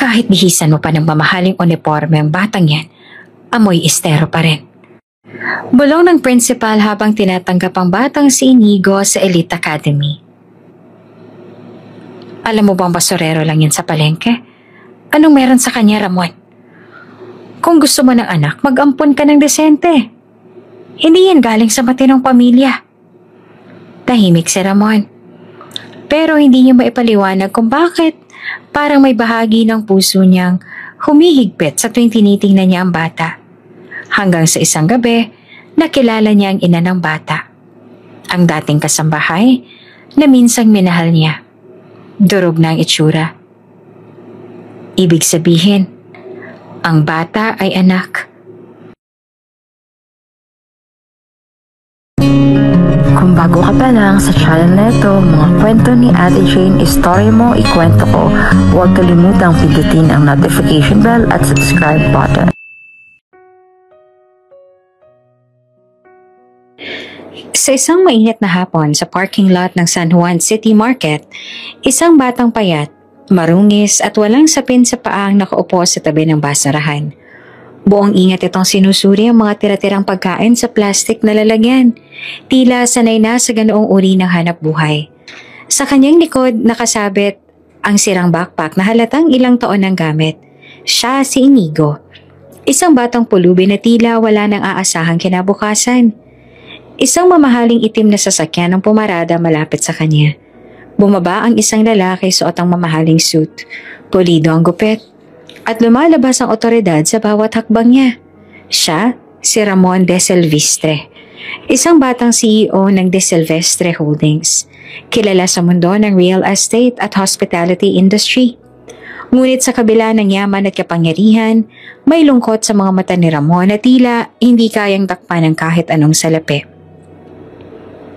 Kahit bihisan mo pa ng mamahaling uniforme ang batang yan, amoy estero pa rin. Bulong ng principal habang tinatanggap ang batang si Inigo sa Elite Academy. Alam mo bang basurero lang yan sa palengke? Anong meron sa kanya, Ramon? Kung gusto mo ng anak, mag-ampon ka ng desente. Hindi yan galing sa matinong pamilya. Tahimik si Ramon. Pero hindi niya maipaliwanag kung bakit parang may bahagi ng puso niyang humihigpit sa tuwing tinitingnan niya ang bata. Hanggang sa isang gabi, nakilala niya ang ina ng bata. Ang dating kasambahay na minsang minahal niya. Durog na ang itsura. Ibig sabihin, ang bata ay anak. Kung bago ka pa lang sa channel na ito, mga kwento ni Ate Jane, istorya mo, ikwento ko, huwag kalimutang pindutin ang notification bell at subscribe button. Sa isang mainit na hapon sa parking lot ng San Juan City Market, isang batang payat, marungis at walang sapin sa paang nakaupo sa tabi ng basurahan. Buong ingat itong sinusuri ang mga tira-tirang pagkain sa plastic na lalagyan. Tila sanay na sa ganoong uri ng hanap buhay. Sa kanyang likod nakasabit ang sirang backpack na halatang ilang taon ng gamit. Siya si Inigo. Isang batang pulubi na tila wala nang aasahang kinabukasan. Isang mamahaling itim na sasakyan ang pumarada malapit sa kanya. Bumaba ang isang lalaki suot ang mamahaling suit. Pulido ang gupit. At lumalabas ang otoridad sa bawat hakbang niya. Siya, si Ramon De Silvestre, isang batang CEO ng De Silvestre Holdings, kilala sa mundo ng real estate at hospitality industry. Ngunit sa kabila ng yaman at kapangyarihan, may lungkot sa mga mata ni Ramon na tila hindi kayang takpan ng kahit anong salapi.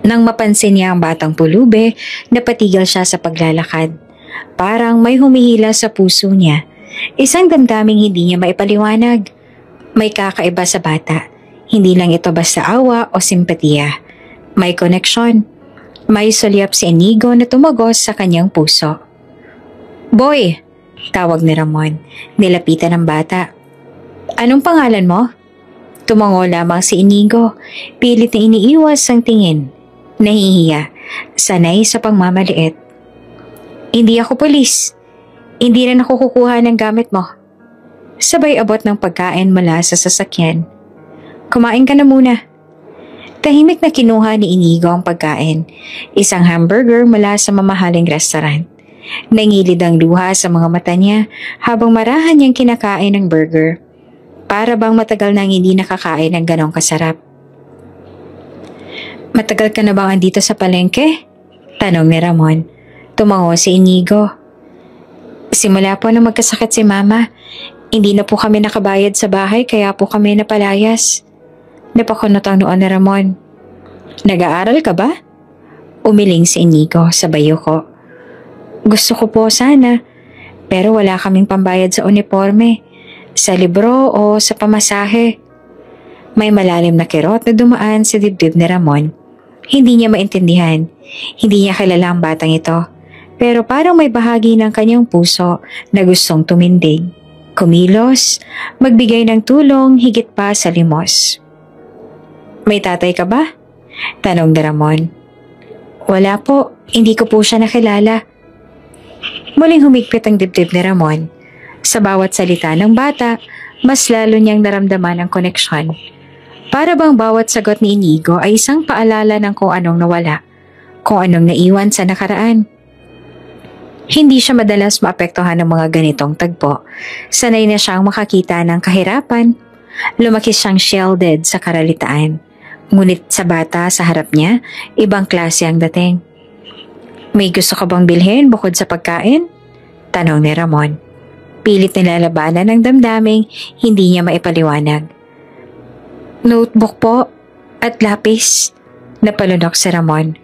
Nang mapansin niya ang batang pulube, napatigil siya sa paglalakad. Parang may humihila sa puso niya. Isang damdaming hindi niya maipaliwanag. May kakaiba sa bata. Hindi lang ito basta awa o simpatiya. May koneksyon. May sulyap si Inigo na tumagos sa kanyang puso. "Boy!" tawag ni Ramon. Nilapitan ng bata. "Anong pangalan mo?" Tumango lamang si Inigo. Pilit na iniiwas ang tingin. Nahihiya. Sanay sa pagmamaliit. "Hindi ako pulis. Hindi rin ako kukuha ng gamit mo." Sabay abot ng pagkain mula sa sasakyan. "Kumain ka na muna." Tahimik na kinuha ni Inigo ang pagkain. Isang hamburger mula sa mamahaling restaurant. Nangilid ang luha sa mga mata niya habang marahan niyang kinakain ng burger. Para bang matagal nang hindi nakakain ng ganong kasarap. "Matagal ka na bang andito sa palengke?" tanong ni Ramon. Tumango si Inigo. "Simula po na magkasakit si Mama, hindi na po kami nakabayad sa bahay kaya po kami napalayas." Napakunot ang noon ni Ramon. "Nag-aaral ka ba?" Umiling si Inigo sa bayo ko. "Gusto ko po sana, pero wala kaming pambayad sa uniforme, sa libro o sa pamasahe." May malalim na kirot na dumaan sa dibdib ni Ramon. Hindi niya maintindihan. Hindi niya kilala ang batang ito. Pero parang may bahagi ng kanyang puso na gustong tumindig. Kumilos, magbigay ng tulong higit pa sa limos. "May tatay ka ba?" tanong ni Ramon. "Wala po, hindi ko po siya nakilala." Muling humigpit ang dibdib ni Ramon. Sa bawat salita ng bata, mas lalo niyang naramdaman ang koneksyon. Para bang bawat sagot ni Inigo ay isang paalala ng kung anong nawala, kung anong naiwan sa nakaraan. Hindi siya madalas maapektuhan ng mga ganitong tagpo. Sanay na siyang makakita ng kahirapan. Lumaki siyang shielded sa karalitaan. Ngunit sa bata sa harap niya, ibang klase ang dating. "May gusto ka bang bilhin bukod sa pagkain?" tanong ni Ramon. Pilit nilalabanan ng damdaming hindi niya maipaliwanag. "Notebook po at lapis," napalunok si Ramon.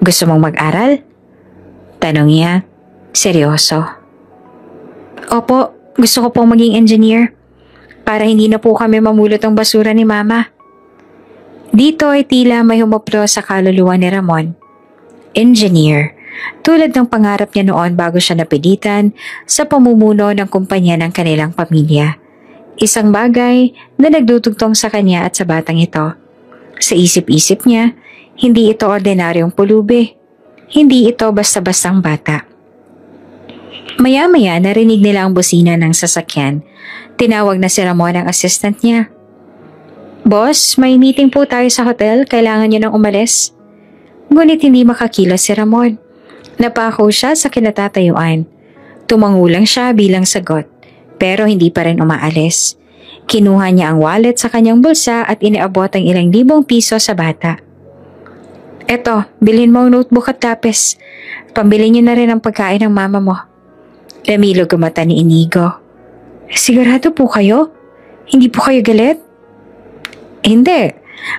"Gusto mong mag-aral?" tanong niya, seryoso. "Opo, gusto ko pong maging engineer para hindi na po kami mamulot ang basura ni Mama." Dito ay tila may humuplo sa kaluluwa ni Ramon. Engineer, tulad ng pangarap niya noon bago siya napilitan sa pamumuno ng kumpanya ng kanilang pamilya. Isang bagay na nagdudugtong sa kanya at sa batang ito. Sa isip-isip niya, hindi ito ordinaryong pulubi. Hindi ito basta-bastang bata. Maya-maya narinig nila ang busina ng sasakyan. Tinawag na si Ramon ang assistant niya. "Boss, may meeting po tayo sa hotel. Kailangan niyo nang umalis." Ngunit hindi makakilos si Ramon. Napako siya sa kinatatayuan. Tumangulang siya bilang sagot, pero hindi pa rin umaalis. Kinuha niya ang wallet sa kanyang bulsa at iniabot ang ilang libong piso sa bata. "Eto, bilhin mo ang notebook at lapis. Pambili niyo na rin ang pagkain ng mama mo." Lamilog ang mata ni Inigo. "Sigurado po kayo? Hindi po kayo galit?" "Hindi.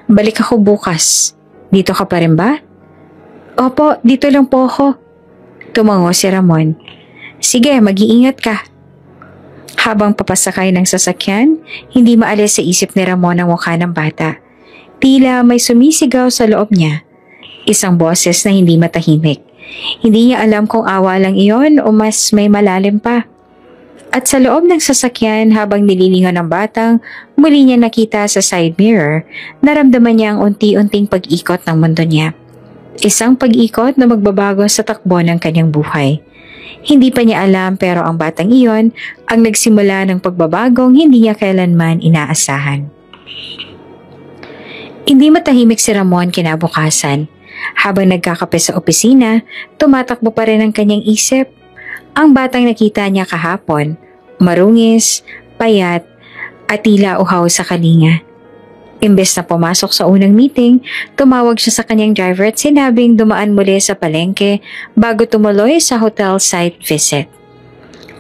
Balik ako bukas. Dito ka pa rin ba?" "Opo, dito lang po ako." Tumango si Ramon. "Sige, mag-iingat ka." Habang papasakay ng sasakyan, hindi maalis sa isip ni Ramon ang mukha ng bata. Tila may sumisigaw sa loob niya. Isang boses na hindi matahimik. Hindi niya alam kung awa lang iyon o mas may malalim pa. At sa loob ng sasakyan habang nililingon ng batang, muli niya nakita sa side mirror, naramdaman niya ang unti-unting pag-ikot ng mundo niya. Isang pag-ikot na magbabago sa takbo ng kanyang buhay. Hindi pa niya alam pero ang batang iyon ang nagsimula ng pagbabagong hindi niya kailanman inaasahan. Hindi matahimik si Ramon kinabukasan. Habang nagkakape sa opisina, tumatakbo pa rin ang kanyang isip. Ang batang nakita niya kahapon, marungis, payat, at tila uhaw sa kalinga. Imbes na pumasok sa unang meeting, tumawag siya sa kanyang driver at sinabing dumaan muli sa palengke bago tumuloy sa hotel site visit.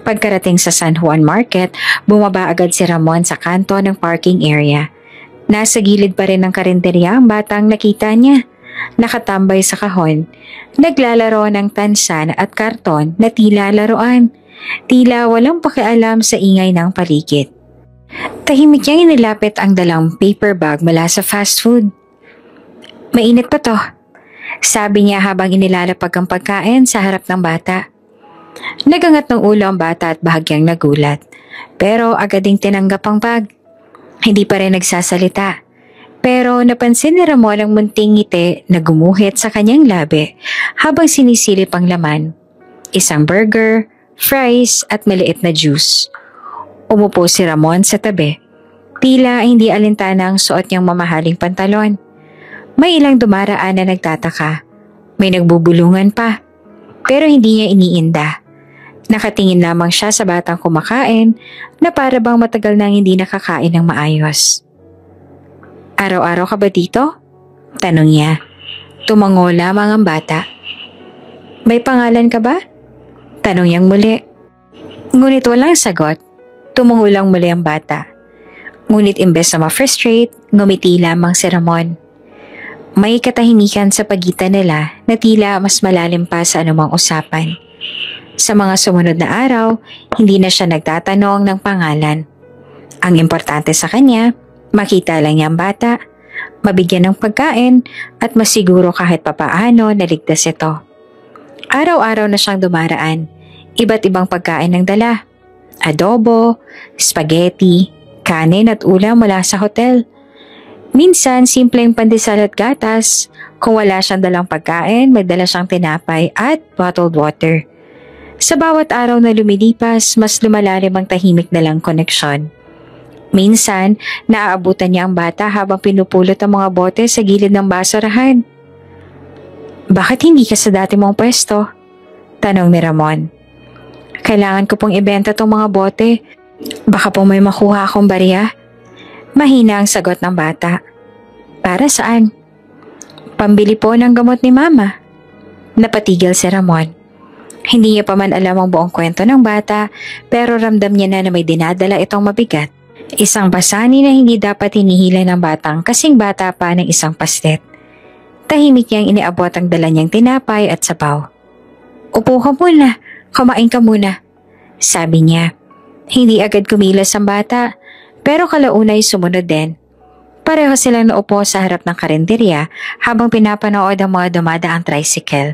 Pagkarating sa San Juan Market, bumaba agad si Ramon sa kanto ng parking area. Nasa gilid pa rin ng karinderya ang batang nakita niya. Nakatambay sa kahon, naglalaro ng tansan at karton na tila laruan. Tila walang pakialam sa ingay ng paligid. Tahimik niyang inilapit ang dalang paper bag mula sa fast food. "Mainit pa to," sabi niya habang inilalapag ang pagkain sa harap ng bata. Nagangat ng ulo ang bata at bahagyang nagulat, pero agad ding tinanggap ang bag. Hindi pa rin nagsasalita. Pero napansin ni Ramon ang munting ngiti na gumuhit sa kanyang labi habang sinisilip ang laman. Isang burger, fries at maliit na juice. Umupo si Ramon sa tabi. Tila hindi alintana ang suot niyang mamahaling pantalon. May ilang dumaraan na nagtataka. May nagbubulungan pa. Pero hindi niya iniinda. Nakatingin lamang siya sa batang kumakain na para bang matagal nang hindi nakakain ng maayos. "Araw-araw ka ba dito?" tanong niya. Tumango lamang ang bata. "May pangalan ka ba?" tanong niyang muli. Ngunit walang sagot. Tumango lang muli ang bata. Ngunit imbes na ma-frustrate, ngumiti lamang si Ramon. May katahimikan sa pagitan nila na tila mas malalim pa sa anumang usapan. Sa mga sumunod na araw, hindi na siya nagtatanong ng pangalan. Ang importante sa kanya, makita lang niya ang bata, mabigyan ng pagkain at masiguro kahit papaano na ligtas ito. Araw-araw na siyang dumaraan, iba't ibang pagkain ng dala. Adobo, spaghetti, kanin at ulam mula sa hotel. Minsan simpleng pandesal at gatas. Kung wala siyang dalang pagkain, may dala siyang tinapay at bottled water. Sa bawat araw na lumilipas, mas lumalalim ang tahimik na lang koneksyon. Minsan, naaabutan niya ang bata habang pinupulot ang mga bote sa gilid ng basurahan. "Bakit hindi ka sa dati mong pwesto?" tanong ni Ramon. "Kailangan ko pong ibenta tong mga bote. Baka po may makuha akong barya." Mahina ang sagot ng bata. "Para saan?" "Pambili po ng gamot ni Mama." Napatigil si Ramon. Hindi niya pa man alam ang buong kwento ng bata, pero ramdam niya na may dinadala itong mabigat. Isang basani na hindi dapat hinihila ng batang kasing bata pa ng isang pastet. Tahimik niyang iniabot ang dala niyang tinapay at sabaw. "Upo ka muna, kumain ka muna," sabi niya. Hindi agad kumilos ang bata, pero kalaunay sumunod din. Pareho silang naupo sa harap ng karinderya habang pinapanood ang mga dumadaang tricycle.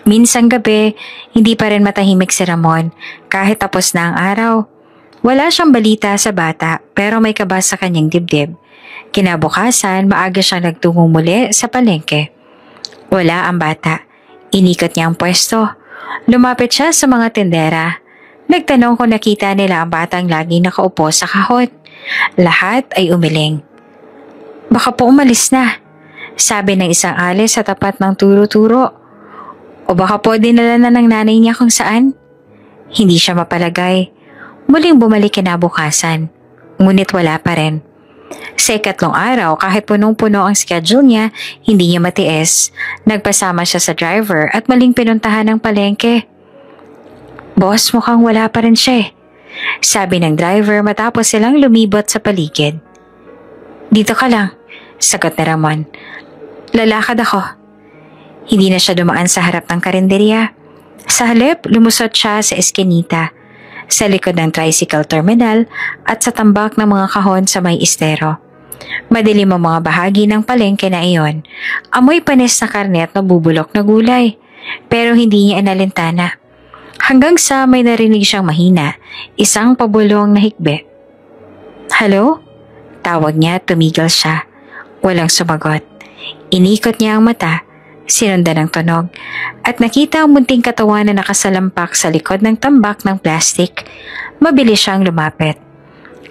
Minsang gabi, hindi pa rin matahimik si Ramon kahit tapos na ang araw. Wala siyang balita sa bata pero may kaba sa kanyang dibdib. Kinabukasan, maaga siyang nagtungo muli sa palengke. Wala ang bata. Inikot niya ang pwesto. Lumapit siya sa mga tindera. Nagtanong kung nakita nila ang batang laging nakaupo sa kahon. Lahat ay umiling. Baka po umalis na, sabi ng isang alis sa tapat ng turo-turo. O baka po dinala na ng nanay niya kung saan? Hindi siya mapalagay. Muling bumalik kinabukasan. Ngunit wala pa rin. Sa ikatlong araw, kahit punong-puno ang schedule niya, hindi niya matiis. Nagpasama siya sa driver at maling pinuntahan ng palengke. Boss, mukhang wala pa rin siya, sabi ng driver matapos silang lumibot sa paligid. Dito ka lang, sagot ni Ramon. Lalakad ako. Hindi na siya dumaan sa harap ng karinderya. Sa halip, lumusot siya sa eskinita, sa likod ng tricycle terminal at sa tambak ng mga kahon sa may estero. Madilim ang mga bahagi ng palengke na iyon. Amoy panis na karne at nabubulok na gulay. Pero hindi niya inalintana. Hanggang sa may narinig siyang mahina, isang pabulong na hikbi. Hello? Tawag niya at tumigil siya. Walang sumagot. Inikot niya ang mata. Sinundan ng tunog at nakita ang munting katawan na nakasalampak sa likod ng tambak ng plastik. Mabilis siyang lumapit.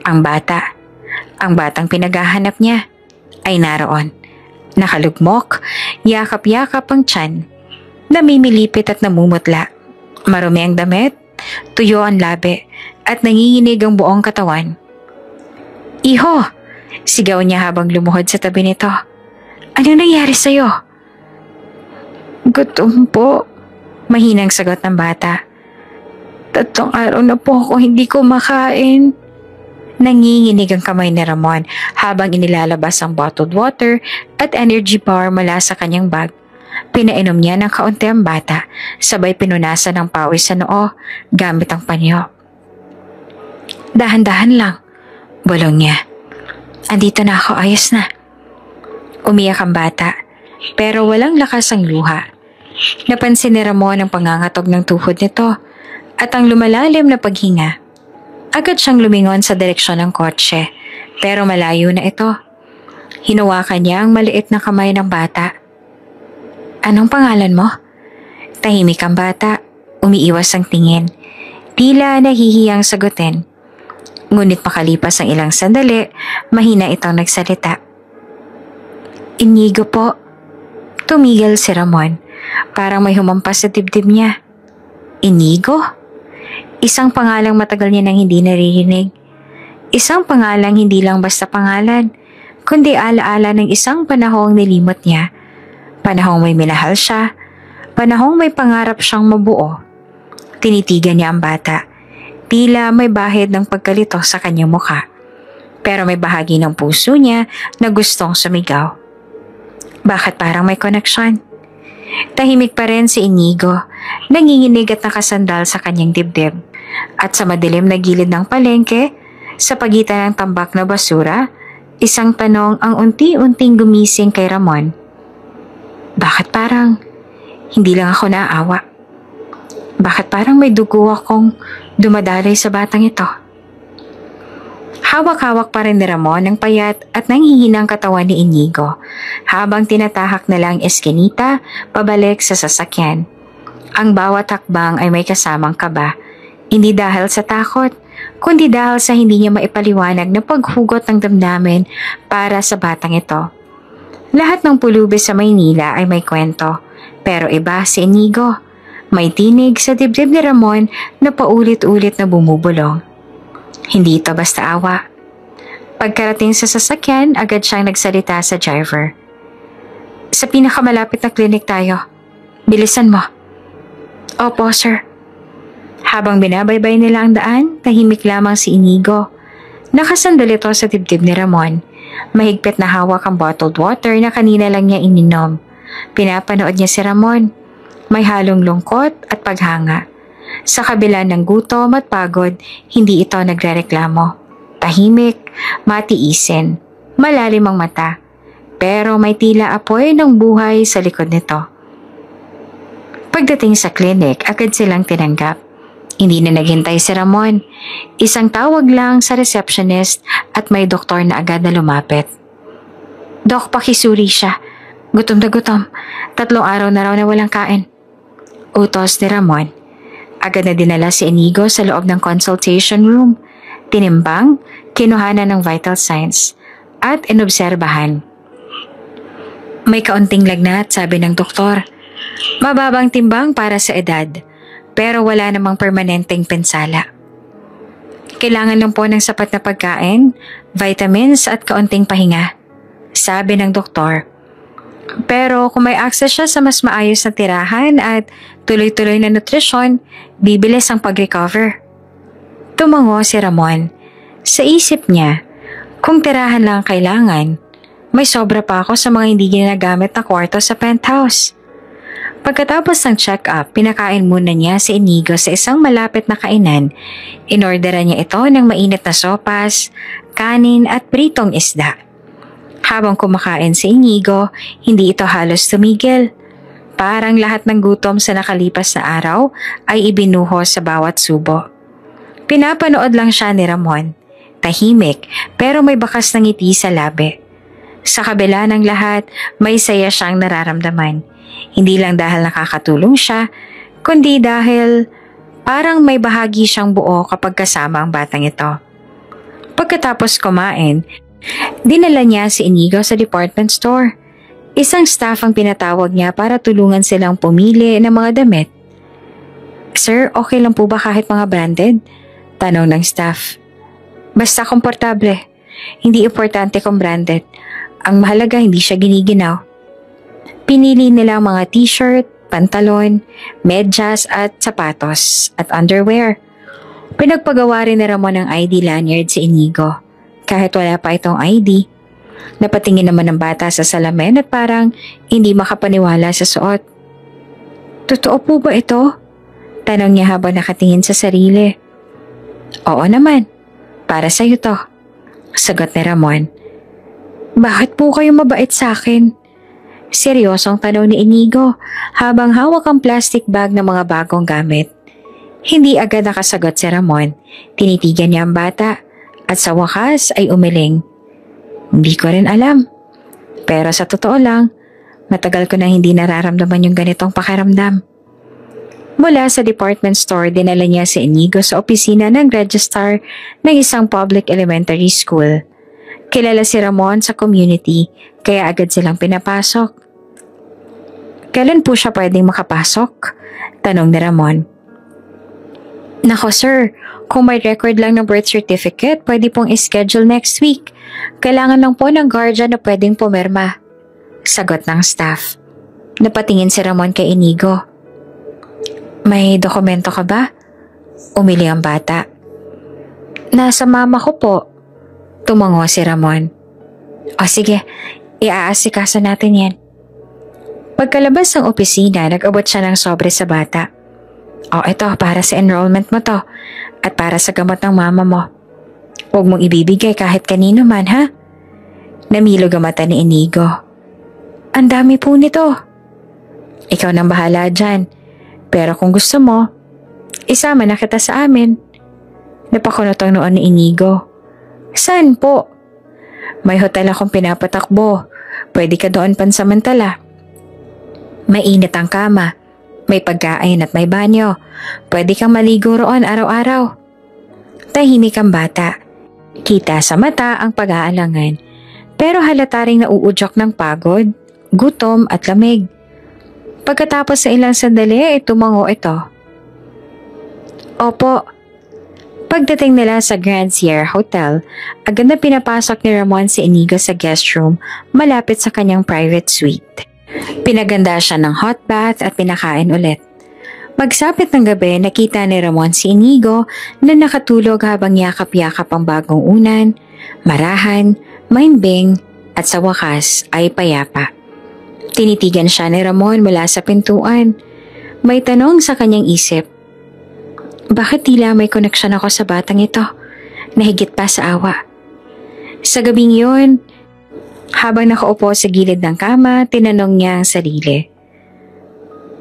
Ang batang pinaghahanap niya, ay naroon. Nakalugmok, yakap-yakap ang tiyan. Namimilipit at namumutla. Marumi ang damit, tuyo ang labi, at nanginginig ang buong katawan. Iho! Sigaw niya habang lumuhod sa tabi nito. Anong nangyari sa'yo? Gutom po, mahinang sagot ng bata. 3 araw na po ako hindi kumakain. Nanginginig ang kamay ni Ramon habang inilalabas ang bottled water at energy bar mula sa kanyang bag. Pinainom niya ng kaunti ang bata, sabay pinunasan ng pawis sa noo gamit ang panyo. Dahan-dahan lang, bulong niya. Andito na ako, ayos na. Umiyak ang bata, pero walang lakas ang luha. Napansin ni Ramon ang pangangatog ng tuhod nito at ang lumalalim na paghinga. Agad siyang lumingon sa direksyon ng kotse, pero malayo na ito. Hinawakan niya ang maliit na kamay ng bata. Anong pangalan mo? Tahimik ang bata, umiiwas ang tingin. Tila nahihiyang sagutin. Ngunit makalipas ang ilang sandali, mahina itong nagsalita. Inigo po. Tumigil si Ramon. Parang may humampas sa dibdib niya. Inigo? Isang pangalang matagal niya nang hindi naririnig. Isang pangalang hindi lang basta pangalan, kundi alaala ng isang panahong nilimot niya. Panahong may minahal siya. Panahong may pangarap siyang mabuo. Tinitigan niya ang bata. Tila may bahid ng pagkalito sa kanyang mukha. Pero may bahagi ng puso niya na gustong sumigaw. Bakit parang may koneksyon? Tahimik pa rin si Inigo, nanginginig at nakasandal sa kanyang dibdib. At sa madilim na gilid ng palengke, sa pagitan ng tambak na basura, isang tanong ang unti-unting gumising kay Ramon. Bakit parang hindi lang ako naawa? Bakit parang may dugo akong dumadaloy sa batang ito? Hawak-hawak pa rin ni Ramon ang payat at nanghihinang katawan ni Inigo habang tinatahak na lang eskinita pabalik sa sasakyan. Ang bawat hakbang ay may kasamang kaba, hindi dahil sa takot, kundi dahil sa hindi niya maipaliwanag na paghugot ng damdamin para sa batang ito. Lahat ng pulubi sa Maynila ay may kwento, pero iba si Inigo. May tinig sa dibdib ni Ramon na paulit-ulit na bumubulong. Hindi ito basta awa. Pagkarating sa sasakyan, agad siyang nagsalita sa driver. Sa pinakamalapit na klinik tayo. Bilisan mo. Opo, sir. Habang binabaybay nila ang daan, tahimik lamang si Inigo. Nakasandal ito sa dibdib ni Ramon. Mahigpit na hawak ang bottled water na kanina lang niya ininom. Pinapanood niya si Ramon. May halong lungkot at paghanga. Sa kabila ng gutom at pagod, hindi ito nagrereklamo. Tahimik, matiisin, malalim ang mata, pero may tila apoy ng buhay sa likod nito. Pagdating sa clinic, agad silang tinanggap. Hindi na naghintay si Ramon. Isang tawag lang sa receptionist at may doktor na agad na lumapit. Dok, pakisuri siya. Gutom na gutom. 3 araw na raw na walang kain. Utos ni Ramon. Agad na dinala si Inigo sa loob ng consultation room. Tinimbang, kinuhanan ng vital signs, at inobserbahan. May kaunting lagnat, sabi ng doktor. Mababang timbang para sa edad, pero wala namang permanenteng pinsala. Kailangan lang po ng sapat na pagkain, vitamins at kaunting pahinga, sabi ng doktor. Pero kung may access siya sa mas maayos na tirahan at tuloy-tuloy na nutrisyon, bibilis ang pag-recover. Tumango si Ramon. Sa isip niya, kung tirahan lang ang kailangan, may sobra pa ako sa mga hindi ginagamit na kwarto sa penthouse. Pagkatapos ng check-up, pinakain muna niya si Inigo sa isang malapit na kainan. Inorderan niya ito ng mainit na sopas, kanin at pritong isda. Habang kumakain si Inigo, hindi ito halos tumigil. Parang lahat ng gutom sa nakalipas na araw ay ibinuho sa bawat subo. Pinapanood lang siya ni Ramon. Tahimik pero may bakas ng ngiti sa labi. Sa kabila ng lahat, may saya siyang nararamdaman. Hindi lang dahil nakakatulong siya, kundi dahil parang may bahagi siyang buo kapag kasama ang batang ito. Pagkatapos kumain, dinala niya si Inigo sa department store. Isang staff ang pinatawag niya para tulungan silang pumili ng mga damit. Sir, okay lang po ba kahit mga branded? Tanong ng staff. Basta komportable. Hindi importante kung branded. Ang mahalaga hindi siya giniginaw. Pinili nila ang mga t-shirt, pantalon, medyas at sapatos at underwear. Pinagpagawa rin ni Ramon ng ID lanyard si Inigo. Kahit wala pa itong ID, napatingin naman ng bata sa salamin at parang hindi makapaniwala sa suot. Totoo po ba ito? Tanong niya habang nakatingin sa sarili. Oo naman, para sa'yo to. Sagot ni Ramon. Bakit po kayo mabait sa akin? Seryosong tanong ni Inigo habang hawak ang plastic bag ng mga bagong gamit. Hindi agad nakasagot si Ramon. Tinitigan niya ang bata at sa wakas ay umiling. Hindi ko rin alam. Pero sa totoo lang, matagal ko na hindi nararamdaman yung ganitong pakiramdam. Mula sa department store, dinala niya si Inigo sa opisina ng registrar ng isang public elementary school. Kilala si Ramon sa community, kaya agad silang pinapasok. Kailan po siya pwedeng makapasok? Tanong ni Ramon. Nako sir, kung may record lang ng birth certificate, pwede pong ischedule next week. Kailangan lang po ng guardian na pwedeng pumirma. Sagot ng staff. Napatingin si Ramon kay Inigo. May dokumento ka ba? Umili ang bata. Nasa mama ko po. Tumango si Ramon. O sige, iaasikaso natin yan. Pagkalabas ng opisina, nag-abot siya ng sobre sa bata. O ito, para sa enrollment mo to at para sa gamot ng mama mo. Huwag mong ibibigay kahit kanino man, ha? Namilog ang mata ni Inigo. Ang dami po nito. Ikaw nang bahala dyan. Pero kung gusto mo, isama na kita sa amin. Napakunot ang noon ni Inigo. Saan po? May hotel akong pinapatakbo. Pwede ka doon pansamantala. Mainit ang kama. May pagkain at may banyo. Pwede kang maligo roon araw-araw. Tahimik ang bata. Kita sa mata ang pag-aalangan. Pero halata ring nauudyok ng pagod, gutom at lamig. Pagkatapos sa ilang sandali ay tumango ito. Opo. Pagdating nila sa Grand Sierra Hotel, agad na pinapasok ni Ramon si Inigo sa guest room malapit sa kanyang private suite. Pinaganda siya ng hot bath at pinakain ulit. Magsapit ng gabi, nakita ni Ramon si Inigo na nakatulog habang yakap-yakap ang bagong unan, marahan, maimbing at sa wakas ay payapa. Tinitigan siya ni Ramon mula sa pintuan. May tanong sa kanyang isip. Bakit tila may koneksyon ako sa batang ito na higit pa sa awa? Sa gabing yun, habang nakaupo sa gilid ng kama, tinanong niya ang sarili.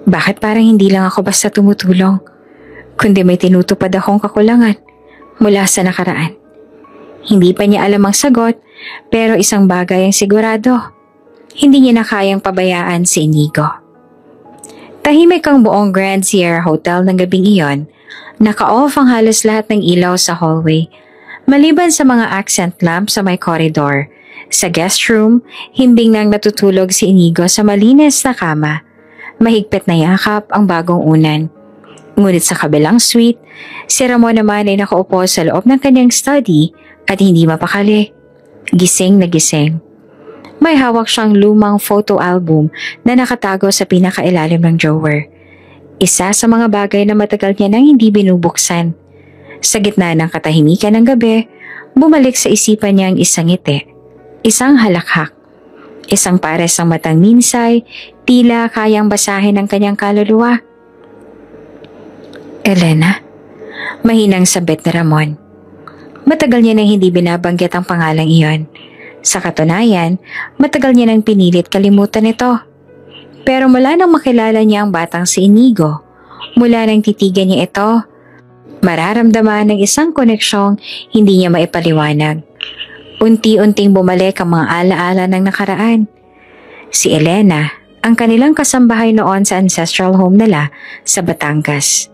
Bakit parang hindi lang ako basta tumutulong, kundi may tinutupad akong kakulangan mula sa nakaraan? Hindi pa niya alam ang sagot, pero isang bagay ang sigurado. Hindi niya na kayang pabayaan si Inigo. Tahimik ang buong Grand Sierra Hotel ng gabing iyon. Naka-off ang halos lahat ng ilaw sa hallway, maliban sa mga accent lamp sa may corridor. Sa guest room, himbing nang natutulog si Inigo sa malinis na kama. Mahigpit na yakap ang bagong unan. Ngunit sa kabilang suite, si Ramon naman ay nakaupo sa loob ng kanyang study at hindi mapakali. Gising na gising. May hawak siyang lumang photo album na nakatago sa pinakailalim ng drawer. Isa sa mga bagay na matagal niya nang hindi binubuksan. Sa gitna ng katahimikan ng gabi, bumalik sa isipan niya ang isang ngiti. Isang halakhak. Isang pares ng matang minsay, tila kayang basahin ang kanyang kaluluwa. Elena, mahinang sabit ni Ramon. Matagal niya nang hindi binabanggit ang pangalang iyon. Sa katunayan, matagal niya nang pinilit kalimutan ito. Pero mula nang makilala niya ang batang si Inigo, mula nang titigan niya ito, mararamdaman ng isang koneksyong hindi niya maipaliwanag. Unti-unting bumalik ang mga alaala ng nakaraan. Si Elena, ang kanilang kasambahay noon sa ancestral home nila sa Batangas.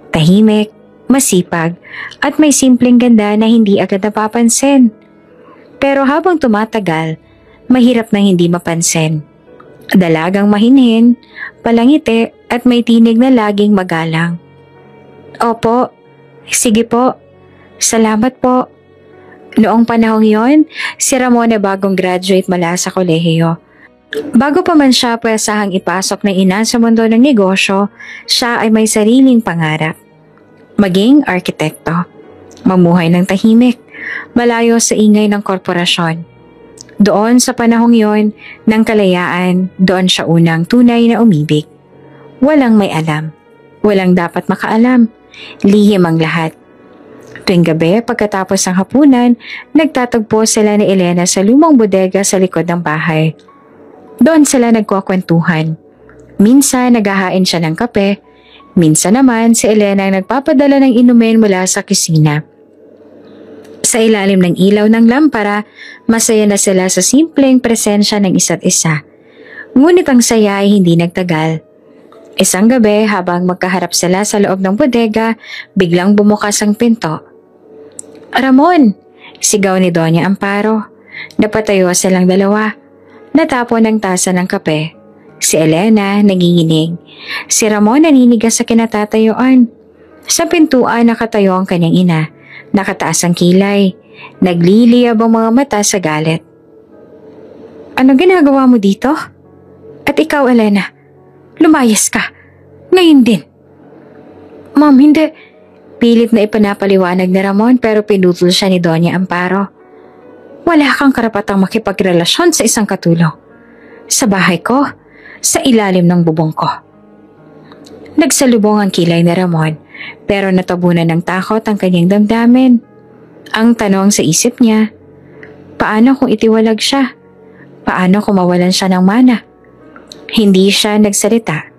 Tahimik, masipag, at may simpleng ganda na hindi agad napapansin. Pero habang tumatagal, mahirap nang hindi mapansin. Dalagang mahinhin, palangiti at may tinig na laging magalang. Opo, sige po, salamat po. Noong panahong yon, si Ramon na bagong graduate mula sa kolehiyo. Bago pa man siya pwesahang ipasok ng ina sa mundo ng negosyo, siya ay may sariling pangarap. Maging arkitekto, mamuhay ng tahimik, malayo sa ingay ng korporasyon. Doon sa panahong yon, ng kalayaan, doon siya unang tunay na umibig. Walang may alam, walang dapat makaalam, lihim ang lahat. Tuwing gabi, pagkatapos ng hapunan, nagtatagpo sila ni Elena sa lumang bodega sa likod ng bahay. Doon sila nagkukwentuhan. Minsan naghahain siya ng kape, minsan naman si Elena ang nagpapadala ng inumin mula sa kusina. Sa ilalim ng ilaw ng lampara, masaya na sila sa simpleng presensya ng isa't isa. Ngunit ang saya ay hindi nagtagal. Isang gabi habang magkaharap sila sa loob ng bodega, biglang bumukas ang pinto. Ramon! Sigaw ni Doña Amparo. Napatayo silang dalawa. Natapon ang tasa ng kape. Si Elena nanginginig. Si Ramon naninigas sa kinatatayuan. Sa pintuan nakatayo ang kanyang ina. Nakataas ang kilay. Nagliliyab ang mga mata sa galit. Ano ginagawa mo dito? At ikaw, Elena, lumayas ka. Ngayon din. Ma'am, hindi. Pilit na ipanapaliwanag ni Ramon pero pinutol siya ni Doña Amparo. Wala kang karapatang makipagrelasyon sa isang katulong. Sa bahay ko, sa ilalim ng bubong ko. Nagsalubong ang kilay ni Ramon pero natabunan ng takot ang kanyang damdamin. Ang tanong sa isip niya, paano kung itiwalag siya? Paano kung mawalan siya ng mana? Hindi siya nagsalita.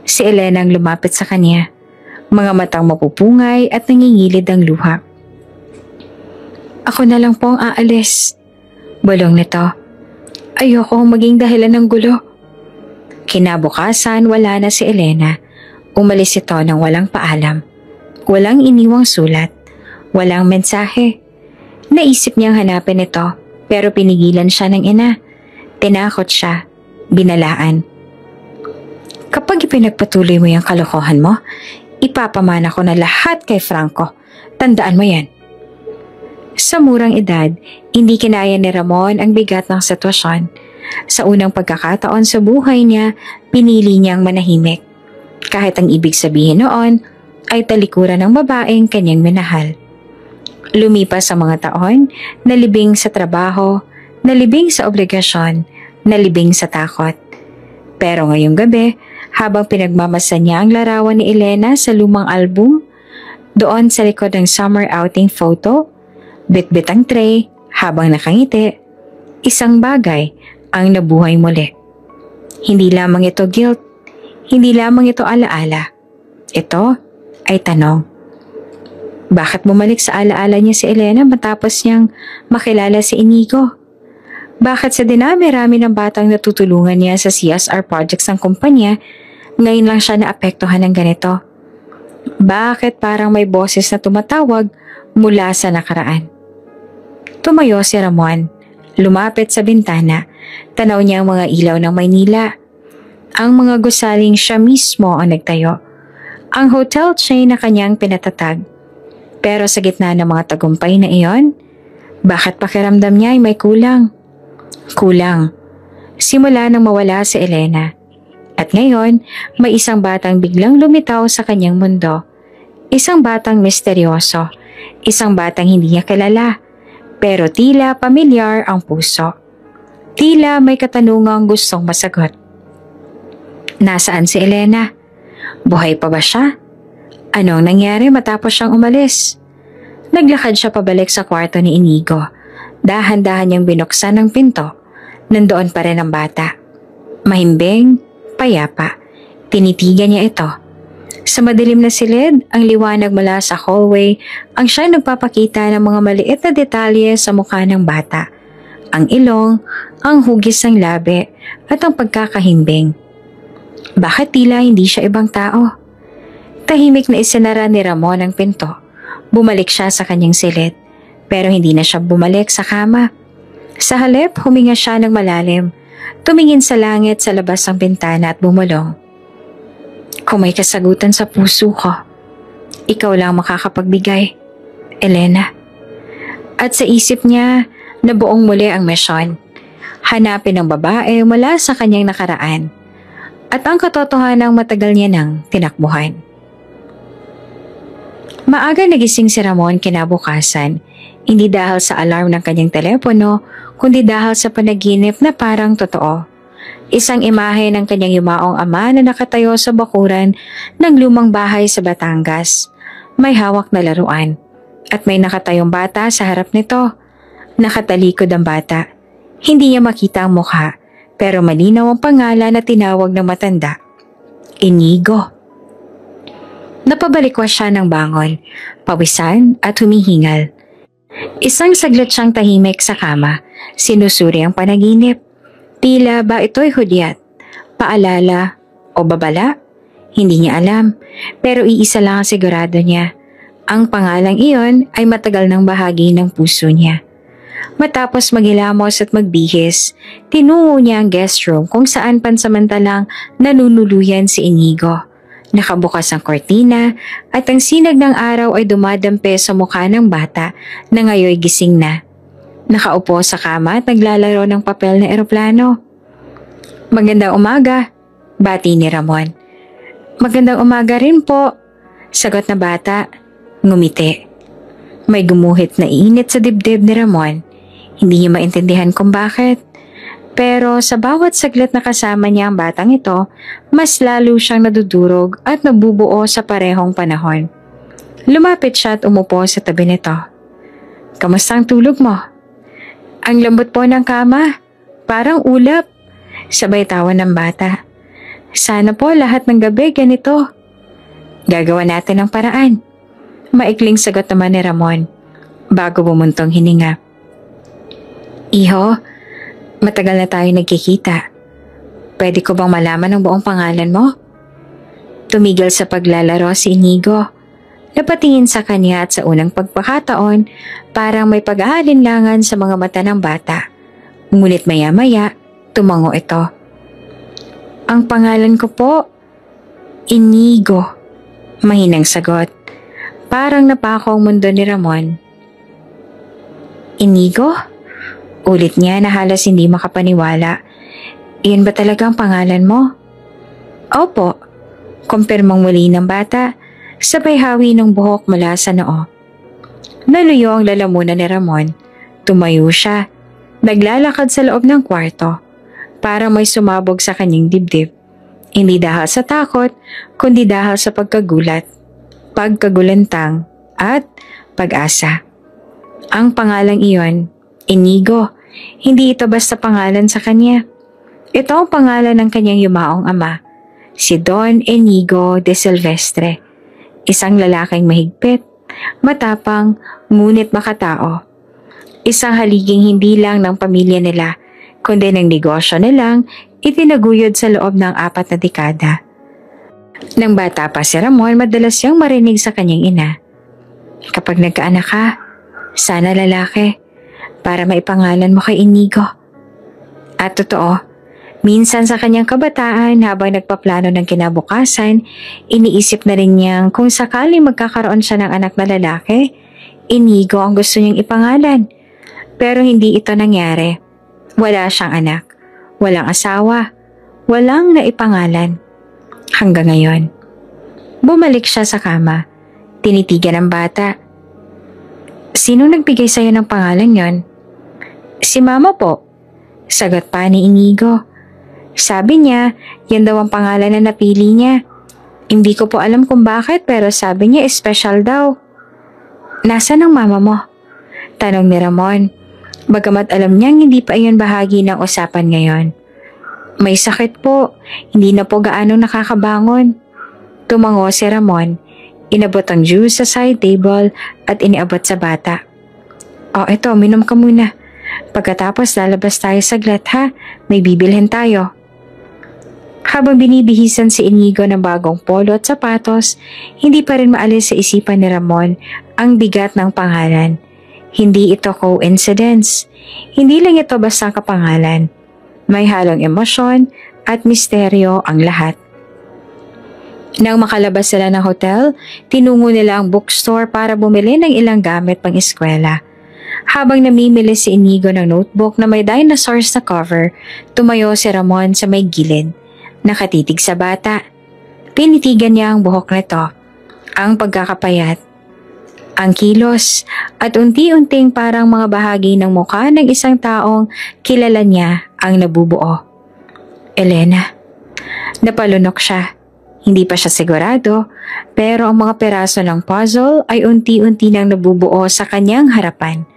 Si Elena ang lumapit sa kanya. Mga matang mapupungay at nangingilid ang luha. Ako na lang po ang aalis. Bulong nito. Ayoko maging dahilan ng gulo. Kinabukasan wala na si Elena. Umalis ito ng walang paalam. Walang iniwang sulat. Walang mensahe. Naisip niyang hanapin ito pero pinigilan siya ng ina. Tinakot siya. Binalaan. Kapag ipinagpatuloy mo yung kalokohan mo, ipapamana ko na lahat kay Franco. Tandaan mo yan. Sa murang edad, hindi kinaya ni Ramon ang bigat ng sitwasyon. Sa unang pagkakataon sa buhay niya, pinili niyang manahimik. Kahit ang ibig sabihin noon ay talikuran ng babaeng kanyang minahal. Lumipas ang mga taon, nalibing sa trabaho, nalibing sa obligasyon, nalibing sa takot. Pero ngayong gabi, habang pinagmamasan niya ang larawan ni Elena sa lumang album, doon sa likod ng summer outing photo, bitbit ang tray habang nakangiti, isang bagay ang nabuhay muli. Hindi lamang ito guilt, Hindi lamang ito alaala. Ito ay tanong. Bakit bumalik sa alaala niya si Elena matapos niyang makilala si Inigo? Bakit sa dinami-rami ng batang natutulungan niya sa CSR projects ng kumpanya, ngayon lang siya naapektuhan ng ganito? Bakit parang may boses na tumatawag mula sa nakaraan? Tumayo si Ramon, lumapit sa bintana, tanaw niya ang mga ilaw ng Maynila. Ang mga gusaling siya mismo ang nagtayo. Ang hotel chain na kanyang pinatatag. Pero sa gitna ng mga tagumpay na iyon, bakit pakiramdam niya ay may kulang? Kulang. Simula nang mawala si Elena. At ngayon, may isang batang biglang lumitaw sa kanyang mundo. Isang batang misteryoso. Isang batang hindi niya kilala. Pero tila pamilyar ang puso. Tila may katanungang gustong masagot. Nasaan si Elena? Buhay pa ba siya? Anong nangyari matapos siyang umalis? Naglakad siya pabalik sa kwarto ni Inigo. Dahan-dahan niyang binuksan ang pinto. Nandoon pa rin ang bata. Mahimbing, payapa. Tinitigan niya ito. Sa madilim na silid, ang liwanag mula sa hallway ang siya nagpapakita ng mga maliit na detalye sa mukha ng bata. Ang ilong, ang hugis ng labi, at ang pagkakahimbing. Bakit tila hindi siya ibang tao? Tahimik na isinara ni Ramon ang pinto. Bumalik siya sa kanyang silid, pero hindi na siya bumalik sa kama. Sa halip, huminga siya ng malalim, tumingin sa langit sa labas ng bintana at bumulong. Kung may kasagutan sa puso ko, ikaw lang makakapagbigay, Elena. At sa isip niya, nabuong muli ang misyon. Hanapin ang babae mula sa kanyang nakaraan. At ang katotohanang matagal niya nang tinakbuhan. Maaga nagising si Ramon kinabukasan, hindi dahil sa alarm ng kanyang telepono, kundi dahil sa panaginip na parang totoo. Isang imahe ng kanyang yumaong ama na nakatayo sa bakuran ng lumang bahay sa Batangas. May hawak na laruan at may nakatayong bata sa harap nito. Nakatalikod ang bata. Hindi niya makita ang mukha pero malinaw ang pangalan na tinawag ng matanda. Inigo. Napabalikwas siya ng bangon, pawisan at humihingal. Isang saglit siyang tahimik sa kama, sinusuri ang panaginip. Tila ba ito'y hudyat, paalala o babala? Hindi niya alam, pero iisa lang ang sigurado niya. Ang pangalang iyon ay matagal ng bahagi ng puso niya. Matapos maghilamos at magbihis, tinungo niya ang guest room kung saan pansamantalang nanunuluyan si Inigo. Nakabukas ang kortina at ang sinag ng araw ay dumadampi sa mukha ng bata na ngayoy gising na. Nakaupo sa kama at naglalaro ng papel na eroplano. Magandang umaga, bati ni Ramon. Magandang umaga rin po, sagot na bata, ngumiti. May gumuhit na init sa dibdib ni Ramon. Hindi niya maintindihan kung bakit. Pero sa bawat saglit na kasama niya ang batang ito, mas lalo siyang nadudurog at nabubuo sa parehong panahon. Lumapit siya at umupo sa tabi nito. Kamusta ang tulog mo? Ang lambot po ng kama, parang ulap. Sabay tawa ng bata. Sana po lahat ng gabi ganito. Gagawa natin ang paraan. Maikling sagot naman ni Ramon, bago bumuntong hininga. Iho, matagal na tayo nagkikita. Pwede ko bang malaman ang buong pangalan mo? Tumigil sa paglalaro si Inigo. Napatingin sa kanya at sa unang pagpakataon, parang may pag-aalinlangan sa mga mata ng bata. Ngunit maya-maya, tumango ito. Ang pangalan ko po, Inigo. Mahinang sagot. Parang napako ang mundo ni Ramon. Inigo? Ulit niya na halos hindi makapaniwala. Iyan ba talaga ang pangalan mo? Opo, kumpirmang muli ng bata, sabay hawi ng buhok mula sa noo. Naluyo ang lalamunan ni Ramon. Tumayo siya. Naglalakad sa loob ng kwarto. Parang may sumabog sa kanyang dibdib. Hindi dahil sa takot, kundi dahil sa pagkagulat, pagkagulantang, at pag-asa. Ang pangalang iyon, Inigo, hindi ito basta pangalan sa kanya. Ito ang pangalan ng kanyang yumaong ama. si Don Inigo de Silvestre. Isang lalaking mahigpit, matapang, ngunit makatao. Isang haliging hindi lang ng pamilya nila, kundi ng negosyo nilang itinaguyod sa loob ng 4 na dekada. Nang bata pa si Ramon, madalas siyang marinig sa kanyang ina. Kapag nagkaanak ka, sana lalaki, para maipangalan mo kay Inigo. At totoo, minsan sa kanyang kabataan habang nagpaplano ng kinabukasan, iniisip na rin niyang kung sakaling magkakaroon siya ng anak na lalaki, Inigo ang gusto niyang ipangalan. Pero hindi ito nangyari. Wala siyang anak, walang asawa, walang naipangalan. Hanggang ngayon. Bumalik siya sa kama. Tinitigan ang bata. Sino nagbigay sa'yo ng pangalan yon? Si Mama po. Sagot pa ni Inigo. Sabi niya, yan daw ang pangalan na napili niya. Hindi ko po alam kung bakit pero sabi niya special daw. Nasaan ang mama mo? Tanong ni Ramon. Bagamat alam niyang hindi pa iyon bahagi ng usapan ngayon. May sakit po, hindi na po gaano nakakabangon. Tumango si Ramon, inabot ang juice sa side table at iniabot sa bata. O eto, minom ka muna. Pagkatapos lalabas tayo saglit ha, may bibilhin tayo. Habang binibihisan si Inigo ng bagong polo at sapatos, hindi pa rin maalis sa isipan ni Ramon ang bigat ng pangalan. Hindi ito coincidence. Hindi lang ito basta kapangalan. May halong emosyon at misteryo ang lahat. Nang makalabas sila ng hotel, tinungo nila ang bookstore para bumili ng ilang gamit pang eskwela. Habang namimili si Inigo ng notebook na may dinosaurs na cover, tumayo si Ramon sa may gilid. Nakatitig sa bata. Pinitigan niya ang buhok nito, ang pagkakapayat, ang kilos at unti-unting parang mga bahagi ng mukha ng isang taong kilala niya ang nabubuo. Elena. Napalunok siya. Hindi pa siya sigurado pero ang mga peraso ng puzzle ay unti-unti nang nabubuo sa kanyang harapan.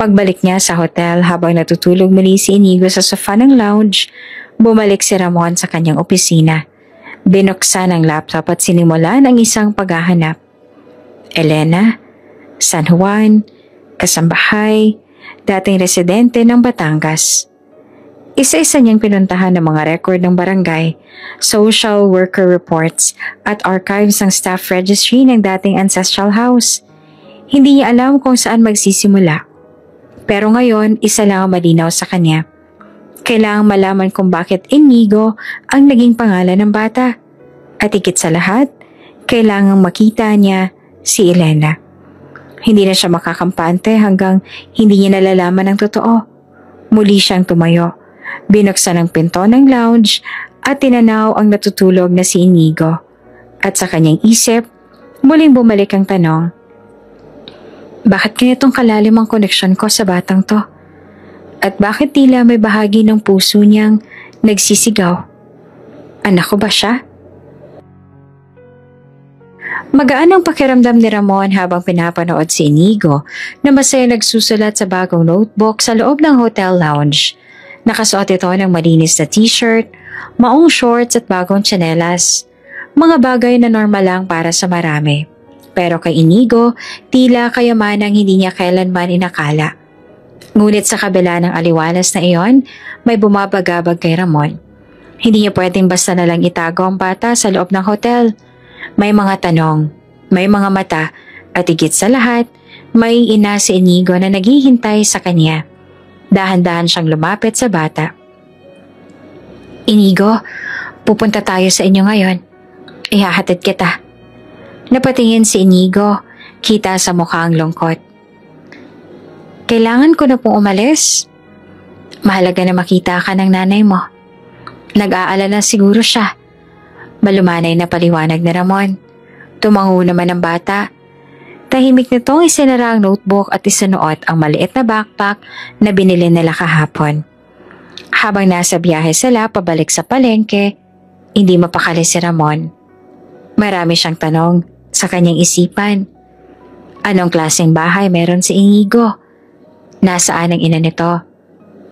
Pagbalik niya sa hotel habang natutulog muli si Inigo sa sofa ng lounge, bumalik si Ramon sa kanyang opisina. Binuksan ang laptop at sinimulan ang isang paghahanap. Elena, San Juan, kasambahay, dating residente ng Batangas. Isa-isa niyang pinuntahan ng mga record ng barangay, social worker reports at archives ng staff registry ng dating ancestral house. Hindi niya alam kung saan magsisimula. Pero ngayon, isa lang ang malinaw sa kanya. Kailangang malaman kung bakit Inigo ang naging pangalan ng bata. At higit sa lahat, kailangang makita niya si Elena. Hindi na siya makakampante hanggang hindi niya nalalaman ang totoo. Muli siyang tumayo. Binuksan ang pinto ng lounge at tinanaw ang natutulog na si Inigo. At sa kanyang isip, muling bumalik ang tanong, bakit ganitong kalalim ang koneksyon ko sa batang to? At bakit tila may bahagi ng puso niyang nagsisigaw? Anak ko ba siya? Magaan ang pakiramdam ni Ramon habang pinapanood si Inigo na masaya nagsusulat sa bagong notebook sa loob ng hotel lounge. Nakasuot ito ng malinis na t-shirt, maong shorts at bagong tsinelas. Mga bagay na normal lang para sa marami. Pero kay Inigo, tila kayamanang hindi niya kailanman inakala. Ngunit sa kabila ng aliwalas na iyon, may bumabagabag kay Ramon. Hindi niya pwedeng basta nalang itago ang bata sa loob ng hotel. May mga tanong, may mga mata, at higit sa lahat, may ina si Inigo na naghihintay sa kanya. Dahan-dahan siyang lumapit sa bata. Inigo, pupunta tayo sa inyo ngayon. Ihahatid kita. Napatingin si Inigo, kita sa mukha ang lungkot. Kailangan ko na pong umalis. Mahalaga na makita ka ng nanay mo. Nag-aalala siguro siya. Malumanay na paliwanag ni Ramon. Tumango naman ang bata. Tahimik nitong isinara ang notebook at isinuot ang maliit na backpack na binili nila kahapon. Habang nasa biyahe sila pabalik sa palengke, hindi mapakali si Ramon. Marami siyang tanong sa kanyang isipan. Anong klaseng bahay meron si Inigo? Nasaan ang ina nito?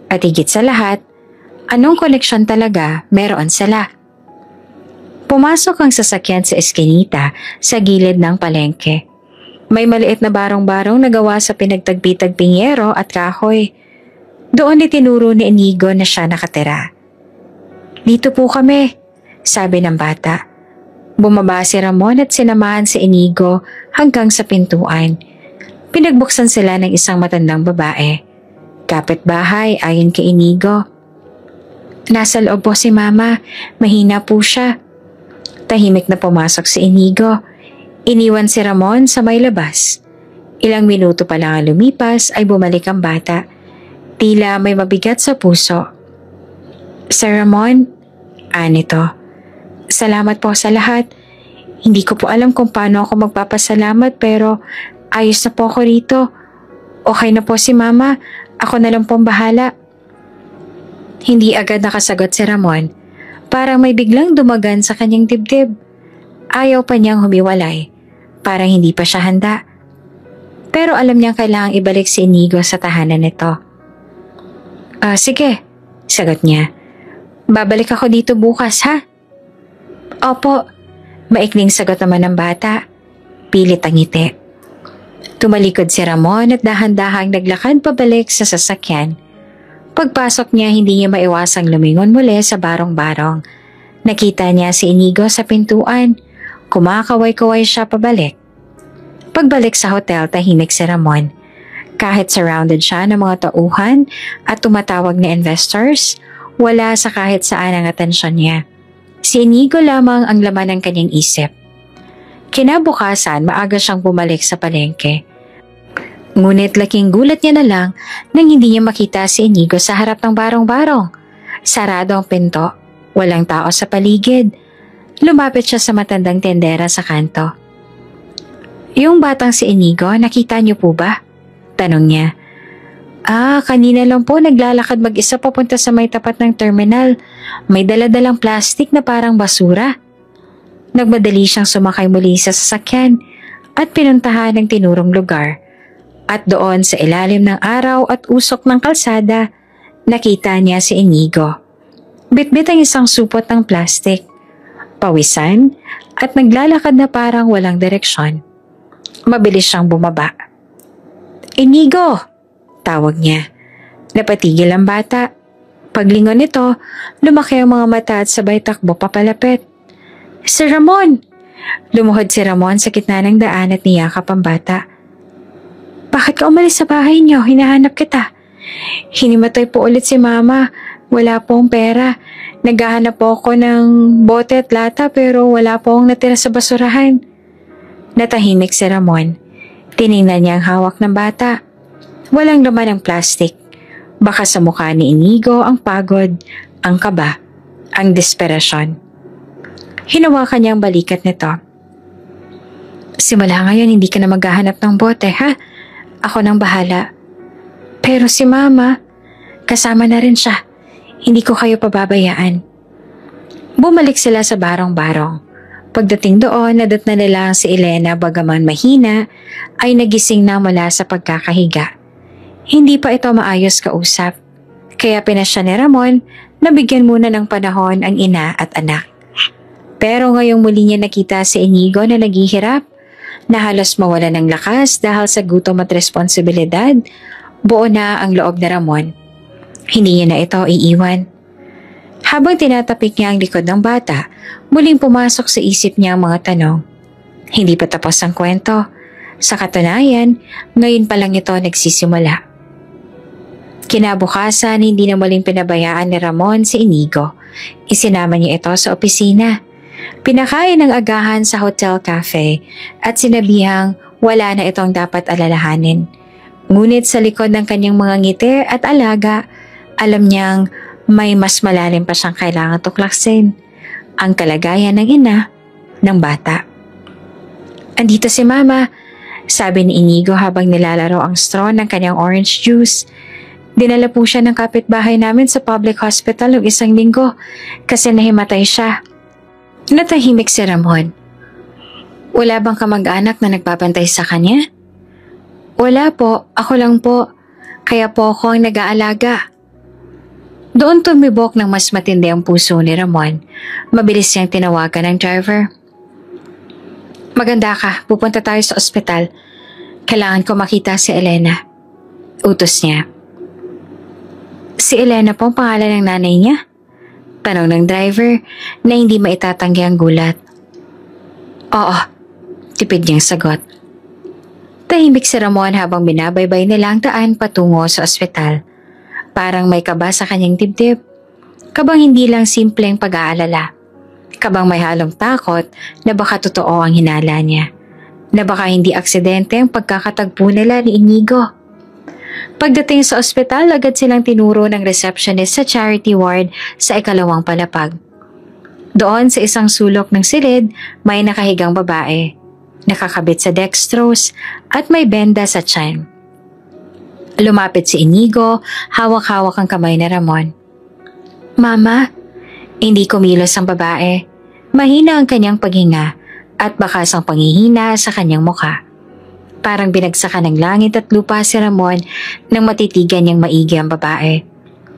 At higit sa lahat, anong koneksyon talaga meron sila? Pumasok ang sasakyan sa eskinita sa gilid ng palengke. May maliit na barong-barong na gawa sa pinagtagpi-tagping yero at kahoy. Doon itinuro ni Inigo na siya nakatira. "Dito po kami," sabi ng bata. Bumaba si Ramon at sinamahan si Inigo hanggang sa pintuan. Pinagbuksan sila ng isang matandang babae. Kapitbahay ayon kay Inigo. "Nasa loob po si Mama, mahina po siya." Tahimik na pumasok si Inigo. Iniwan si Ramon sa may labas. Ilang minuto pa lang ang lumipas ay bumalik ang bata. Tila may mabigat sa puso. "Sir Ramon," anito. "Salamat po sa lahat. Hindi ko po alam kung paano ako magpapasalamat pero ayos na po ako rito. Okay na po si Mama. Ako na lang pong bahala." Hindi agad nakasagot si Ramon. Parang may biglang dumagan sa kanyang dibdib. Ayaw pa niyang humiwalay. Parang hindi pa siya handa. Pero alam niyang kailangang ibalik si Inigo sa tahanan nito. Sige," sagot niya. "Babalik ako dito bukas, ha?" "Opo," maikling sagot naman ng bata. Pilit ang ngiti. Tumalikod si Ramon at dahan-dahang naglakad pabalik sa sasakyan. Pagpasok niya, hindi niya maiwasang lumingon muli sa barong-barong. Nakita niya si Inigo sa pintuan. Kumakaway-kaway siya pabalik. Pagbalik sa hotel, tahimik si Ramon. Kahit surrounded siya ng mga tauhan at tumatawag na investors, wala sa kahit saan ang atensyon niya. Si Inigo lamang ang laman ng kanyang isip. Kinabukasan, maaga siyang bumalik sa palengke. Ngunit laking gulat niya na lang nang hindi niya makita si Inigo sa harap ng barong-barong. Sarado ang pinto, walang tao sa paligid. Lumapit siya sa matandang tendera sa kanto. "Yung batang si Inigo, nakita niyo po ba?" tanong niya. Kanina lang po naglalakad mag-isa papunta sa may tapat ng terminal. May daladalang plastik na parang basura." Nagmadali siyang sumakay muli sa sasakyan at pinuntahan ng tinurong lugar. At doon sa ilalim ng araw at usok ng kalsada, nakita niya si Inigo. Bitbit ang isang supot ng plastik, pawisan at naglalakad na parang walang direksyon. Mabilis siyang bumaba. "Inigo!" tawag niya. Napatigil ang bata. Paglingon nito, lumaki ang mga mata at sabay takbo papalapit. "Sir Ramon!" Lumuhod si Ramon sa gitna ng daan at niyakap ang bata. "Bakit ka umalis sa bahay niyo? Hinahanap kita." "Hinimatay po ulit si Mama. Wala pong pera. Naghahanap po ako ng bote at lata pero wala pong natira sa basurahan." Natahimik si Ramon. Tiningnan niya ang hawak ng bata. Walang laman ng plastik. Baka sa mukha ni Inigo ang pagod, ang kaba, ang desperasyon. Hinawakan niya ang balikat nito. "Simula ngayon hindi ka na maghahanap ng bote, ha? Ako nang bahala. Pero si Mama, kasama na rin siya. Hindi ko kayo pababayaan." Bumalik sila sa barong-barong. Pagdating doon, nadatna nila si Elena bagaman mahina, ay nagising na mula sa pagkakahiga. Hindi pa ito maayos kausap. Kaya pinasya ni Ramon na bigyan muna ng panahon ang ina at anak. Pero ngayong muli niya nakita si Inigo na naghihirap, na halos mawala ng lakas dahil sa gutom at responsibilidad, buo na ang loob ni Ramon. Hindi niya na ito iiwan. Habang tinatapik niya ang likod ng bata, muling pumasok sa isip niya ang mga tanong. Hindi pa tapos ang kwento. Sa katunayan, ngayon pa lang ito nagsisimula. Kinabukasan, hindi na muling pinabayaan ni Ramon si Inigo. Isinama niya ito sa opisina. Pinakain ng agahan sa hotel cafe at sinabihang wala na itong dapat alalahanin. Ngunit sa likod ng kanyang mga ngiti at alaga, alam niyang may mas malalim pa siyang kailangan tuklasin. Ang kalagayan ng ina ng bata. "Andito si Mama," sabi ni Inigo habang nilalaro ang straw ng kanyang orange juice. "Dinala po siya ng kapitbahay namin sa public hospital ng 1 linggo kasi nahimatay siya." Natahimik si Ramon. "Wala bang kamag-anak na nagbabantay sa kanya?" "Wala po, ako lang po. Kaya po ako ang nag-aalaga." Doon tumibok ng mas matindi ang puso ni Ramon. Mabilis niyang tinawagan ng driver. Maganda ka, pupunta tayo sa ospital. Kailangan ko makita si Elena. Utos niya. Si Elena po ang pangalan ng nanay niya? Tanong ng driver na hindi maitatanggi ang gulat. Oo, tipid niyang sagot. Tahimik si Ramon habang binabaybay nila ang daan patungo sa ospital. Parang may kaba sa kanyang dibdib. Kabang hindi lang simpleng pag-aalala. Kabang may halong takot na baka totoo ang hinala niya. Na baka hindi aksidente ang pagkakatagpo nila ni Inigo. Pagdating sa ospital, agad silang tinuro ng receptionist sa charity ward sa ikalawang palapag. Doon sa isang sulok ng silid, may nakahigang babae. Nakakabit sa dextrose at may benda sa tiyan. Lumapit si Inigo, hawak-hawak ang kamay ni Ramon. Mama, hindi kumilos ang babae. Mahina ang kanyang paghinga at bakas ang panghihina sa kanyang mukha. Parang binagsakan ng langit at lupa si Ramon nang matitigan niyang maigi ang babae.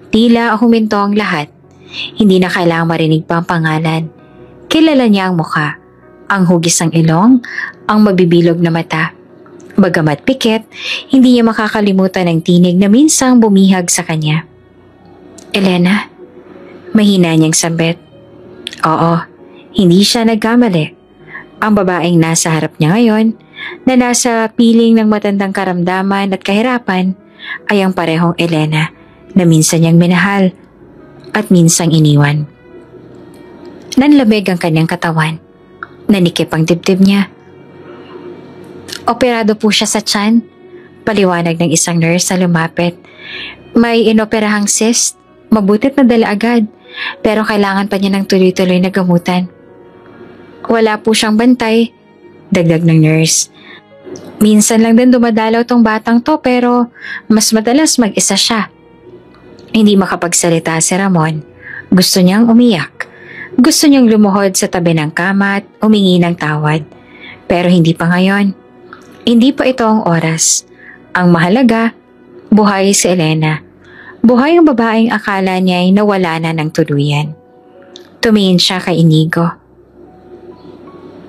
Tila huminto ang lahat. Hindi na kailangang marinig pa ang pangalan. Kilala niya ang mukha, ang hugis ng ilong, ang mabibilog na mata. Bagamat pikit, hindi niya makakalimutan ang tinig na minsang bumihag sa kanya. Elena, mahina niyang sambit. Oo, hindi siya nagkamali. Ang babaeng nasa harap niya ngayon, na nasa piling ng matandang karamdaman at kahirapan, ay ang parehong Elena na minsan niyang minahal at minsang iniwan. Nanlamig ang kanyang katawan. Nanikip ang dibdib niya. Operado po siya sa tiyan. Paliwanag ng isang nurse na lumapit. May inoperahang cyst. Mabutit na dala agad. Pero kailangan pa niya ng tuloy-tuloy na gamutan. Wala po siyang bantay. Dagdag ng nurse. Minsan lang din dumadalaw tong batang to pero mas madalas mag-isa siya. Hindi makapagsalita si Ramon. Gusto niyang umiyak. Gusto niyang lumuhod sa tabi ng kama at humingi ng tawad. Pero hindi pa ngayon. Hindi pa ito ang oras. Ang mahalaga, buhay si Elena. Buhay ang babaeng akala niya ay nawala na ng tuluyan. Tumingin siya kay Inigo.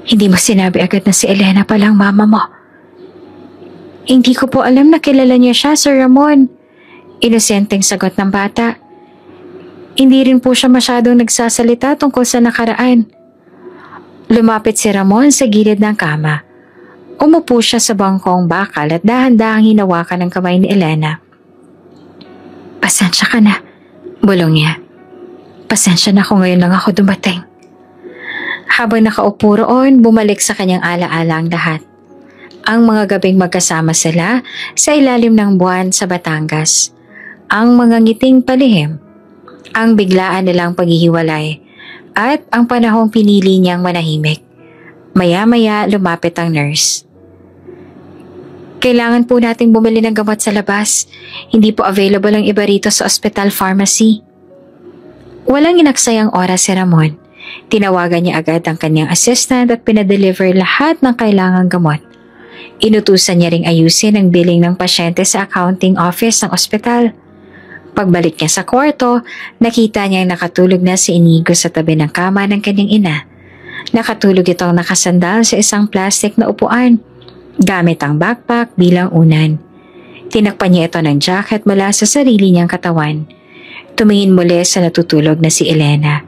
Hindi mo sinabi agad na si Elena palang mama mo. Hindi ko po alam na kilala niya siya, Sir Ramon. Inosenteng sagot ng bata. Hindi rin po siya masyadong nagsasalita tungkol sa nakaraan. Lumapit si Ramon sa gilid ng kama. Umupo siya sa bangkong bakal at dahan-dahang hinawakan ng kamay ni Elena. Pasensya ka na, bulong niya. Pasensya na kung ngayon lang ako dumating. Habang nakaupo roon, bumalik sa kanyang alaala ang lahat. Ang mga gabing magkasama sila sa ilalim ng buwan sa Batangas. Ang mga ngiting palihim. Ang biglaan nilang paghihiwalay. At ang panahong pinili niyang manahimik. Maya-maya lumapit ang nurse. Kailangan po nating bumili ng gamot sa labas. Hindi po available ang iba rito sa hospital pharmacy. Walang inaksayang oras si Ramon. Tinawagan niya agad ang kanyang assistant at pinadeliver lahat ng kailangang gamot. Inutusan niya ring ayusin ang billing ng pasyente sa accounting office ng ospital. Pagbalik niya sa kwarto, nakita niyang nakatulog na si Inigo sa tabi ng kama ng kanyang ina. Nakatulog itong nakasandal sa isang plastic na upuan, gamit ang backpack bilang unan. Tinakpan niya ito ng jacket mula sa sarili niyang katawan. Tumingin muli sa natutulog na si Elena.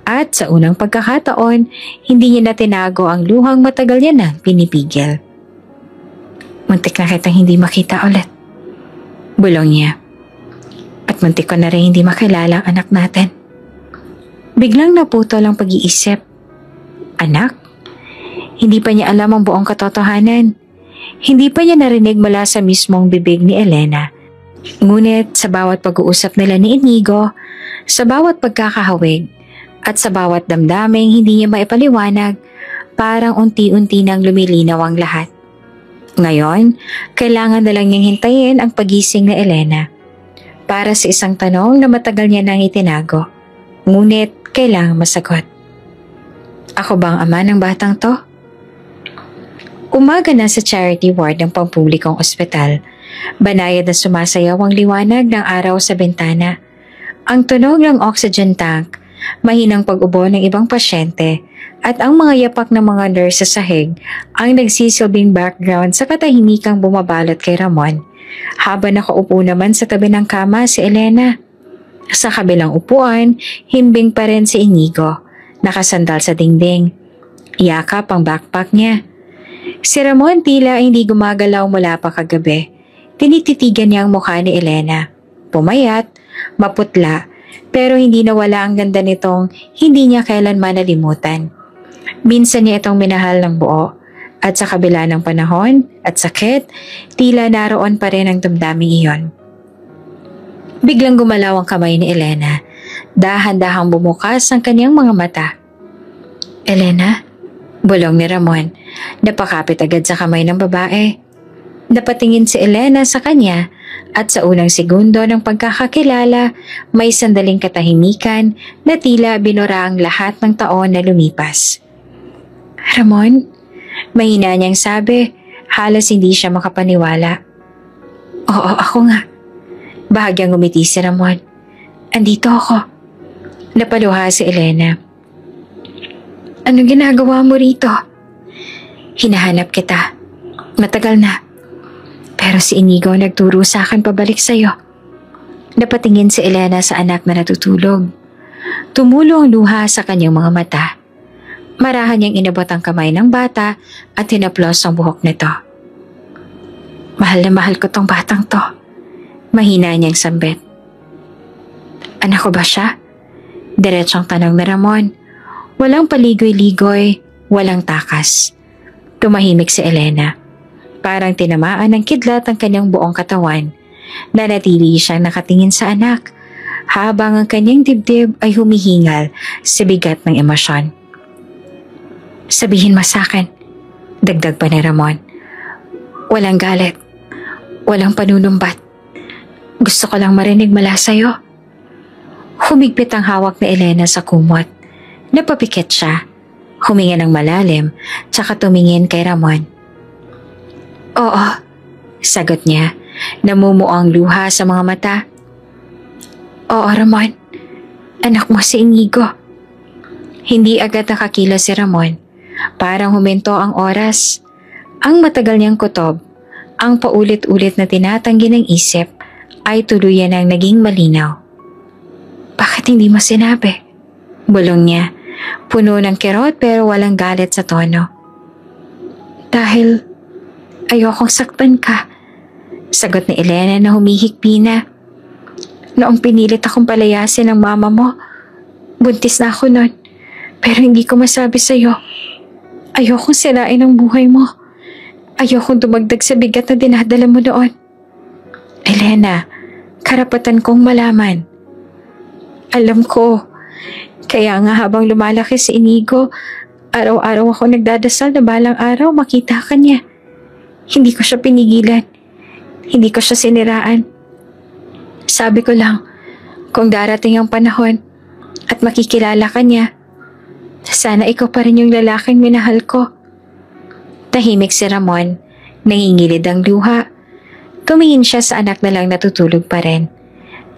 At sa unang pagkakataon, hindi niya na tinago ang luhang matagal niya nang pinipigil. Muntik na kitang hindi makita ulit. Bulong niya. At muntik ko na rin hindi makilala ang anak natin. Biglang naputol ang pag-iisip. Anak? Hindi pa niya alam ang buong katotohanan. Hindi pa niya narinig mula sa mismong bibig ni Elena. Ngunit sa bawat pag-uusap nila ni Inigo, sa bawat pagkakahawig, at sa bawat damdaming hindi niya maipaliwanag, parang unti-unti nang lumilinaw ang lahat. Ngayon, kailangan na lang niyang hintayin ang pagising ni Elena para sa isang tanong na matagal niya nang itinago. Ngunit kailangan masagot. Ako ba ang ama ng batang to? Umaga na sa charity ward ng pampublikong ospital. Banayad na sumasayaw ang liwanag ng araw sa bintana. Ang tunog ng oxygen tank, mahinang pag-ubo ng ibang pasyente, at ang mga yapak ng mga nurse sa sahig ang nagsisilbing background sa katahimikang bumabalot kay Ramon, habang nakaupo naman sa tabi ng kama si Elena. Sa kabilang upuan, himbing pa rin si Inigo, nakasandal sa dingding. Yakap ang backpack niya. Si Ramon tila hindi gumagalaw mula pa kagabi. Tinititigan niya ang mukha ni Elena. Pumayat, maputla, pero hindi nawala ang ganda nitong hindi niya kailanman nalimutan. Minsan niya itong minahal ng buo, at sa kabila ng panahon at sakit, tila naroon pa rin ang damdaming iyon. Biglang gumalaw ang kamay ni Elena. Dahan-dahang bumukas ang kanyang mga mata. Elena? Bulong ni Ramon. Napakapit agad sa kamay ng babae. Napatingin si Elena sa kanya at sa unang segundo ng pagkakakilala, may sandaling katahimikan na tila binura ang lahat ng taon na lumipas. Ramon? Mahina niyang sabi, halos hindi siya makapaniwala. Oo, ako nga. Bahagyang ngumiti si Ramon. Andito ako. Napaluha si Elena. Anong ginagawa mo rito? Hinahanap kita. Matagal na. Pero si Inigo nagturo sa akin pabalik sa'yo. Napatingin si Elena sa anak na natutulog. Tumulo ang luha sa kanyang mga mata. Marahan niyang inabot ang kamay ng bata at hinaplos ang buhok nito. Mahal na mahal ko tong batang to. Mahina niyang sambit. Anak ko ba siya? Diretsong tanong ni Ramon. Walang paligoy-ligoy, walang takas. Tumahimik si Elena. Parang tinamaan ng kidlat ang kanyang buong katawan. Nanatili siyang nakatingin sa anak habang ang kanyang dibdib ay humihingal sa bigat ng emosyon. Sabihin mo sa akin, dagdag pa ni Ramon. Walang galit, walang panunumbat. Gusto ko lang marinig mula sa'yo. Humigpit ang hawak ni Elena sa kumot. Napapikit siya. Huminga ng malalim, tsaka tumingin kay Ramon. Oo, sagot niya. Namumuo ang luha sa mga mata. Oo, Ramon. Anak mo si Inigo. Hindi agad nakakilos si Ramon. Parang huminto ang oras. Ang matagal niyang kutob, ang paulit-ulit na tinatanggi ng isip, ay tuluyan ang naging malinaw. Bakit hindi mo sinabi? Bulong niya, puno ng kirot pero walang galit sa tono. Dahil ayokong saktan ka, sagot ni Elena na humihikbi na. Noong pinilit akong palayasin ng mama mo, buntis na ako nun, pero hindi ko masabi sa'yo. Ayokong sirain ang buhay mo. Ayokong dumagdag sa bigat na dinadala mo noon. Elena, karapatan kong malaman. Alam ko, kaya nga habang lumalaki si Inigo, araw-araw ako nagdadasal na balang araw makita ka niya. Hindi ko siya pinigilan. Hindi ko siya siniraan. Sabi ko lang, kung darating ang panahon at makikilala ka niya, sana ikaw pa rin yung lalaking minahal ko. Tahimik si Ramon, nangingilid ang luha. Tumingin siya sa anak na lang natutulog pa rin.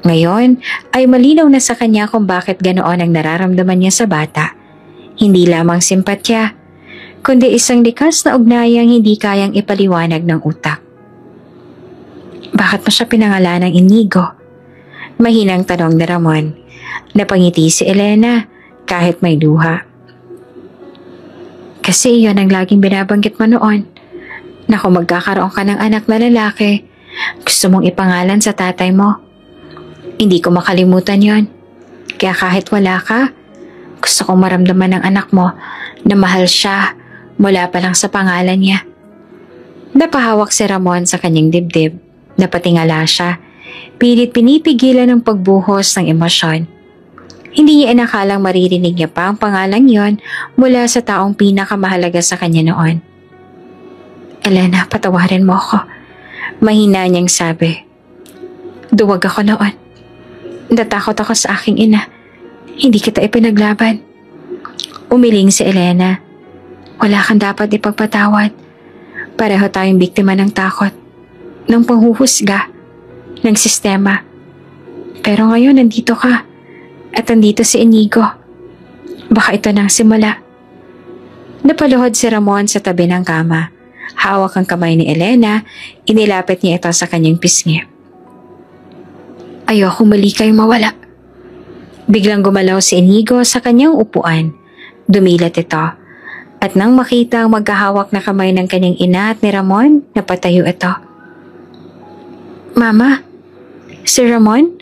Ngayon ay malinaw na sa kanya kung bakit ganoon ang nararamdaman niya sa bata. Hindi lamang simpatya, kundi isang likas na ugnayang hindi kayang ipaliwanag ng utak. Bakit mo siya pinangalan ng Inigo? Mahinang tanong ni Ramon. Napangiti si Elena kahit may luha. Kasi iyon ang laging binabanggit mo noon. Na kung magkakaroon ka ng anak na lalaki, gusto mong ipangalan sa tatay mo. Hindi ko makalimutan yon. Kaya kahit wala ka, gusto kong maramdaman ng anak mo na mahal siya mula pa lang sa pangalan niya. Napahawak si Ramon sa kanyang dibdib. Napatingala siya. Pilit pinipigilan ng pagbuhos ng emosyon. Hindi niya inakalang maririnig niya pa ang pangalang yon mula sa taong pinakamahalaga sa kanya noon. Elena, patawarin mo ako. Mahina niyang sabi. Duwag ako noon. Natakot ako sa aking ina. Hindi kita ipinaglaban. Umiling si Elena. Wala kang dapat ipagpatawad. Pareho tayong biktima ng takot, ng panghuhusga, ng sistema. Pero ngayon nandito ka at nandito si Inigo. Baka ito na ang simula. Napaluhod si Ramon sa tabi ng kama. Hawak ang kamay ni Elena, inilapit niya ito sa kanyang pisngi. Ayoko muli kayong mawala. Biglang gumalaw si Inigo sa kanyang upuan. Dumilat ito. At nang makita ang magkahawak na kamay ng kanyang ina at ni Ramon, napatayo ito. Mama? Si Ramon?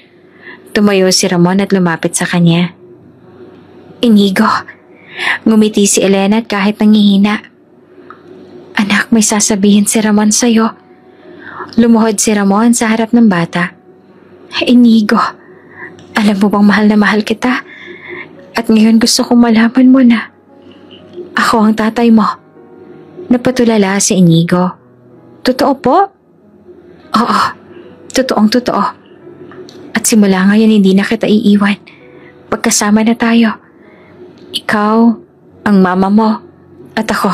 Tumayo si Ramon at lumapit sa kanya. Inigo. Ngumiti si Elena at kahit nangihina. Anak, may sasabihin si Ramon sa'yo. Lumuhod si Ramon sa harap ng bata. Inigo, alam mo bang mahal na mahal kita? At ngayon gusto kong malaman mo na ako ang tatay mo. Napatulala si Inigo. Totoo po? Oo, totoong-totoo. At simula ngayon hindi na kita iiwan. Pagkasama na tayo. Ikaw, ang mama mo, at ako.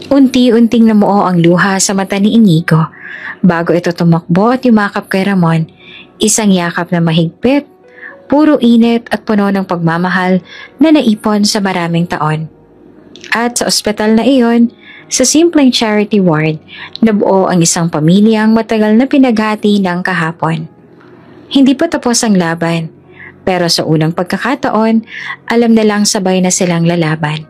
Unti-unting namuo ang luha sa mata ni Inigo bago ito tumakbo at yumakap kay Ramon. Isang yakap na mahigpit, puro init at puno ng pagmamahal na naipon sa maraming taon. At sa ospital na iyon, sa simpleng charity ward, nabuo ang isang pamilyang matagal na pinaghati ng kahapon. Hindi pa tapos ang laban, pero sa unang pagkakataon, alam na lang sabay na silang lalaban.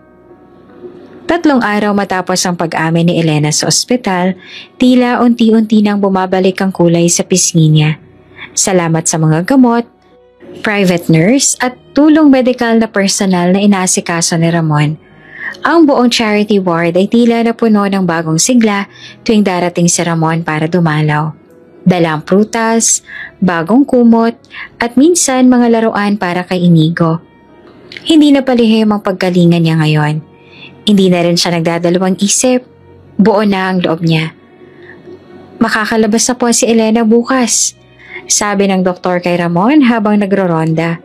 3 araw matapos ang pag-amin ni Elena sa ospital, tila unti-unti nang bumabalik ang kulay sa pisngi niya. Salamat sa mga gamot, private nurse at tulong medikal na personal na inaasikaso ni Ramon. Ang buong charity ward ay tila na puno ng bagong sigla tuwing darating si Ramon para dumalaw. Dalang prutas, bagong kumot, at minsan mga laruan para kay Inigo. Hindi na palihim ang paggalingan niya ngayon. Hindi na rin siya nagdadalawang isip. Buo na ang loob niya. Makakalabas na po si Elena bukas, sabi ng doktor kay Ramon habang nagro-ronda.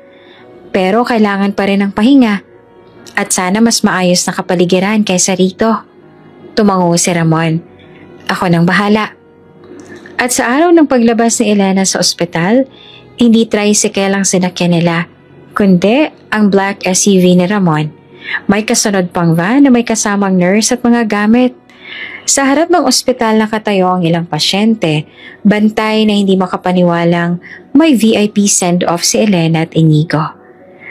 Pero kailangan pa rin ng pahinga. At sana mas maayos na kapaligiran kaysa rito. Tumango si Ramon. Ako nang bahala. At sa araw ng paglabas ni Elena sa ospital, hindi tricycle ang sinakyan nila, kundi ang black SUV ni Ramon. May kasunod pang van na may kasamang nurse at mga gamit. Sa harap ng ospital nakatayo ang ilang pasyente, bantay na hindi makapaniwalang may VIP send-off si Elena at Inigo.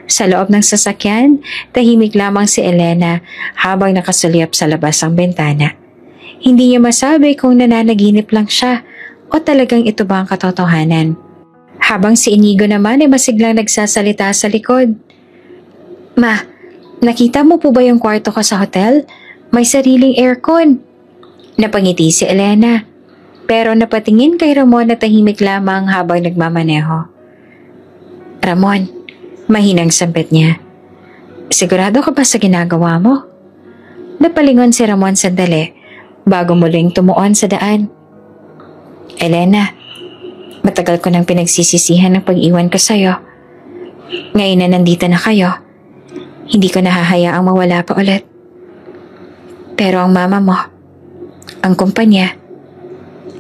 Sa loob ng sasakyan, tahimik lamang si Elena habang nakasulyap sa labas ang bintana. Hindi niya masabi kung nananaginip lang siya o talagang ito ba ang katotohanan. Habang si Inigo naman ay masiglang nagsasalita sa likod. Ma, nakita mo po ba yung kwarto ko sa hotel? May sariling aircon. Napangiti si Elena, pero napatingin kay Ramon na tahimik lamang habang nagmamaneho. Ramon, mahinang sampit niya. Sigurado ka ba sa ginagawa mo? Napalingon si Ramon sandali bago muling tumuon sa daan. Elena, matagal ko nang pinagsisisihan ng pag-iwan ko sa'yo. Ngayon na nandito na kayo, hindi ko nahahayaang mawala pa ulit. Pero ang mama mo, ang kumpanya,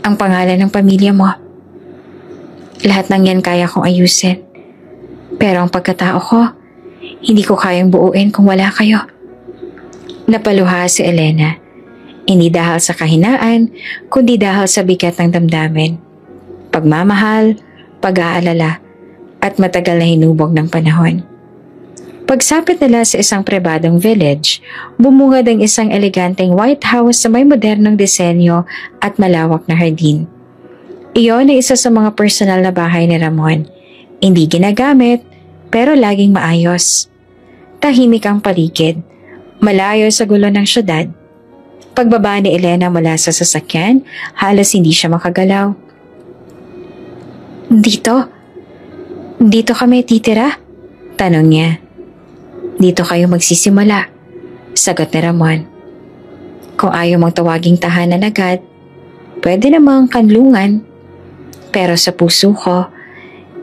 ang pangalan ng pamilya mo, lahat ng yan kaya kong ayusin. Pero ang pagkatao ko, hindi ko kayang buuin kung wala kayo. Napaluha si Elena. Hindi dahil sa kahinaan, kundi dahil sa bigat ng damdamin, pagmamahal, pag-aalala, at matagal na hinubog ng panahon. Pagsapit nila sa isang pribadong village, bumungad ang isang eleganteng White House sa may modernong disenyo at malawak na hardin. Iyon ay isa sa mga personal na bahay ni Ramon. Hindi ginagamit, pero laging maayos. Tahimik ang paligid, malayo sa gulo ng syudad. Pagbaba ni Elena mula sa sasakyan, halos hindi siya makagalaw. Dito kami titira? Tanong niya. Dito kayo magsisimula, sagot ni Ramon. Kung ayaw mong tawaging tahanan agad, pwede namang kanlungan. Pero sa puso ko,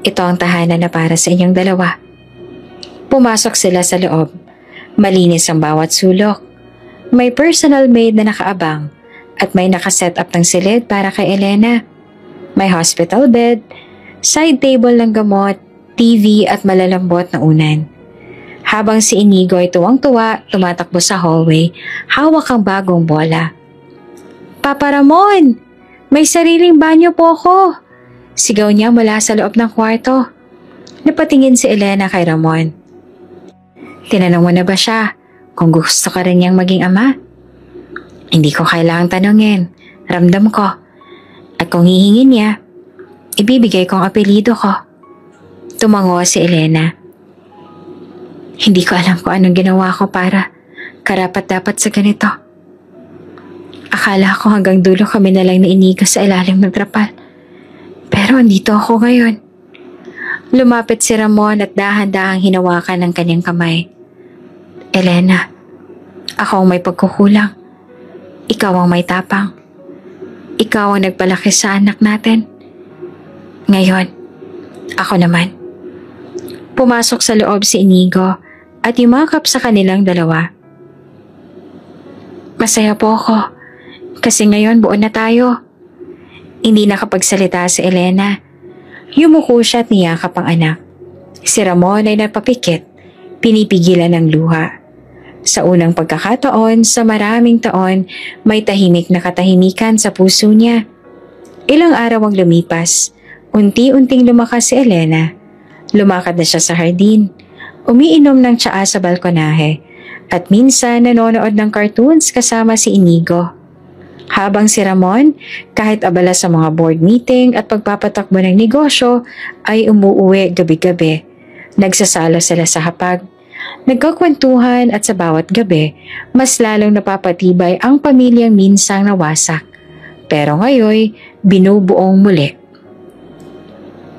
ito ang tahanan na para sa inyong dalawa. Pumasok sila sa loob. Malinis ang bawat sulok. May personal maid na nakaabang at may nakaset up ng silid para kay Elena. May hospital bed, Side table ng gamot, TV at malalambot na unan. Habang si Inigo ay tuwang-tuwa, tumatakbo sa hallway, hawak ang bagong bola. "Papa Ramon! May sariling banyo po ko!" Sigaw niya mula sa loob ng kwarto. Napatingin si Elena kay Ramon. "Tinanong mo na ba siya kung gusto ka rin niyang maging ama?" "Hindi ko kailangang tanungin. Ramdam ko. At kung hihingin niya, ibibigay ko ang apelido ko." Tumango si Elena. "Hindi ko alam kung anong ginawa ko para karapat-dapat sa ganito. Akala ko hanggang dulo kami na lang nainiga sa ilalim ng trapal. Pero andito ako ngayon." Lumapit si Ramon at dahan-dahang hinawakan ng kanyang kamay. "Elena, ako ang may pagkukulang. Ikaw ang may tapang. Ikaw ang nagpalaki sa anak natin. Ngayon, ako naman." Pumasok sa loob si Inigo at yumakap sa kanilang dalawa. "Masaya po ako kasi ngayon buo na tayo." Hindi nakapagsalita si Elena. Yumuko siya at niyakap ang anak. Si Ramon ay napapikit, pinipigilan ng luha. Sa unang pagkakataon sa maraming taon, may tahimik na katahimikan sa puso niya. Ilang araw ang lumipas, unti-unting lumakas si Elena. Lumakad na siya sa hardin, umiinom ng tsaa sa balkonahe, at minsan nanonood ng cartoons kasama si Inigo. Habang si Ramon, kahit abala sa mga board meeting at pagpapatakbo ng negosyo, ay umuuwi gabi-gabi. Nagsasalo sila sa hapag. Nagkakwentuhan at sa bawat gabi, mas lalong napapatibay ang pamilyang minsang nawasak. Pero ngayon, binubuong muli.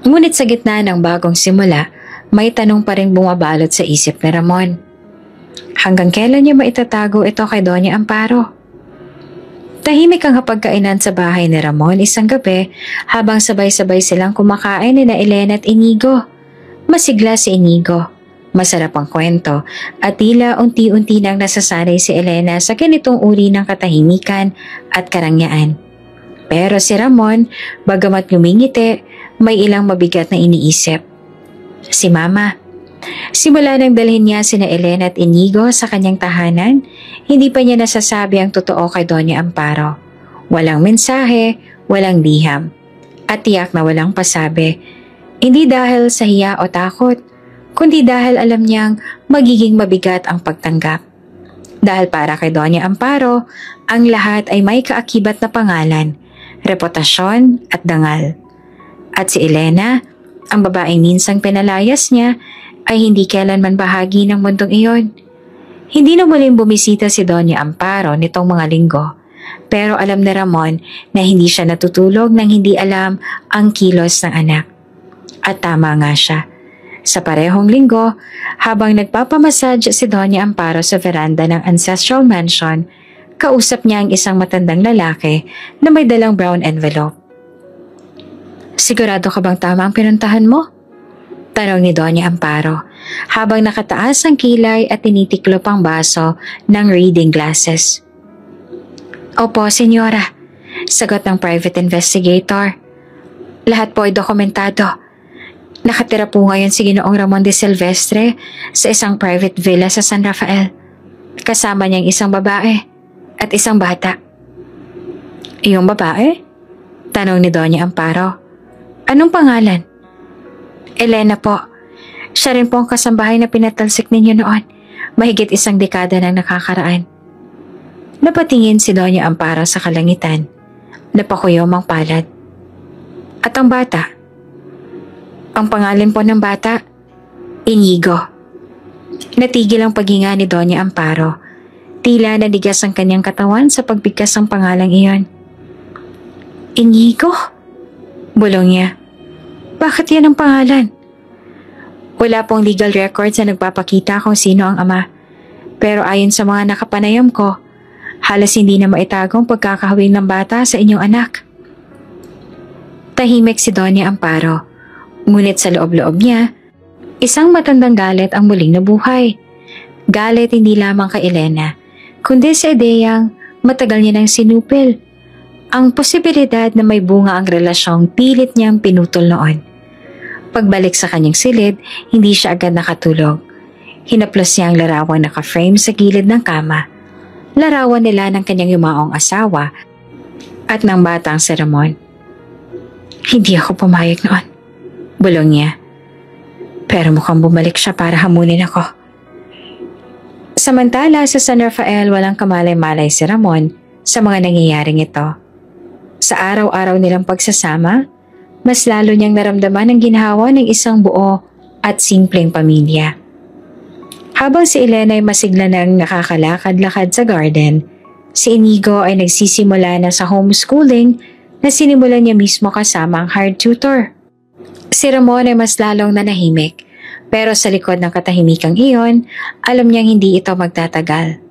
Ngunit sa gitna ng bagong simula, may tanong pa rin bumabalot sa isip ni Ramon. Hanggang kailan niya maitatago ito kay Doña Amparo? Tahimik ang hapagkainan sa bahay ni Ramon isang gabi habang sabay-sabay silang kumakain ni Elena at Inigo. Masigla si Inigo. Masarap ang kwento at tila unti-unti nang nasasanay si Elena sa ganitong uri ng katahimikan at karangyaan. Pero si Ramon, bagamat ngumingiti, may ilang mabigat na iniisip. Si Mama. Simula nang dalhin niya sina Elena at Inigo sa kanyang tahanan, hindi pa niya nasasabi ang totoo kay Doña Amparo. Walang mensahe, walang liham, at tiyak na walang pasabi. Hindi dahil sa hiya o takot, kundi dahil alam niyang magiging mabigat ang pagtanggap. Dahil para kay Doña Amparo, ang lahat ay may kaakibat na pangalan, reputasyon at dangal. At si Elena, ang babaeng minsang pinalayas niya, ay hindi kailanman bahagi ng mundong iyon. Hindi na muling bumisita si Doña Amparo nitong mga linggo, pero alam ni Ramon na hindi siya natutulog nang hindi alam ang kilos ng anak. At tama nga siya. Sa parehong linggo, habang nagpapamassage si Doña Amparo sa veranda ng ancestral mansion, kausap niya ang isang matandang lalaki na may dalang brown envelope. "Sigurado ka bang tama ang pinuntahan mo?" tanong ni Doña Amparo, habang nakataas ang kilay at tinitiklop ang baso ng reading glasses. "Opo, senyora," sagot ng private investigator. "Lahat po ay dokumentado. Nakatira po ngayon si Ginoong Ramon de Silvestre sa isang private villa sa San Rafael. Kasama niyang isang babae at isang bata." "Iyong babae?" tanong ni Doña Amparo. "Anong pangalan?" "Elena po. Siya rin po ang kasambahay na pinatalsik ninyo noon, mahigit isang dekada nang nakakaraan." Napatingin si Doña Amparo sa kalangitan. Napakuyom ang palad. "At ang bata?" "Ang pangalan po ng bata, Inigo." Natigil ang paghinga ni Doña Amparo. Tila nadigas ang kanyang katawan sa pagbigkas ng pangalang iyon. "Inigo?" bulong niya. "Bakit yan ang pangalan?" "Wala pong legal records na nagpapakita kung sino ang ama. Pero ayon sa mga nakapanayam ko, halos hindi na maitago ang pagkakahawig ng bata sa inyong anak." Tahimik si Doña Amparo. Ngunit sa loob-loob niya, isang matandang galit ang muling nabuhay. Galit hindi lamang kay Elena, kundi sa ideyang matagal niya nang sinupil. Ang posibilidad na may bunga ang relasyong pilit niyang pinutol noon. Pagbalik sa kanyang silid, hindi siya agad nakatulog. Hinaplos niya ang larawang naka-frame sa gilid ng kama. Larawan nila ng kanyang yumaong asawa at ng batang si Ramon. Hindi ako pumayag noon, bulong niya. Pero mukhang bumalik siya para hamunin ako. Samantala sa San Rafael, walang kamalay-malay si Ramon sa mga nangyayaring ito. Sa araw-araw nilang pagsasama, mas lalo niyang naramdaman ang ginhawa ng isang buo at simpleng pamilya. Habang si Elena ay masigla nang nakakalakad-lakad sa garden, si Inigo ay nagsisimula na sa homeschooling na sinimulan niya mismo kasama ang hired tutor. Si Ramon ay mas lalong nanahimik, pero sa likod ng katahimikang iyon, alam niyang hindi ito magtatagal.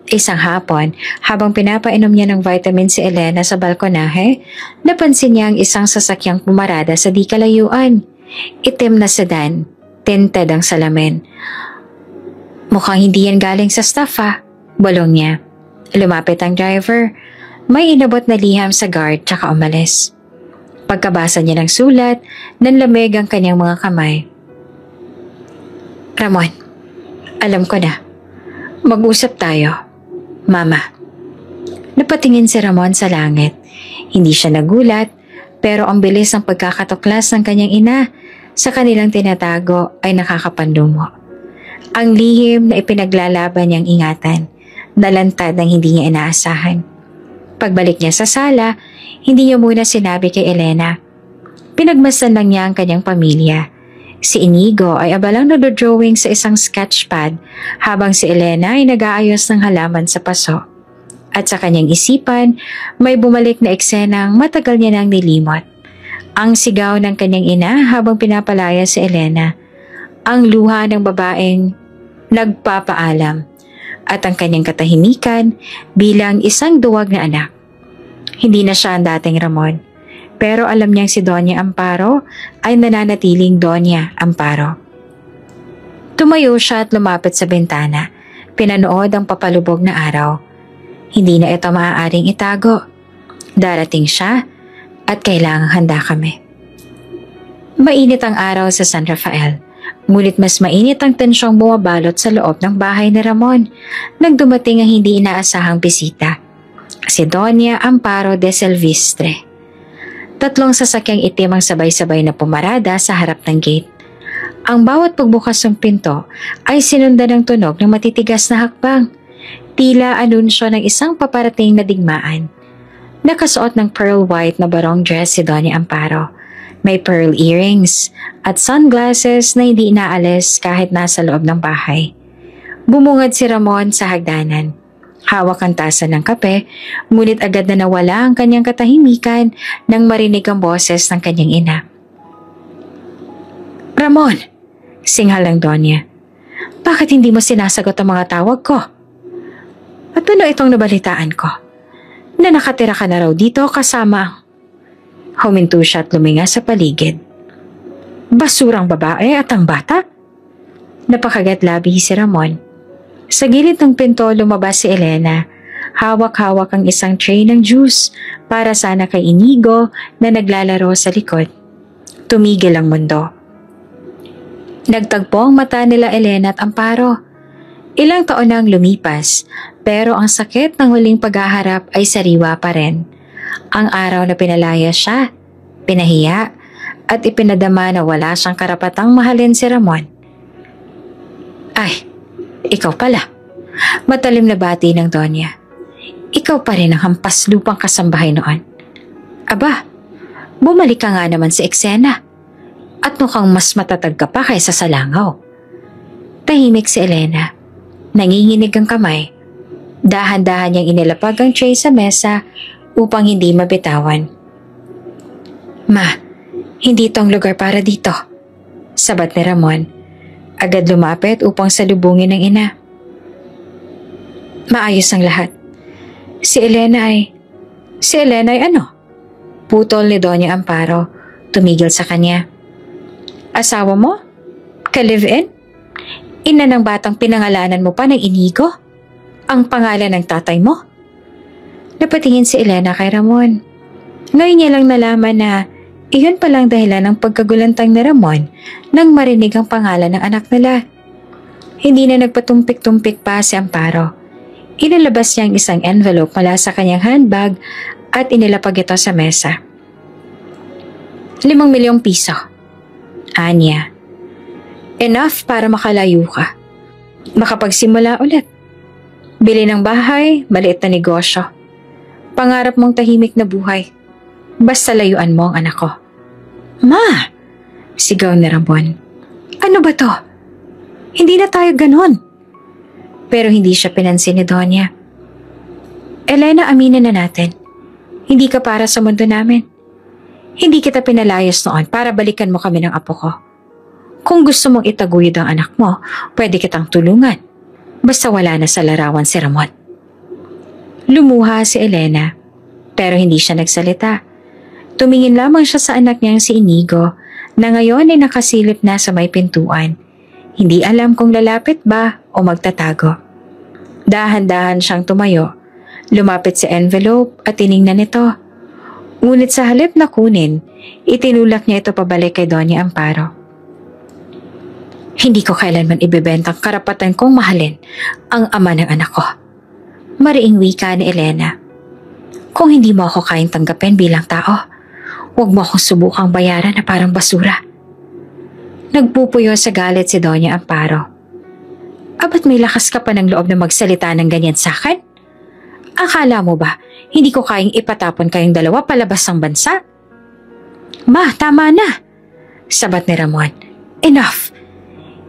Isang hapon, habang pinapainom niya ng vitamin si Elena sa balkonahe, napansin niya ang isang sasakyang pumarada sa di kalayuan. Itim na sedan, tinted ang salamin. Mukhang hindi yan galing sa staff bulong niya. Lumapit ang driver. May inabot na liham sa guard tsaka umalis. Pagkabasa niya ng sulat, nanlamig ang kanyang mga kamay. Ramon, alam ko na. Mag-usap tayo. Mama. Napatingin si Ramon sa langit. Hindi siya nagulat, pero ang bilis ng pagkakatuklas ng kanyang ina sa kanilang tinatago ay nakakapanlumo. Ang lihim na ipinaglalaban niyang ingatan, nalantad ng hindi niya inaasahan. Pagbalik niya sa sala, hindi niya muna sinabi kay Elena. Pinagmasdan lang niya ang kanyang pamilya. Si Inigo ay abalang nagdo-drawing sa isang sketchpad habang si Elena ay nag-aayos ng halaman sa paso. At sa kanyang isipan, may bumalik na eksenang matagal niya nang nilimot. Ang sigaw ng kanyang ina habang pinapalaya si Elena. Ang luha ng babaeng nagpapaalam at ang kanyang katahimikan bilang isang duwag na anak. Hindi na siya ang dating Ramon. Pero alam niyang si Doña Amparo ay nananatiling Doña Amparo. Tumayo siya at lumapit sa bintana. Pinanood ang papalubog na araw. Hindi na ito maaaring itago. Darating siya at kailangang handa kami. Mainit ang araw sa San Rafael. Ngunit mas mainit ang tensyong bumabalot sa loob ng bahay ni Ramon nang dumating ang hindi inaasahang bisita. Si Doña Amparo de Silvestre. 3 sasakyang itim ang sabay-sabay na pumarada sa harap ng gate. Ang bawat pagbukas ng pinto ay sinundan ng tunog ng matitigas na hakbang. Tila anunsyo ng isang paparating na digmaan. Nakasuot ng pearl white na barong dress si Doña Amparo. May pearl earrings at sunglasses na hindi inaalis kahit nasa loob ng bahay. Bumungad si Ramon sa hagdanan. Hawak ang tasa ng kape, ngunit agad na nawala ang kanyang katahimikan nang marinig ang boses ng kanyang ina. Ramon! Singhal ng Donya. Bakit hindi mo sinasagot ang mga tawag ko? At ano itong nabalitaan ko? Na nakatira ka na raw dito kasama. Huminto siya at luminga sa paligid. Basurang babae at ang bata? Napakagat-labi si Ramon. Sa gilid ng pinto lumabas si Elena. Hawak-hawak ang isang tray ng juice para sana kay Inigo na naglalaro sa likod. Tumigil ang mundo. Nagtagpo ang mata nila Elena at Amparo. Ilang taon nang lumipas, pero ang sakit ng huling paghaharap ay sariwa pa rin. Ang araw na pinalaya siya, pinahiya, at ipinadama na wala siyang karapatang mahalin si Ramon. Ay, ikaw pala. Matalim na bati ng Donya. Ikaw pa rin ang hampas lupang kasambahay noon. Aba, bumalik ka nga naman sa eksena. At mukhang mas matatag ka pa kaysa sa langaw. Tahimik si Elena. Nanginginig ang kamay. Dahan-dahan niyang inilapag ang tray sa mesa upang hindi mabitawan. Ma, hindi itong lugar para dito. Sabat ni Ramon. Agad lumapit upang salubungin ng ina. Maayos ang lahat. Si Elena ay ano? Putol ni Doña Amparo. Tumigil sa kanya. Asawa mo? Ka-live-in? Ina ng batang pinangalanan mo pa ng Inigo? Ang pangalan ng tatay mo? Napatingin si Elena kay Ramon. Ngayon niya lang nalaman na Iyon palang dahilan ng pagkagulantang ni Ramon nang marinig ang pangalan ng anak nila. Hindi na nagpatumpik-tumpik pa si Amparo. Inilabas niya ang isang envelope mula sa kanyang handbag at inilapag ito sa mesa. 5 milyong piso. Anya. Enough para makalayo ka. Makapagsimula ulit. Bili ng bahay, maliit na negosyo. Pangarap mong tahimik na buhay. Basta layuan mo ang anak ko. Ma! Sigaw ni Ramon. Ano ba to? Hindi na tayo ganon. Pero hindi siya pinansin ni Donya. Elena, aminin na natin. Hindi ka para sa mundo namin. Hindi kita pinalayas noon para balikan mo kami ng apo ko. Kung gusto mong itaguyod ang anak mo, pwede kitang tulungan. Basta wala na sa larawan si Ramon. Lumuha si Elena, pero hindi siya nagsalita. Tumingin lamang siya sa anak niyang si Inigo na ngayon ay nakasilip na sa may pintuan. Hindi alam kung lalapit ba o magtatago. Dahan-dahan siyang tumayo, lumapit sa envelope at tiningnan ito. Ngunit sa halip na kunin, itinulak niya ito pabalik kay Doña Amparo. Hindi ko kailanman ibebentang karapatan kong mahalin ang ama ng anak ko. Mariing wika ni Elena. Kung hindi mo ako kayang tanggapin bilang tao, huwag mo akong subukang bayaran na parang basura. Nagpupuyo sa galit si Doña Amparo. Abat may lakas ka pa ng loob na magsalita ng ganyan sa akin? Akala mo ba, hindi ko kayang ipatapon kayong dalawa palabas ng bansa? Ma, tama na! Sabat ni Ramon. Enough!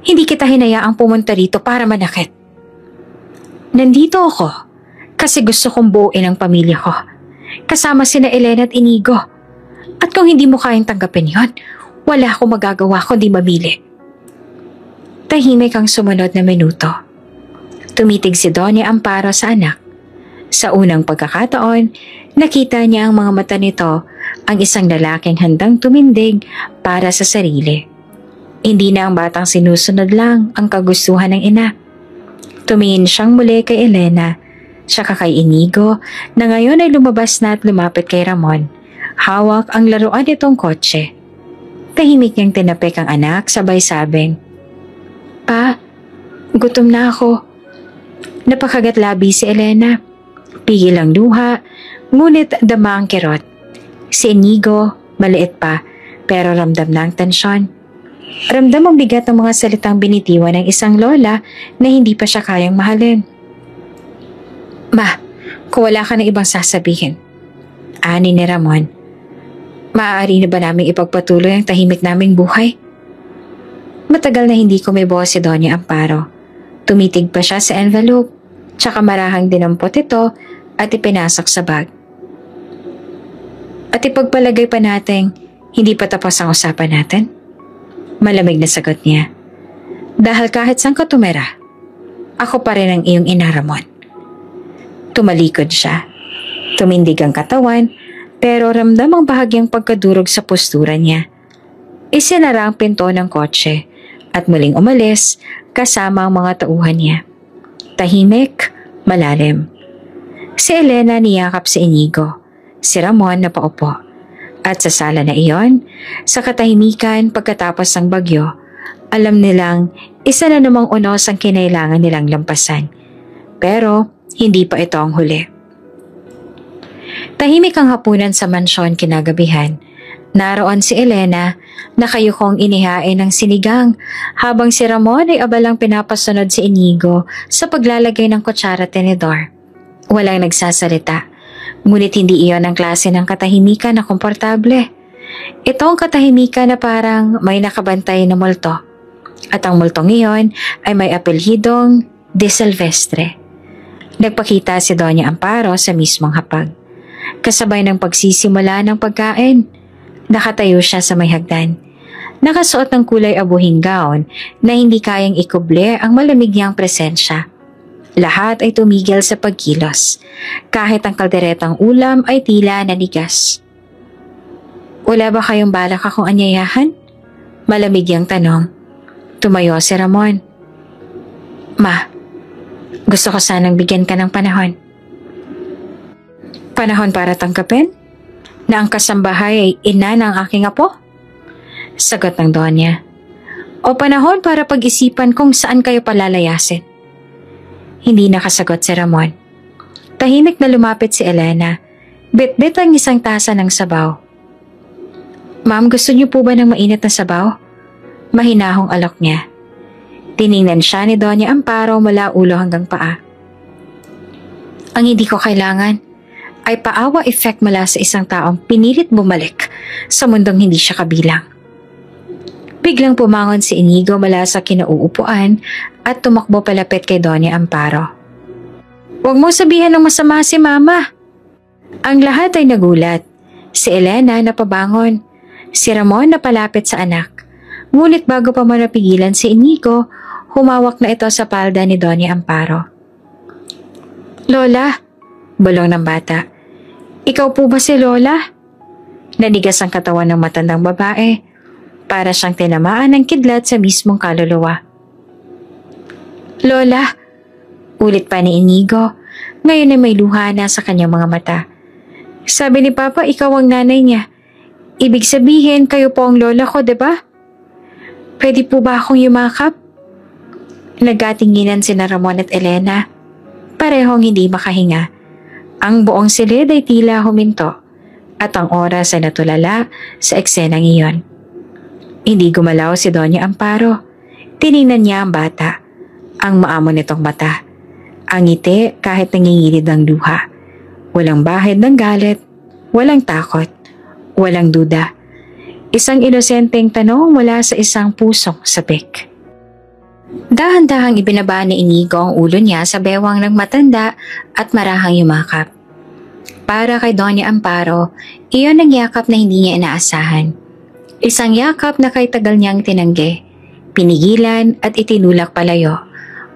Hindi kita hinayaang pumunta rito para manakit. Nandito ako kasi gusto kong buuin ang pamilya ko. Kasama sina Elena at Inigo. At kung hindi mo kayang tanggapin yon, wala akong magagawa kundi mamili. Tahimik ang sumunod na minuto. Tumitig si Doña Amparo sa anak. Sa unang pagkakataon, nakita niya ang mga mata nito ang isang lalaking handang tumindig para sa sarili. Hindi na ang batang sinusunod lang ang kagustuhan ng ina. Tumingin siyang muli kay Elena, saka kay Inigo na ngayon ay lumabas na at lumapit kay Ramon. Hawak ang laruan nitong kotse. Tahimik niyang tinapik ang anak sabay sabing, Pa, gutom na ako. Napakagat labi si Elena. Pigil ang luha, ngunit dama ang kirot. Si Inigo, maliit pa, pero ramdam na ang tensyon. Ramdam ang bigat ng mga salitang binitiwan ng isang lola na hindi pa siya kayang mahalin. Ma, kung wala ka na ibang sasabihin. Ani ni Ramon. Maaari na ba naming ipagpatuloy ang tahimik naming buhay? Matagal na hindi kumibo si Doña Amparo. Tumitig pa siya sa envelope, tsaka marahang dinampot ito at ipinasok sa bag. At ipagpalagay pa natin, hindi pa tapos ang usapan natin? Malamig na sagot niya. Dahil kahit saan ka tumira, ako pa rin ang iyong ina, Ramon. Tumalikod siya. Tumindig ang katawan, pero ramdam ang bahagyang pagkadurog sa postura niya. Isinara ang pinto ng kotse at muling umalis kasama ang mga tauhan niya. Tahimik, malalim. Si Elena niyakap si Inigo, si Ramon na paupo. At sa sala na iyon, sa katahimikan pagkatapos ng bagyo, alam nilang isa na namang unos ang kinailangan nilang lampasan. Pero hindi pa ito ang huli. Tahimik ang hapunan sa mansyon kinagabihan. Naroon si Elena, nakayukong inihain ng sinigang, habang si Ramon ay abalang pinapasunod si Inigo sa paglalagay ng kutsara at tenedor. Walang nagsasalita, ngunit hindi iyon ang klase ng katahimikan na komportable. Ito ang katahimikan na parang may nakabantay na multo. At ang multong iyon ay may apelyidong De Silvestre. Nagpakita si Doña Amparo sa mismong hapag. Kasabay ng pagsisimula ng pagkain, nakatayo siya sa may hagdan. Nakasuot ng kulay abuhing gown na hindi kayang ikuble ang malamig niyang presensya. Lahat ay tumigil sa pagkilos, kahit ang kalderetang ulam ay tila nanigas. Wala ba kayong balak akong anyayahan? Malamig yang tanong. Tumayo si Ramon. Ma, gusto ko sanang bigyan ka ng panahon. Panahon para tanggapin? Na ang kasambahay ay ina ng aking apo? Sagot ng Donya. O panahon para pag-isipan kung saan kayo palalayasin? Hindi nakasagot si Ramon. Tahimik na lumapit si Elena. Bit-bit ang isang tasa ng sabaw. Ma'am, gusto niyo po ba ng mainit na sabaw? Mahinahong alok niya. Tiningnan siya ni Doña Amparo mula ulo hanggang paa. Ang hindi ko kailangan ay paawa effect mula sa isang taong pinilit bumalik sa mundong hindi siya kabilang. Biglang pumangon si Inigo mula sa kinauupuan at tumakbo palapit kay Doña Amparo. Huwag mo sabihin ng masama si Mama. Ang lahat ay nagulat. Si Elena napabangon. Si Ramon napalapit sa anak. Ngunit bago pa man napigilan si Inigo, humawak na ito sa palda ni Doña Amparo. Lola, bulong ng bata. Ikaw po ba si Lola? Nanigas ang katawan ng matandang babae. Para siyang tinamaan ng kidlat sa mismong kaluluwa. Lola, ulit pa ni Inigo. Ngayon ay may luha na sa kanyang mga mata. Sabi ni Papa, ikaw ang nanay niya. Ibig sabihin, kayo po ang lola ko, diba? Pwede po ba akong yumakap? Nagkatinginan sina Ramon at Elena. Parehong hindi makahinga. Ang buong silid ay tila huminto at ang oras ay natulala sa eksenang iyon. Hindi gumalaw si Doña Amparo. Tiningnan niya ang bata. Ang maamo nitong mata. Ang ngiti kahit nangingilid ng luha. Walang bahid ng galit. Walang takot. Walang duda. Isang inosenteng tanong mula sa isang pusong sabik. Dahan-dahang ibinaba ni Inigo ang ulo niya sa bewang ng matanda at marahang yumakap. Para kay Doña Amparo, iyon ang yakap na hindi niya inaasahan. Isang yakap na kay tagal niyang tinanggi, pinigilan at itinulak palayo.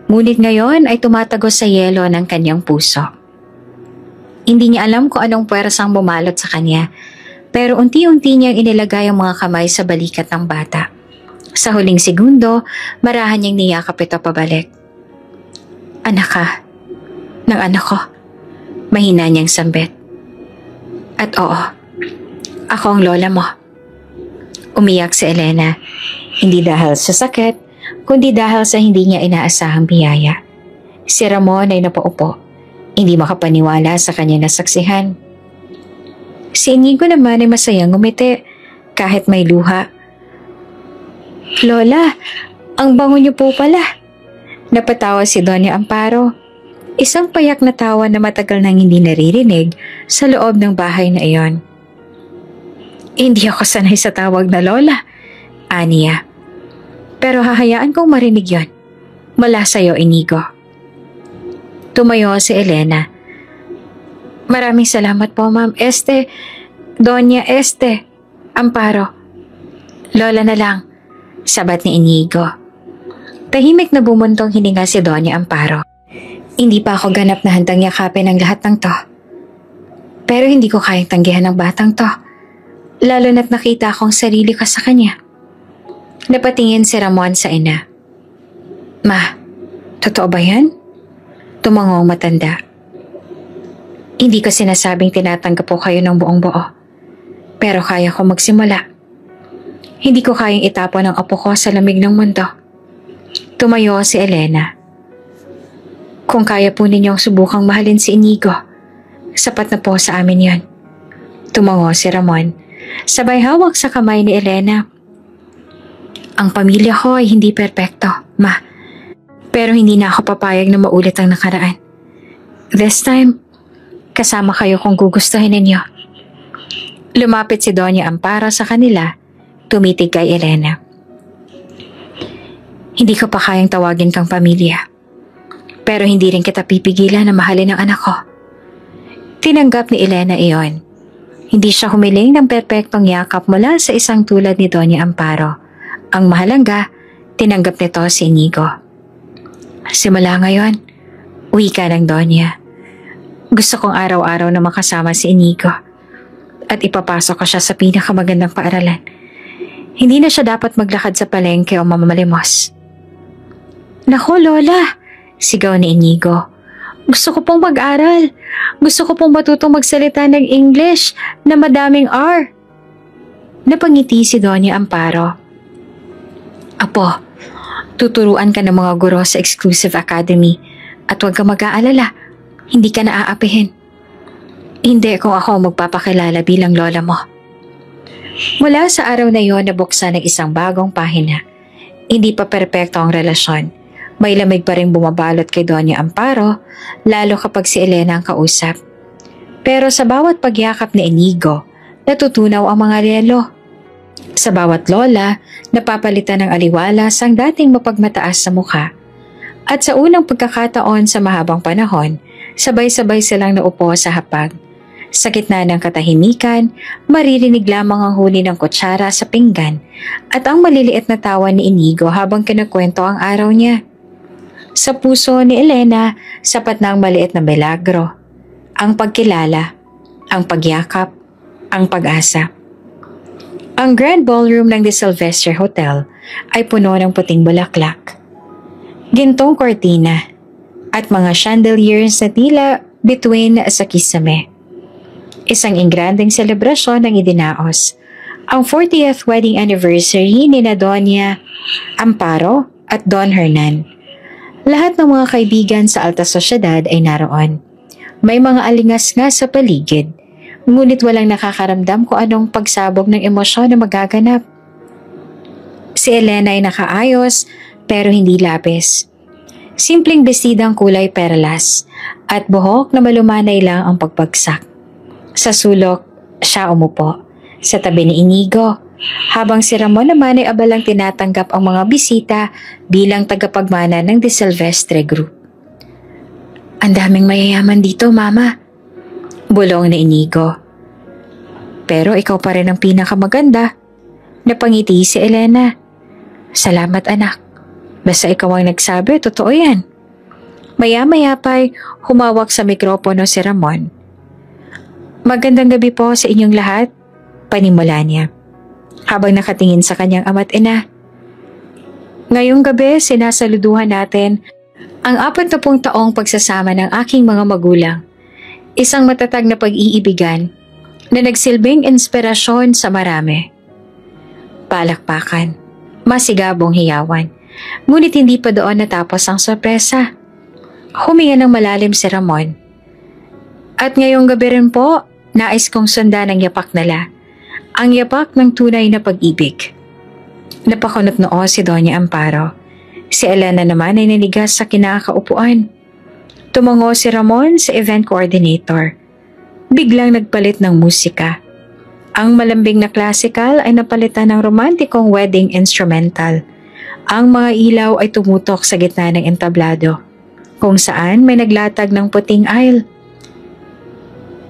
Ngunit ngayon ay tumatagos sa yelo ng kanyang puso. Hindi niya alam kung anong puwersang bumalot sa kanya, pero unti-unti niyang inilagay ang mga kamay sa balikat ng bata. Sa huling segundo, marahan niyang niyakap ito pabalik. Anak ka, ng anak ko, mahina niyang sambit. At oo, ako ang lola mo. Umiyak si Elena, hindi dahil sa sakit, kundi dahil sa hindi niya inaasahang biyaya. Si Ramon ay napaupo, hindi makapaniwala sa kanyang nasaksihan. Si Inigo naman ay masayang ngumiti, kahit may luha. Lola, ang bango niyo po pala. Napatawa si Doña Amparo. Isang payak na tawa na matagal nang hindi naririnig sa loob ng bahay na iyon. Hindi ako sanay sa tawag na Lola, aniya. Pero hahayaan kong marinig yon. Mula sa'yo, Inigo. Tumayo si Elena. Maraming salamat po, Ma'am Doña Amparo. Lola na lang. Sabat ni Inigo. Tahimik na bumuntong hininga si Doña Amparo. Hindi pa ako ganap na handang yakapin ang lahat ng to. Pero hindi ko kayang tanggihan ng batang to. Lalo na't nakita akong sarili ko sa kanya. Napatingin si Ramon sa ina. Ma, totoo ba yan? Tumango ang matanda. Hindi ko sinasabing tinatanggap po kayo ng buong buo. Pero kaya ko magsimula. Hindi ko kayang itapon ang apo ko sa lamig ng mundo. Tumayo si Elena. Kung kaya po ninyong subukang mahalin si Inigo, sapat na po sa amin yon. Tumango si Ramon. Sabay hawak sa kamay ni Elena. Ang pamilya ko ay hindi perpekto, Ma. Pero hindi na ako papayag na maulit ang nakaraan. This time, kasama kayo kung gugustuhin ninyo. Lumapit si Doña Amparo sa kanila. Tumitig kay Elena. Hindi ko pa kayang tawagin kang pamilya. Pero hindi rin kita pipigilan na mahalin ang anak ko. Tinanggap ni Elena iyon. Hindi siya humiling ng perpektong yakap mula sa isang tulad ni Doña Amparo. Ang mahalaga, tinanggap nito si Inigo. Simula ngayon, uwi ka ng Doña. Gusto kong araw-araw na makasama si Inigo. At ipapasok ko siya sa pinakamagandang paaralan. Hindi na siya dapat maglakad sa palengke o mamalimos. Naku, Lola! Sigaw ni Inigo. Gusto ko pong mag-aral. Gusto ko pong matutong magsalita ng English na madaming R. Napangiti si Doña Amparo. Apo, tuturuan ka ng mga guro sa exclusive academy at huwag ka mag-aalala, hindi ka naaapihin. Hindi kung ako magpapakilala bilang lola mo. Mula sa araw na yon nabuksan ng isang bagong pahina. Hindi pa perpekto ang relasyon. May lamig pa rin bumabalot kay Doña Amparo, lalo kapag si Elena ang kausap. Pero sa bawat pagyakap ni Inigo, natutunaw ang mga relo. Sa bawat lola, napapalitan ng aliwalas ang dating mapagmataas sa mukha. At sa unang pagkakataon sa mahabang panahon, sabay-sabay silang naupo sa hapag. Sa gitna ng katahimikan, maririnig lamang ang huni ng kutsara sa pinggan at ang maliliit na tawa ni Inigo habang kinakwento ang araw niya. Sa puso ni Elena, sapat na ang maliit na milagro. Ang pagkilala, ang pagyakap, ang pag-asa. Ang grand ballroom ng De Silvestre Hotel ay puno ng puting bulaklak, gintong kortina, at mga chandeliers na tila bituin sa kisame. Isang ingranding selebrasyon ng idinaos, ang 40th wedding anniversary ni na Doña Amparo at Don Hernan. Lahat ng mga kaibigan sa alta sosyedad ay naroon. May mga alingas nga sa paligid, ngunit walang nakakaramdam kung anong pagsabog ng emosyon na magaganap. Si Elena ay nakaayos pero hindi labis. Simpleng bestidang kulay perlas at buhok na malumanay lang ang pagbagsak. Sa sulok, siya umupo sa tabi ni Inigo, habang si Ramon naman ay abalang tinatanggap ang mga bisita bilang tagapagmana ng De Silvestre Group. Ang daming mayayaman dito, Mama. Bulong ni Inigo. Pero ikaw pa rin ang pinakamaganda. Napangiti si Elena. Salamat anak. Basta ikaw ang nagsabi, totoo yan. Maya-maya pa'y humawak sa mikropono si Ramon. Magandang gabi po sa inyong lahat, panimula niya, habang nakatingin sa kanyang ama't ina. Ngayong gabi, sinasaluduhan natin ang 40 taong pagsasama ng aking mga magulang. Isang matatag na pag-iibigan na nagsilbing inspirasyon sa marami. Palakpakan, masigabong hiyawan, ngunit hindi pa doon natapos ang sorpresa. Huminga ng malalim si Ramon. At ngayong gabi rin po, nais kong sundan ang yapak nila, ang yapak ng tunay na pag-ibig. Napakunot noo si Doña Amparo. Si Elena naman ay nanigas sa kinakaupuan. Tumango si Ramon sa event coordinator. Biglang nagpalit ng musika. Ang malambing na classical ay napalitan ng romantikong wedding instrumental. Ang mga ilaw ay tumutok sa gitna ng entablado, kung saan may naglatag ng puting aisle.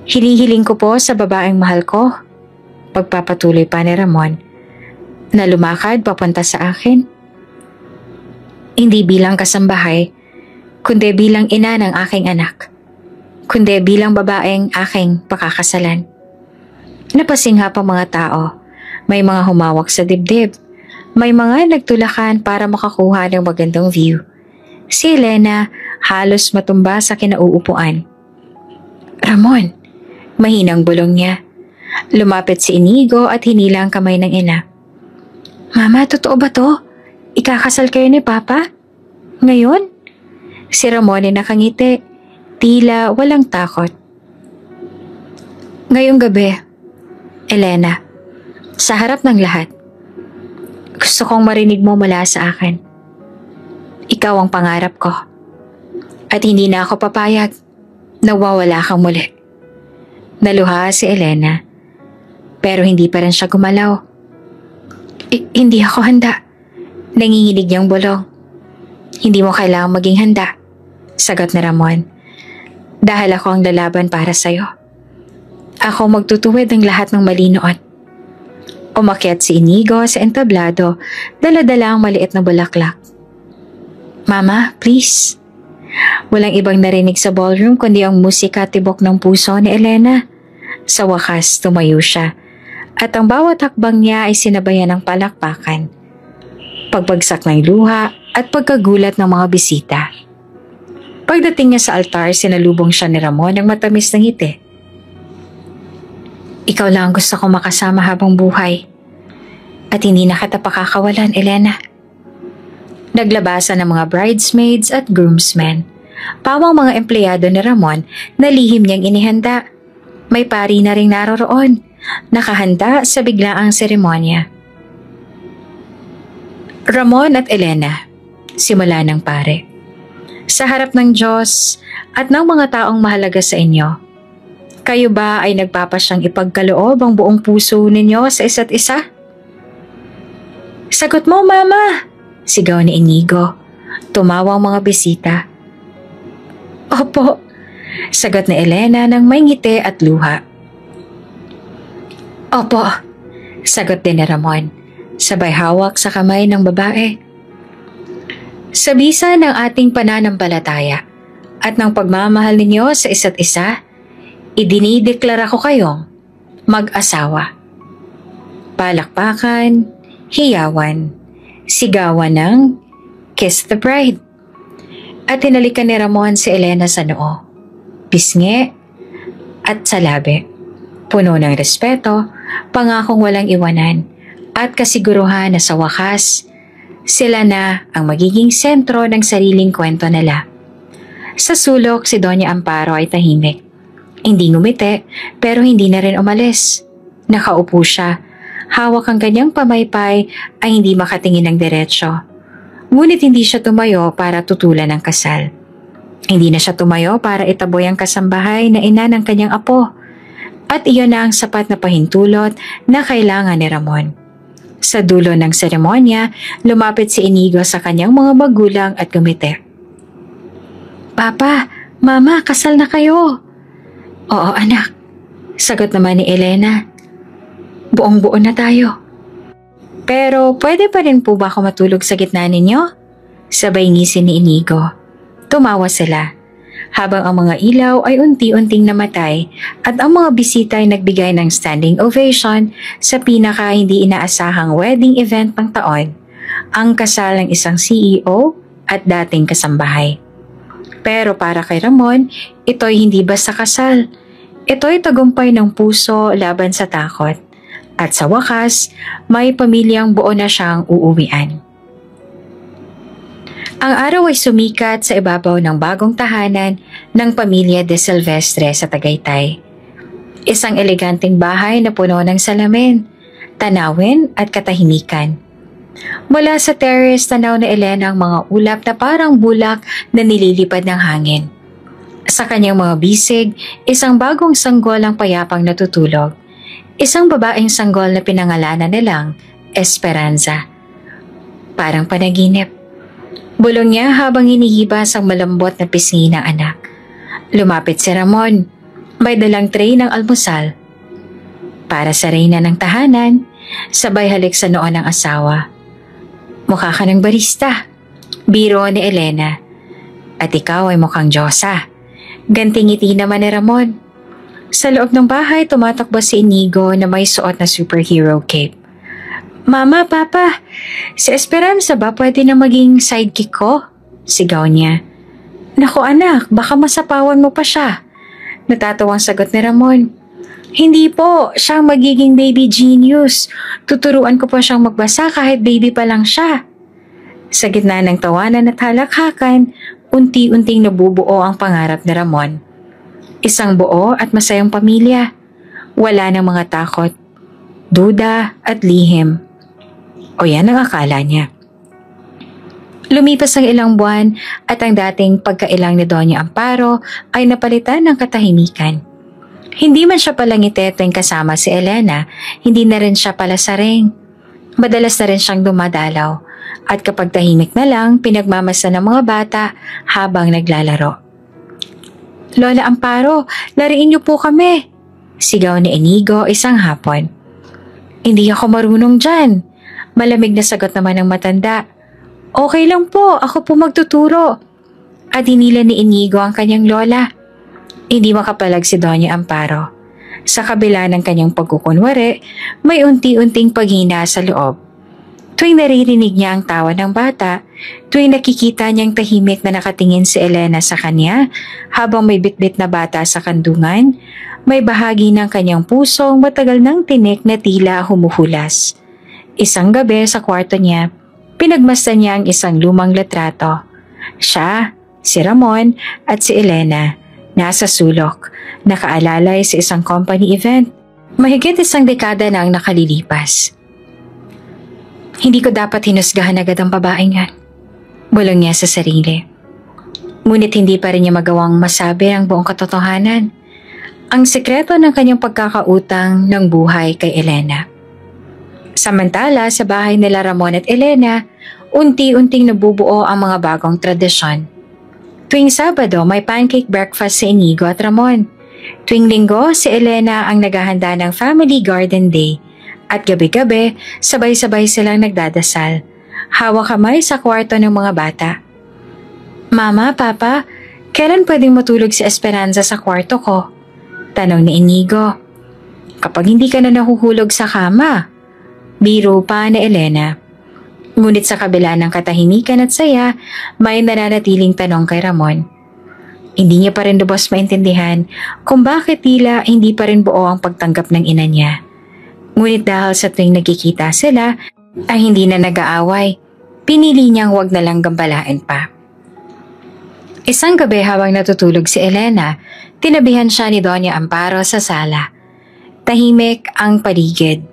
Hinihiling ko po sa babaeng mahal ko, pagpapatuloy pa ni Ramon, na lumakad papunta sa akin. Hindi bilang kasambahay, kundi bilang ina ng aking anak, kundi bilang babaeng aking pakakasalan. Napasingha pa mga tao, may mga humawak sa dibdib, may mga nagtulakan para makakuha ng magandang view. Si Elena halos matumba sa kinauupuan. Ramon, mahinang bulong niya. Lumapit si Inigo at hinila ang kamay ng ina. Mama, totoo ba to? Ikakasal kayo ni Papa? Ngayon? Si Ramon ay nakangiti, tila walang takot. Ngayong gabi, Elena, sa harap ng lahat, gusto kong marinig mo mula sa akin. Ikaw ang pangarap ko. At hindi na ako papayag na wawala kang muli. Naluha si Elena, pero hindi pa rin siya gumalaw. Hindi ako handa. Nanginginig niyang bulong. Hindi mo kailangang maging handa, sagot ni Ramon. Dahil ako ang lalaban para sa'yo. Ako magtutuwid ng lahat ng malinoon. Umakyat si Inigo sa entablado, dala-dala ang maliit na bulaklak. Mama, please. Walang ibang narinig sa ballroom kundi ang musika tibok ng puso ni Elena. Sa wakas, tumayo siya at ang bawat hakbang niya ay sinabayan ng palakpakan, pagbagsak ng luha at pagkagulat ng mga bisita. Pagdating niya sa altar, sinalubong siya ni Ramon ng matamis na ngiti. Ikaw lang ang gusto kong makasama habang buhay. At hindi na kita pakakawalan, Elena. Naglabasan ng mga bridesmaids at groomsmen. Pawang mga empleyado ni Ramon na lihim niyang inihanda. May pari na ring naroroon, nakahanda sa biglaang seremonya. Ramon at Elena, simula ng pare. Sa harap ng Diyos at ng mga taong mahalaga sa inyo, kayo ba ay nagpapasyang ipagkaloob ang buong puso ninyo sa isa't isa? Sagot mo, Mama! Sigaw ni Inigo. Tumawa ang mga bisita. Opo, sagot ni Elena ng may ngiti at luha. Opo, sagot din ni Ramon, sabay hawak sa kamay ng babae. Sa bisa ng ating pananampalataya at ng pagmamahal ninyo sa isa't isa, idinideklara ko kayong mag-asawa. Palakpakan, hiyawan, sigawan ng Kiss the Bride. At hinalikan ni Ramon si Elena sa noo, pisngi at sa labi. Puno ng respeto, pangakong walang iwanan at kasiguruhan na sa wakas, sila na ang magiging sentro ng sariling kwento nila. Sa sulok, si Doña Amparo ay tahimik. Hindi ngumiti pero hindi na rin umalis. Nakaupo siya. Hawak ang kanyang pamaypay ay hindi makatingin ng diretsyo. Ngunit hindi siya tumayo para tutulan ng kasal. Hindi na siya tumayo para itaboy ang kasambahay na ina ng kanyang apo. At iyon na ang sapat na pahintulot na kailangan ni Ramon. Sa dulo ng seremonya, lumapit si Inigo sa kanyang mga magulang at gumiti. Papa, Mama, kasal na kayo. Oo anak, sagot naman ni Elena. Buong-buo na tayo. Pero pwede pa rin po ba ako matulog sa gitna ninyo? Sabay ngisi ni Inigo. Tumawa sila. Habang ang mga ilaw ay unti-unting namatay at ang mga bisita ay nagbigay ng standing ovation sa pinaka hindi inaasahang wedding event ng taon, ang kasal ng isang CEO at dating kasambahay. Pero para kay Ramon, ito'y hindi basta kasal. Ito'y tagumpay ng puso laban sa takot. At sa wakas, may pamilyang buo na siyang uuwian. Ang araw ay sumikat sa ibabaw ng bagong tahanan ng pamilya de Silvestre sa Tagaytay. Isang eleganteng bahay na puno ng salamin, tanawin at katahimikan. Mula sa terrace, tanaw na Elena ang mga ulap na parang bulak na nililipad ng hangin. Sa kanyang mga bisig, isang bagong sanggol ang payapang natutulog. Isang babaeng sanggol na pinangalanan nilang Esperanza. Parang panaginip. Bulong niya habang hinihibas ang malambot na pisngi ng anak. Lumapit si Ramon. May dalang tray ng almusal. Para sa reyna ng tahanan, sabay halik sa noo ng asawa. Mukha ka ng barista. Biro ni Elena. At ikaw ay mukhang Diyosa. Ganting ngiti naman ni Ramon. Sa loob ng bahay, tumatakbo si Inigo na may suot na superhero cape. Mama, Papa, si Esperanza ba pwede na maging sidekick ko? Sigaw niya. Naku anak, baka masapawan mo pa siya. Natatawang sagot ni Ramon. Hindi po, siyang magiging baby genius. Tuturuan ko pa siyang magbasa kahit baby pa lang siya. Sa gitna ng tawanan at halakhakan, unti-unting nabubuo ang pangarap ni Ramon. Isang buo at masayang pamilya. Wala ng mga takot, duda at lihim. O yan ang akala niya. Lumipas ang ilang buwan at ang dating pagkailang ni Doña Amparo ay napalitan ng katahimikan. Hindi man siya palangiti tuwing kasama si Elena, hindi na rin siya palasaring. Madalas na rin siyang dumadalaw at kapag tahimik na lang, pinagmamasa ng mga bata habang naglalaro. Lola Amparo, lariin niyo po kami. Sigaw ni Inigo isang hapon. Hindi ako marunong dyan. Malamig na sagot naman ng matanda. Okay lang po, ako po magtuturo. At hinila ni Inigo ang kanyang lola. Hindi makapalag si Doña Amparo. Sa kabila ng kanyang pagkukunwari, may unti-unting paghina sa loob. Tuwing naririnig niya ang tawa ng bata, tuwing nakikita niyang tahimik na nakatingin si Elena sa kanya habang may bitbit na bata sa kandungan, may bahagi ng kanyang pusong matagal nang tinik na tila humuhulas. Isang gabi sa kwarto niya, pinagmasdan niya ang isang lumang litrato. Siya, si Ramon at si Elena, nasa sulok, nakaalalay sa isang company event. Mahigit isang dekada na ang nakalilipas. Hindi ko dapat hinusgahan agad ang babaeng yan. Bulong niya sa sarili. Ngunit hindi pa rin niya magawang masabi ang buong katotohanan. Ang sekreto ng kanyang pagkakautang ng buhay kay Elena. Samantala sa bahay nila Ramon at Elena, unti-unting nabubuo ang mga bagong tradisyon. Tuwing Sabado may pancake breakfast si Inigo at Ramon. Tuwing Linggo si Elena ang naghahanda ng family garden day. At gabi-gabi, sabay-sabay silang nagdadasal. Hawak kamay sa kwarto ng mga bata. Mama, Papa, kailan pwedeng matulog si Esperanza sa kwarto ko? Tanong ni Inigo. Kapag hindi ka na nahuhulog sa kama. Biro pa ni Elena. Ngunit sa kabila ng katahimikan at saya, may nananatiling tanong kay Ramon. Hindi niya pa rin lubos maintindihan kung bakit tila hindi pa rin buo ang pagtanggap ng ina niya. Ngunit dahil sa tuwing nagkikita sila ay hindi na nag-aaway, pinili niyang huwag na lang gambalain pa. Isang gabi habang natutulog si Elena, tinabihan siya ni Doña Amparo sa sala. Tahimik ang paligid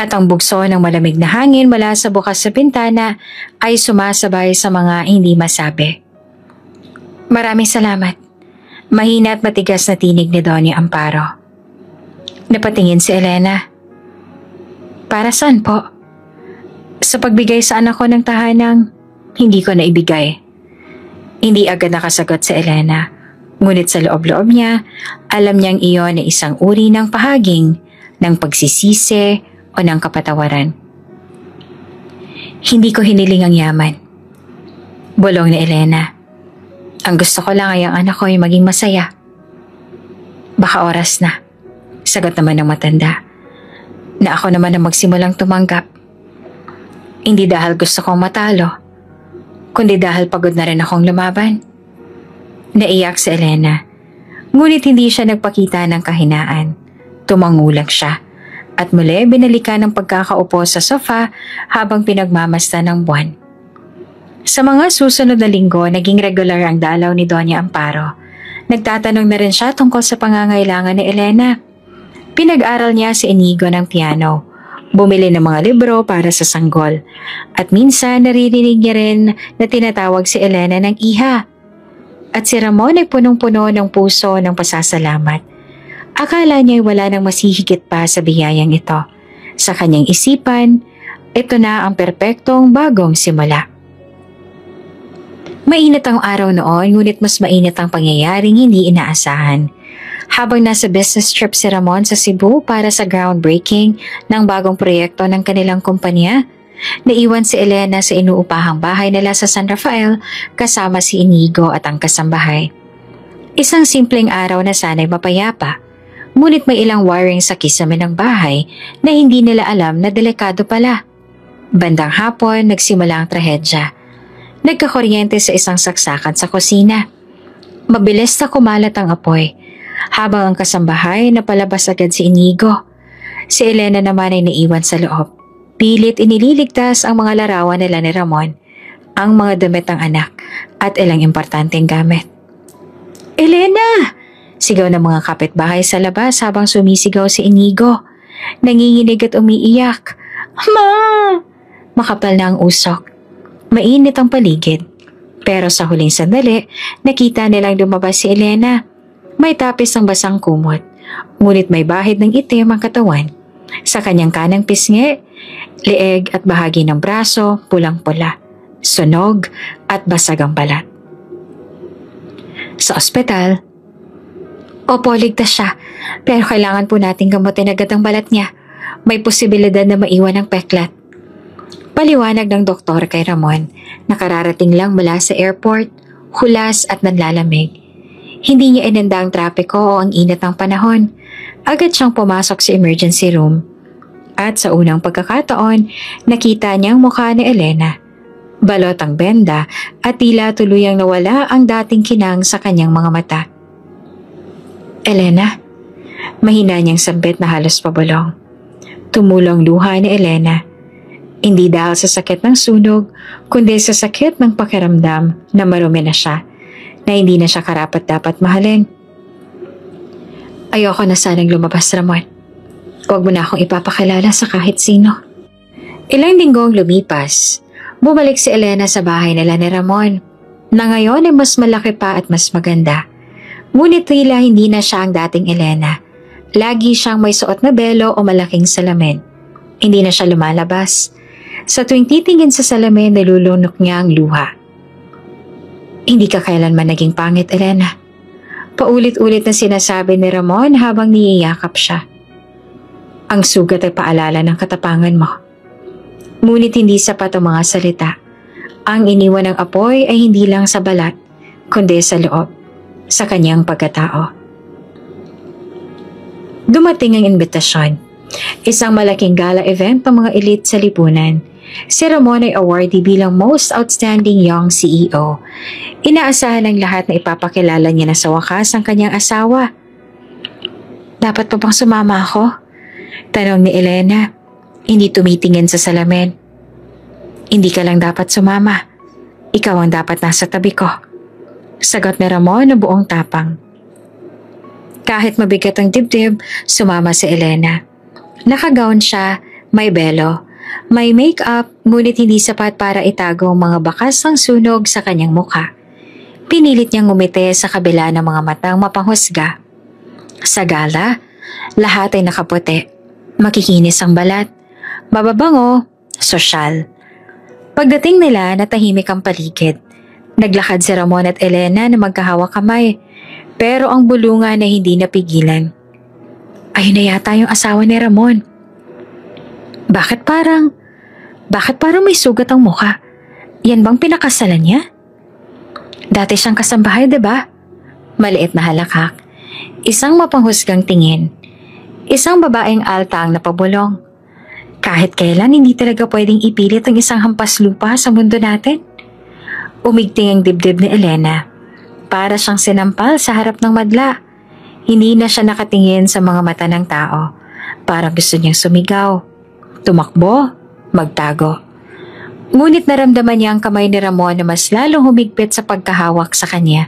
at ang bugso ng malamig na hangin mula sa bukas sa bintana ay sumasabay sa mga hindi masabi. Maraming salamat. Mahina at matigas na tinig ni Doña Amparo. Napatingin si Elena. Para saan po? Sa pagbigay sa anak ko ng tahanang hindi ko na ibigay. Hindi agad nakasagot si Elena. Ngunit sa loob-loob niya, alam niyang iyon ay isang uri ng pahaging, ng pagsisisi o ng kapatawaran. Hindi ko hiniling ang yaman. Bulong ni Elena. Ang gusto ko lang ay ang anak ko ay maging masaya. Baka oras na. Sagot naman ng matanda. Na ako naman ang magsimulang tumanggap. Hindi dahil gusto kong matalo, kundi dahil pagod na rin akong lumaban. Naiyak si Elena, ngunit hindi siya nagpakita ng kahinaan. Tumangulang siya at muli binalikan ng pagkakaupo sa sofa habang pinagmamasdan ng buwan. Sa mga susunod na linggo, naging regular ang dalaw ni Doña Amparo. Nagtatanong na rin siya tungkol sa pangangailangan ni Elena. Pinag-aral niya si Inigo ng piano, bumili ng mga libro para sa sanggol, at minsan naririnig niya rin na tinatawag si Elena ng iha. At si Ramon ay punong-puno ng puso ng pasasalamat. Akala niya ay wala nang masihigit pa sa biyayang ito. Sa kanyang isipan, ito na ang perpektong bagong simula. Mainit ang araw noon, ngunit mas mainit ang pangyayaring hindi inaasahan. Habang nasa business trip si Ramon sa Cebu para sa groundbreaking ng bagong proyekto ng kanilang kumpanya, naiwan si Elena sa inuupahang bahay nila sa San Rafael kasama si Inigo at ang kasambahay. Isang simpleng araw na sana'y mapayapa, ngunit may ilang wiring sa kisame ng bahay na hindi nila alam na delikado pala. Bandang hapon, nagsimula ang trahedya. Nagkakuryente sa isang saksakan sa kusina. Mabilis na kumalat ang apoy. Habang ang kasambahay napalabas agad si Inigo. Si Elena naman ay naiwan sa loob. Pilit inililigtas ang mga larawan nila ni Ramon, ang mga damit ng anak at ilang importanteng gamit. Elena! Sigaw ng mga kapitbahay sa labas habang sumisigaw si Inigo. Nanginginig at umiiyak. Ma! Makapal na ang usok. Mainit ang paligid. Pero sa huling sandali, nakita nilang lumabas si Elena. May tapis ng basang kumot, ngunit may bahid ng itim ang katawan. Sa kanyang kanang pisngi, leeg at bahagi ng braso pulang-pula, sunog at basag ang balat. Sa ospital, opo, ligtas siya, pero kailangan po nating gamutin agad ang balat niya. May posibilidad na maiwan ang peklat. Paliwanag ng doktor kay Ramon, nakararating lang mula sa airport, hulas at nanlalamig. Hindi niya inenda ang trapiko o ang init ng panahon. Agad siyang pumasok sa emergency room. At sa unang pagkakataon, nakita niyang mukha ni Elena. Balot ang benda at tila tuluyang nawala ang dating kinang sa kanyang mga mata. Elena, mahina niyang sambit na halos pabulong. Tumulong luha ni Elena. Hindi dahil sa sakit ng sunog, kundi sa sakit ng pakiramdam na marumi na siya, na hindi na siya karapat-dapat mahalin. Ayoko na sanang lumabas, Ramon. Huwag mo na akong ipapakilala sa kahit sino. Ilang linggong lumipas, bumalik si Elena sa bahay nila ni Ramon, na ngayon ay mas malaki pa at mas maganda. Ngunit tila hindi na siya ang dating Elena. Lagi siyang may suot na belo o malaking salamin. Hindi na siya lumalabas. Sa tuwing titingin sa salamin, nilulunok niya ang luha. Hindi ka kailanman naging pangit, Elena. Paulit-ulit na sinasabi ni Ramon habang niyiyakap siya. Ang sugat ay paalala ng katapangan mo. Ngunit hindi sapat ang mga salita. Ang iniwan ng apoy ay hindi lang sa balat, kundi sa loob, sa kanyang pagkatao. Dumating ang imbitasyon. Isang malaking gala event ng mga elite sa lipunan. Si Ramon ay awardee bilang Most Outstanding Young CEO. Inaasahan ng lahat na ipapakilala niya na sa wakas ang kanyang asawa. Dapat pa bang sumama ako? Tanong ni Elena. Hindi tumitingin sa salamin. Hindi ka lang dapat sumama. Ikaw ang dapat nasa tabi ko. Sagot ni Ramon na buong tapang. Kahit mabigat ang dibdib, sumama si Elena. Nakagown siya, may belo, may make-up, ngunit hindi sapat para itago ang mga bakas ng sunog sa kanyang mukha. Pinilit niyang ngumiti sa kabila ng mga matang mapanghusga. Sa gala, lahat ay nakaputi. Makikinis ang balat. Mababango, sosyal. Pagdating nila, natahimik ang paligid. Naglakad si Ramon at Elena na magkahawak kamay, pero ang bulungan ay hindi napigilan. Ayun na yata yung asawa ni Ramon. Bakit parang may sugat ang mukha? Yan bang pinakasalan niya? Dati siyang kasambahay, diba? Maliit na halakak. Isang mapanghusgang tingin. Isang babaeng alta ang napabulong. Kahit kailan hindi talaga pwedeng ipilit ang isang hampas lupa sa mundo natin. Umigting ang dibdib ni Elena. Para siyang sinampal sa harap ng madla. Hindi na siya nakatingin sa mga mata ng tao. Parang gusto niyang sumigaw. Tumakbo, magtago. Ngunit naramdaman niya ang kamay ni Ramon na mas lalong humigpit sa pagkahawak sa kanya.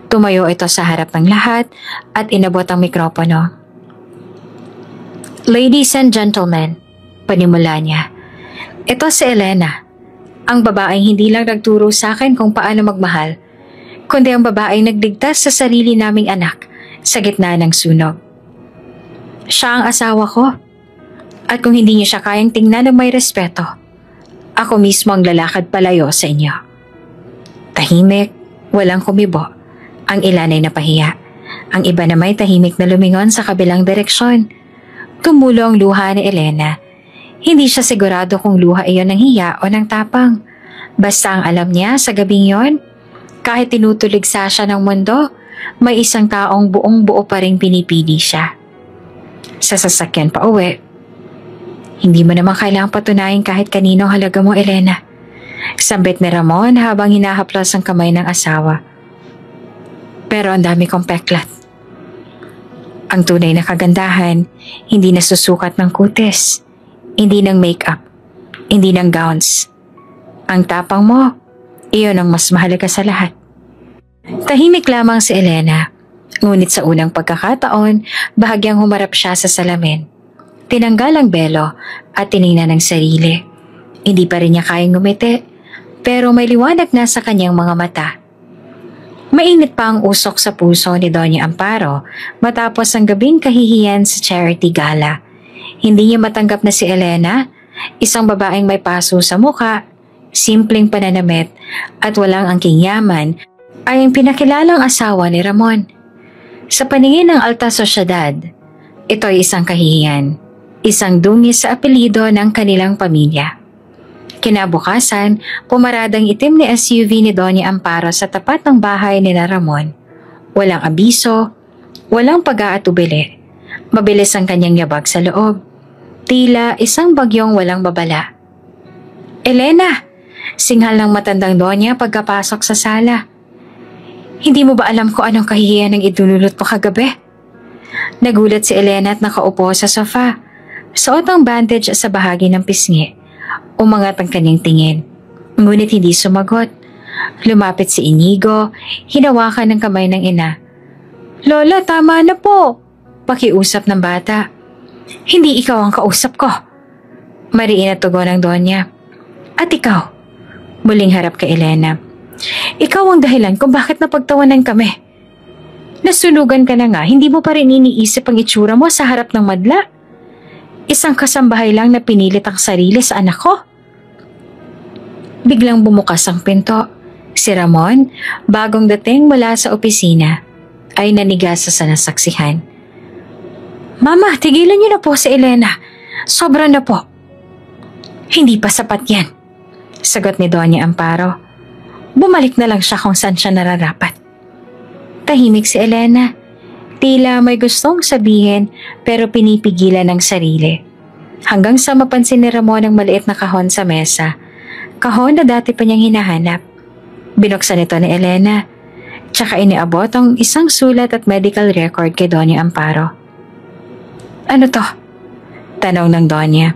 Tumayo ito sa harap ng lahat at inabot ang mikropono. Ladies and gentlemen, panimula niya. Ito si Elena, ang babaeng hindi lang nagturo sa akin kung paano magmahal, kundi ang babaeng nagligtas sa sarili naming anak sa gitna ng sunog. Siya ang asawa ko. At kung hindi niyo siya kayang tingnan ng may respeto, ako mismo ang lalakad palayo sa inyo. Tahimik, walang kumibo. Ang ilan ay napahiya. Ang iba na may tahimik na lumingon sa kabilang direksyon. Tumulo ang luha ni Elena. Hindi siya sigurado kung luha iyon ng hiya o ng tapang. Basta ang alam niya sa gabing yon, kahit tinutuligsa siya ng mundo, may isang taong buong buo pa rin pinipili siya. Sa sasakyan pa uwi, hindi mo naman kailangang patunayan kahit kaninong halaga mo, Elena. Sambit ni Ramon habang hinahaplas ang kamay ng asawa. Pero ang dami kong peklat. Ang tunay na kagandahan, hindi nasusukat ng kutis, hindi ng make-up, hindi ng gowns. Ang tapang mo, iyon ang mas mahalaga sa lahat. Tahimik lamang si Elena, ngunit sa unang pagkakataon, bahagyang humarap siya sa salamin. Tinanggal ang belo at tiningnan ng sarili. Hindi pa rin niya kayang ngumiti, pero may liwanag na sa kanyang mga mata. Mainit pa ang usok sa puso ni Doña Amparo matapos ang gabing kahihiyan sa charity gala. Hindi niya matanggap na si Elena, isang babaeng may paso sa mukha, simpleng pananamit at walang angking yaman, ay ang pinakilalang asawa ni Ramon. Sa paningin ng alta sosyedad, ito ay isang kahihiyan. Isang dungis sa apelyido ng kanilang pamilya. Kinabukasan, pumaradang itim ni SUV ni Doña Amparo sa tapat ng bahay ni Ramon. Walang abiso, walang pag-aatubili. Mabilis ang kanyang yabag sa loob. Tila isang bagyong walang babala. Elena! Singhal ng matandang Donya pagkapasok sa sala. Hindi mo ba alam kung anong kahihiyan ang idunulot mo kagabi? Nagulat si Elena at nakaupo sa sofa. Suot ang bandage sa bahagi ng pisngi. Umangat ang kanyang tingin. Ngunit hindi sumagot. Lumapit si Inigo, hinawakan ng kamay ng ina. Lola, tama na po. Pakiusap ng bata. Hindi ikaw ang kausap ko. Mariin na tugon ng Donya. At ikaw? Muling harap kay Elena. Ikaw ang dahilan kung bakit napagtawanan kami. Nasunugan ka na nga, hindi mo pa rin iniisip ang itsura mo sa harap ng madla. Isang kasambahay lang na pinilit ang sarili sa anak ko. Biglang bumukas ang pinto. Si Ramon, bagong dating mula sa opisina, ay nanigasa sa nasaksihan. Mama, tigilan niyo na po si Elena. Sobra na po. Hindi pa sapat yan, sagot ni Doña Amparo. Bumalik na lang siya kung saan siya nararapat. Tahimik si Elena. Tila may gustong sabihin pero pinipigilan ng sarili. Hanggang sa mapansin ni Ramon ang maliit na kahon sa mesa. Kahon na dati pa niyang hinahanap. Binuksan ito ni Elena. Tsaka iniabot ang isang sulat at medical record kay Doña Amparo. Ano to? Tanong ng Doña.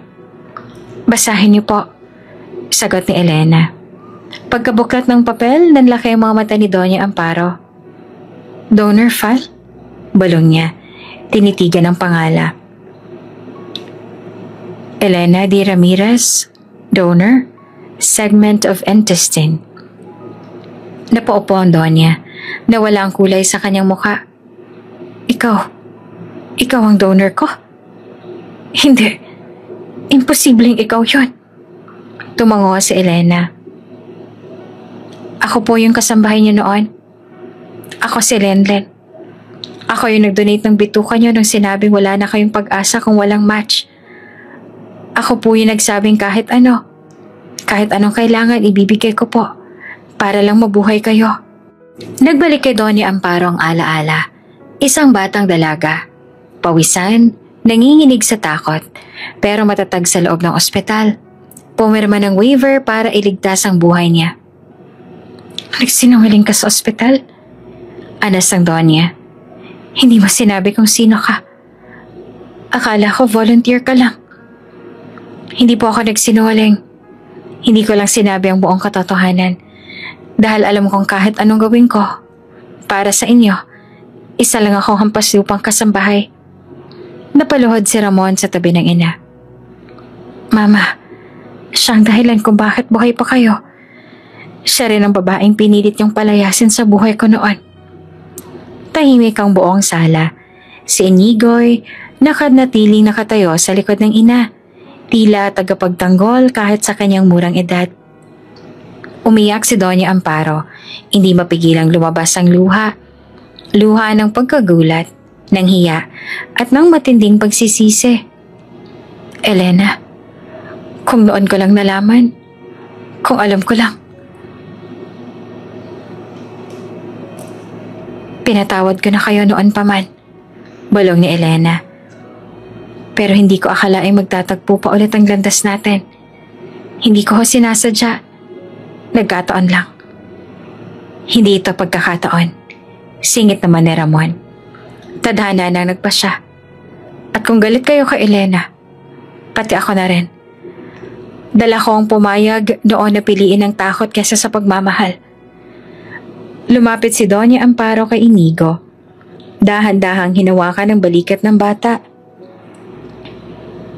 Basahin niyo po, sagot ni Elena. Pagkabuklat ng papel, nanlaki ang mga mata ni Doña Amparo. Donor file? Balong niya. Tinitigan ang pangala. Elena D. Ramirez, donor, segment of intestine. Napaupo ang Donya. Nawala ang kulay sa kanyang mukha. Ikaw ang donor ko? Hindi. Imposibleng ikaw yun. Tumango si Elena. Ako po yung kasambahay niyo noon. Ako si Lenlen. Ako yung nag-donate ng bituka niyo nung sinabing wala na kayong pag-asa kung walang match. Ako po yung nagsabing kahit anong kailangan ibibigay ko po para lang mabuhay kayo. Nagbalik kay Doña Amparo ang alaala. Isang batang dalaga. Pawisan, nanginginig sa takot, pero matatag sa loob ng ospital. Pumirma ng waiver para iligtas ang buhay niya. Nagsinungaling ka sa ospital? Anas ng Doña. Hindi mo sinabi kung sino ka. Akala ko volunteer ka lang. Hindi po ako nagsinungaling. Hindi ko lang sinabi ang buong katotohanan. Dahil alam kong kahit anong gawin ko, para sa inyo, isa lang akong hampas lupang kasambahay. Napaluhod si Ramon sa tabi ng ina. Mama, siyang dahilan kung bakit buhay pa kayo. Siya rin ang babaeng pinilit yung palayasin sa buhay ko noon. Tahimik ang buong sala. Si Inigo'y nakadnatiling nakatayo sa likod ng ina. Tila tagapagtanggol kahit sa kanyang murang edad. Umiyak si Doña Amparo. Hindi mapigilang lumabas ang luha. Luha ng pagkagulat, ng hiya, at ng matinding pagsisisi. Elena, kung noon ko lang nalaman, kung alam ko lang. Pinatawad ko na kayo noon pa man, balong ni Elena. Pero hindi ko akalaing magtatagpo pa ulit ang landas natin. Hindi ko sinasadya. Nagkataon lang. Hindi ito pagkakataon. Singit naman ni Ramon. Tadhana nang nagpasya. At kung galit kayo kay Elena, pati ako na rin. Dala ko ang pumayag noon na piliin ang takot kaysa sa pagmamahal. Lumapit si Doña Amparo kay Inigo. Dahan-dahang hinawakan ang balikat ng bata.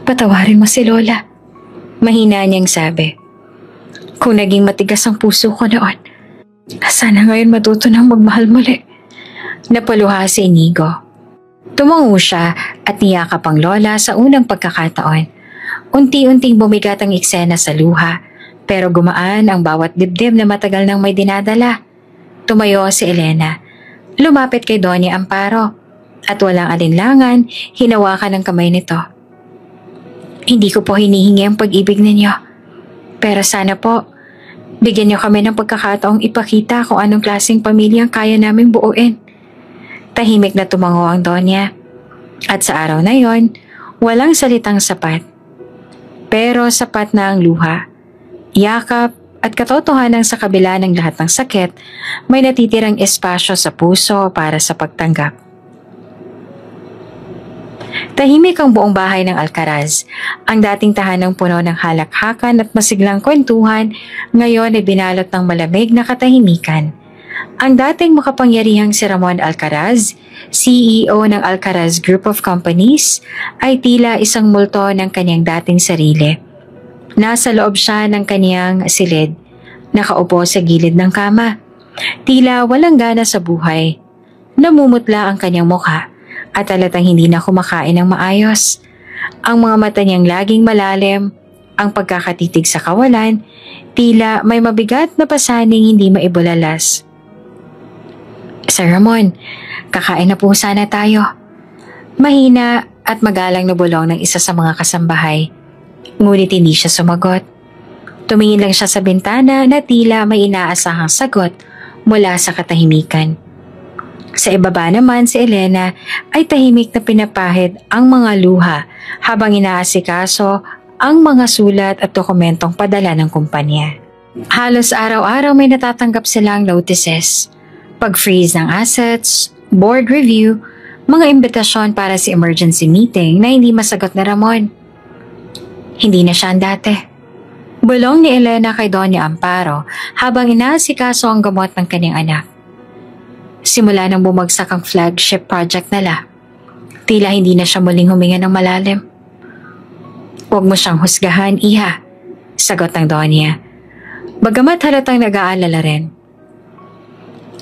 Patawarin mo si Lola. Mahina niyang sabi. Kung naging matigas ang puso ko noon, sana ngayon matuto ng magmahal muli. Napaluha si Inigo. Tumango siya at niyakap ang lola sa unang pagkakataon. Unti-unting bumigat ang eksena sa luha, pero gumaan ang bawat dibdib na matagal nang may dinadala. Tumayo si Elena. Lumapit kay Doña Amparo at walang alinlangan, hinawakan ang kamay nito. Hindi ko po hinihingi ang pag-ibig ninyo, pero sana po, bigyan niyo kami ng pagkakataong ipakita kung anong klaseng pamilya ang kaya naming buuin. Tahimik na tumango ang Donya. At sa araw na yon, walang salitang sapat Pero sapat na ang luha, yakap at katotohanan sa kabila ng lahat ng sakit, may natitirang espasyo sa puso para sa pagtanggap. Tahimik ang buong bahay ng Alcaraz. Ang dating tahanang puno ng halakhakan at masiglang kwentuhan, ngayon ay binalot ng malamig na katahimikan. Ang dating makapangyarihang si Ramon Alcaraz, CEO ng Alcaraz Group of Companies, ay tila isang multo ng kanyang dating sarili. Nasa loob siya ng kanyang silid, nakaupo sa gilid ng kama. Tila walang gana sa buhay. Namumutla ang kanyang mukha at halatang hindi na kumakain ng maayos. Ang mga mata niyang laging malalim, ang pagkakatitig sa kawalan, tila may mabigat na pasaning hindi maibulalas. Sir Ramon, kakain na po sana tayo. Mahina at magalang na bulong ng isa sa mga kasambahay. Ngunit hindi siya sumagot. Tumingin lang siya sa bintana na tila may inaasahang sagot mula sa katahimikan. Sa ibaba naman si Elena ay tahimik na pinapahid ang mga luha habang inaasikaso ang mga sulat at dokumentong padala ng kumpanya. Halos araw-araw may natatanggap silang notices, pag-freeze ng assets, board review, mga imbitasyon para sa emergency meeting na hindi masagot na Ramon. Hindi na siya ang dati. Bulong ni Elena kay Doña Amparo habang inaasikaso ang gamot ng kanyang anak. Simula nang bumagsak ang flagship project nila, tila hindi na siya muling huminga ng malalim. Huwag mo siyang husgahan, iha, sagot ng Donya. Bagamat halatang nag-aalala rin.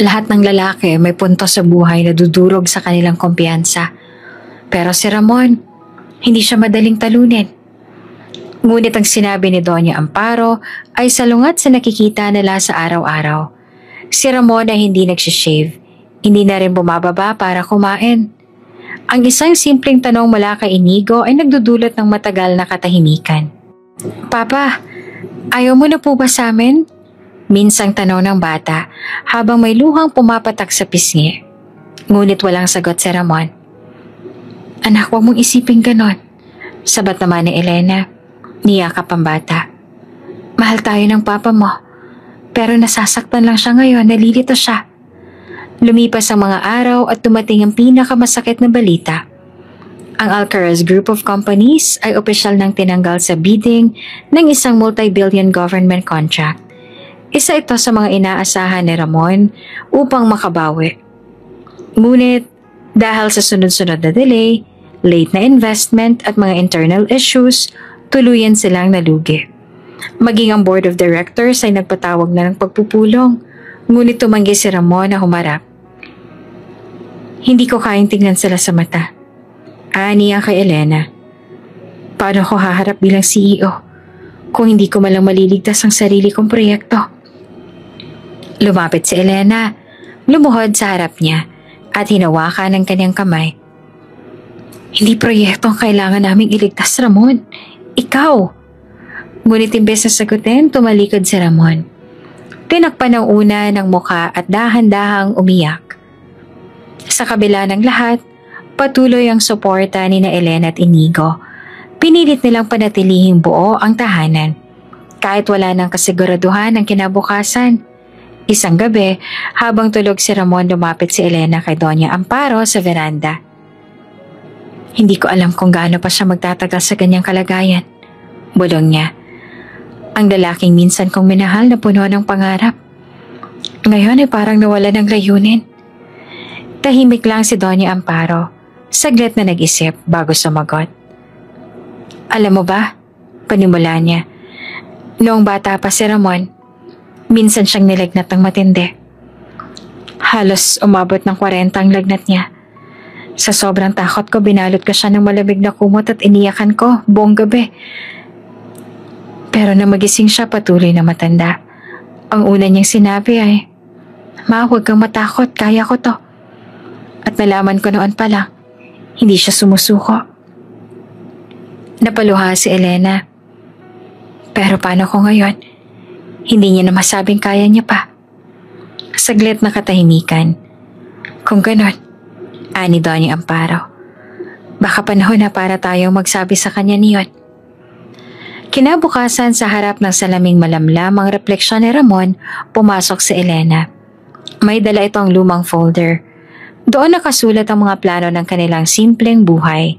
Lahat ng lalaki may punto sa buhay na dudurog sa kanilang kumpiyansa. Pero si Ramon, hindi siya madaling talunin. Ngunit ang sinabi ni Doña Amparo ay salungat sa nakikita nila sa araw-araw. Si Ramon ay hindi nagsishave. Hindi na rin bumababa para kumain. Ang isang simpleng tanong mula kay Inigo ay nagdudulot ng matagal na katahimikan. Papa, ayaw mo na po ba sa amin? Minsang tanong ng bata habang may luhang pumapatak sa pisngi. Ngunit walang sagot si Ramon. Anak, huwag mong isipin ganon. Sabat naman ni Elena. Niyakap ang bata. Mahal tayo ng papa mo. Pero nasasaktan lang siya ngayon, nalilito siya. Lumipas ang mga araw at dumating ang pinakamasakit na balita. Ang Alcaraz Group of Companies ay opisyal nang tinanggal sa bidding ng isang multi-billion government contract. Isa ito sa mga inaasahan ni Ramon upang makabawi. Ngunit dahil sa sunod-sunod na delay, late na investment at mga internal issues, tuluyan silang nalugi. Maging ang board of directors ay nagpatawag na ng pagpupulong, ngunit tumanggi si Ramon na humarap. Hindi ko kayang tingnan sila sa mata. Aniya kay Elena. Paano ko haharap bilang CEO kung hindi ko malang maliligtas ang sarili kong proyekto? Lumapit si Elena, lumuhod sa harap niya at hinawakan ng kanyang kamay. Hindi proyekto ang kailangan naming iligtas, Ramon. Ikaw. Ngunit imbes na sagutin, tumalikod si Ramon. Tinakpan ang una ng muka at dahan-dahang umiyak. Sa kabila ng lahat, patuloy ang suporta ni na Elena at Inigo. Pinilit nilang panatilihing buo ang tahanan. Kahit wala ng kasiguraduhan ng kinabukasan. Isang gabi, habang tulog si Ramon, lumapit si Elena kay Doña Amparo sa veranda. Hindi ko alam kung gaano pa siya magtatagal sa ganyang kalagayan. Bulong niya. Ang lalaking minsan kong minahal na puno ng pangarap. Ngayon ay parang nawala ng layunin. Tahimik lang si Doña Amparo. Saglit na nag-isip bago sumagot. Alam mo ba? Panimula niya. Noong bata pa si Ramon, minsan siyang nilagnat ng matindi. Halos umabot ng 40 ang lagnat niya. Sa sobrang takot ko, binalot ko siya ng malamig na kumot at iniyakan ko buong gabi. Pero nang magising siya, patuloy na matanda. Ang una niyang sinabi ay, Ma, huwag kang matakot, kaya ko to. At nalaman ko noon pa lang, hindi siya sumusuko. Napaluha si Elena. Pero paano ko ngayon? Hindi niya na masabing kaya niya pa. Saglit na katahimikan. Kung ganon, ani Doña Amparo, baka panahon na para tayong magsabi sa kanya niyon. Kinabukasan sa harap ng salaming malamlam ang refleksyon ni Ramon, pumasok si Elena. May dala itong lumang folder. Doon nakasulat ang mga plano ng kanilang simpleng buhay.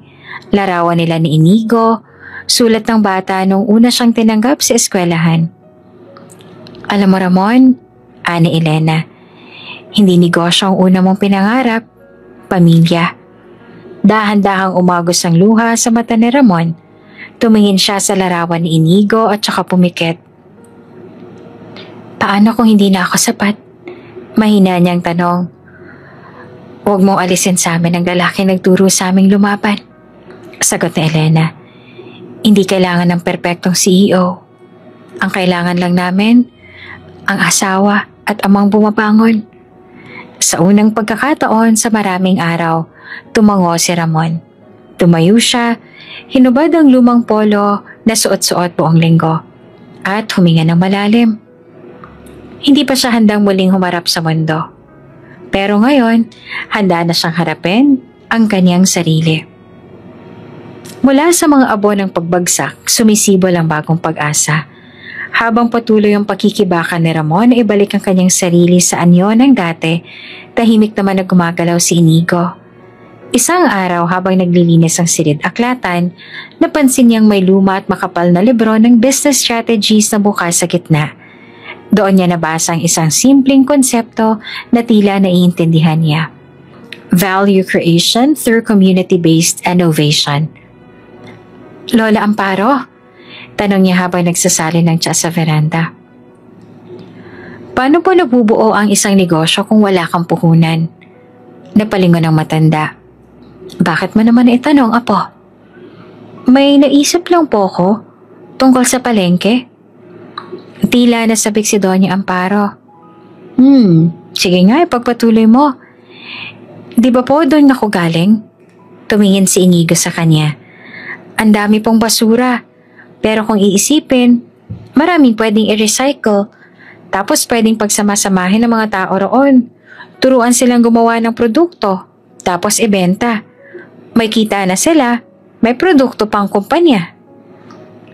Larawan nila ni Inigo, sulat ng bata nung una siyang tinanggap sa eskwelahan. Alam mo Ramon, ani Elena, hindi negosyo ang una mong pinangarap, pamilya. Dahan-dahang umagos ang luha sa mata ni Ramon. Tumingin siya sa larawan ni Inigo at saka pumikit. Paano kung hindi na ako sapat? Mahina niyang tanong. Huwag mong alisin sa amin ang lalaki nagturo sa aming lumaban. Sagot ni Elena. Hindi kailangan ng perpektong CEO. Ang kailangan lang namin, ang asawa at amang bumabangon. Sa unang pagkakataon sa maraming araw, tumango si Ramon. Tumayo siya, hinubad ang lumang polo na suot-suot buong linggo at huminga ng malalim. Hindi pa siya handang muling humarap sa mundo. Pero ngayon, handa na siyang harapin ang kanyang sarili. Mula sa mga abo ng pagbagsak, sumisibol ang bagong pag-asa. Habang patuloy ang pakikibakan ni Ramon na ibalik ang kanyang sarili sa anyo ng dati, tahimik naman na gumagalaw si Inigo. Isang araw habang naglilinis ang silid-aklatan, napansin niyang may luma at makapal na libro ng business strategies na bukas sa gitna. Doon niya nabasa ang isang simpleng konsepto na tila naiintindihan niya. Value creation through community-based innovation. Lola Amparo? Tanong niya habang nagsasali ng tsa sa veranda. Paano po nabubuo ang isang negosyo kung wala kang puhunan? Napalingon ang matanda. Bakit mo naman itanong, Apo? May naisip lang po ko tungkol sa palengke. Tila nasabik si Doña Amparo. Sige nga, ipagpatuloy mo. Di ba po doon ako galing? Tumingin si Inigo sa kanya. Ang dami pong basura. Pero kung iisipin, maraming pwedeng i-recycle. Tapos pwedeng pagsamasamahin ng mga tao roon. Turuan silang gumawa ng produkto. Tapos ibenta. May kita na sila, may produkto pang kumpanya.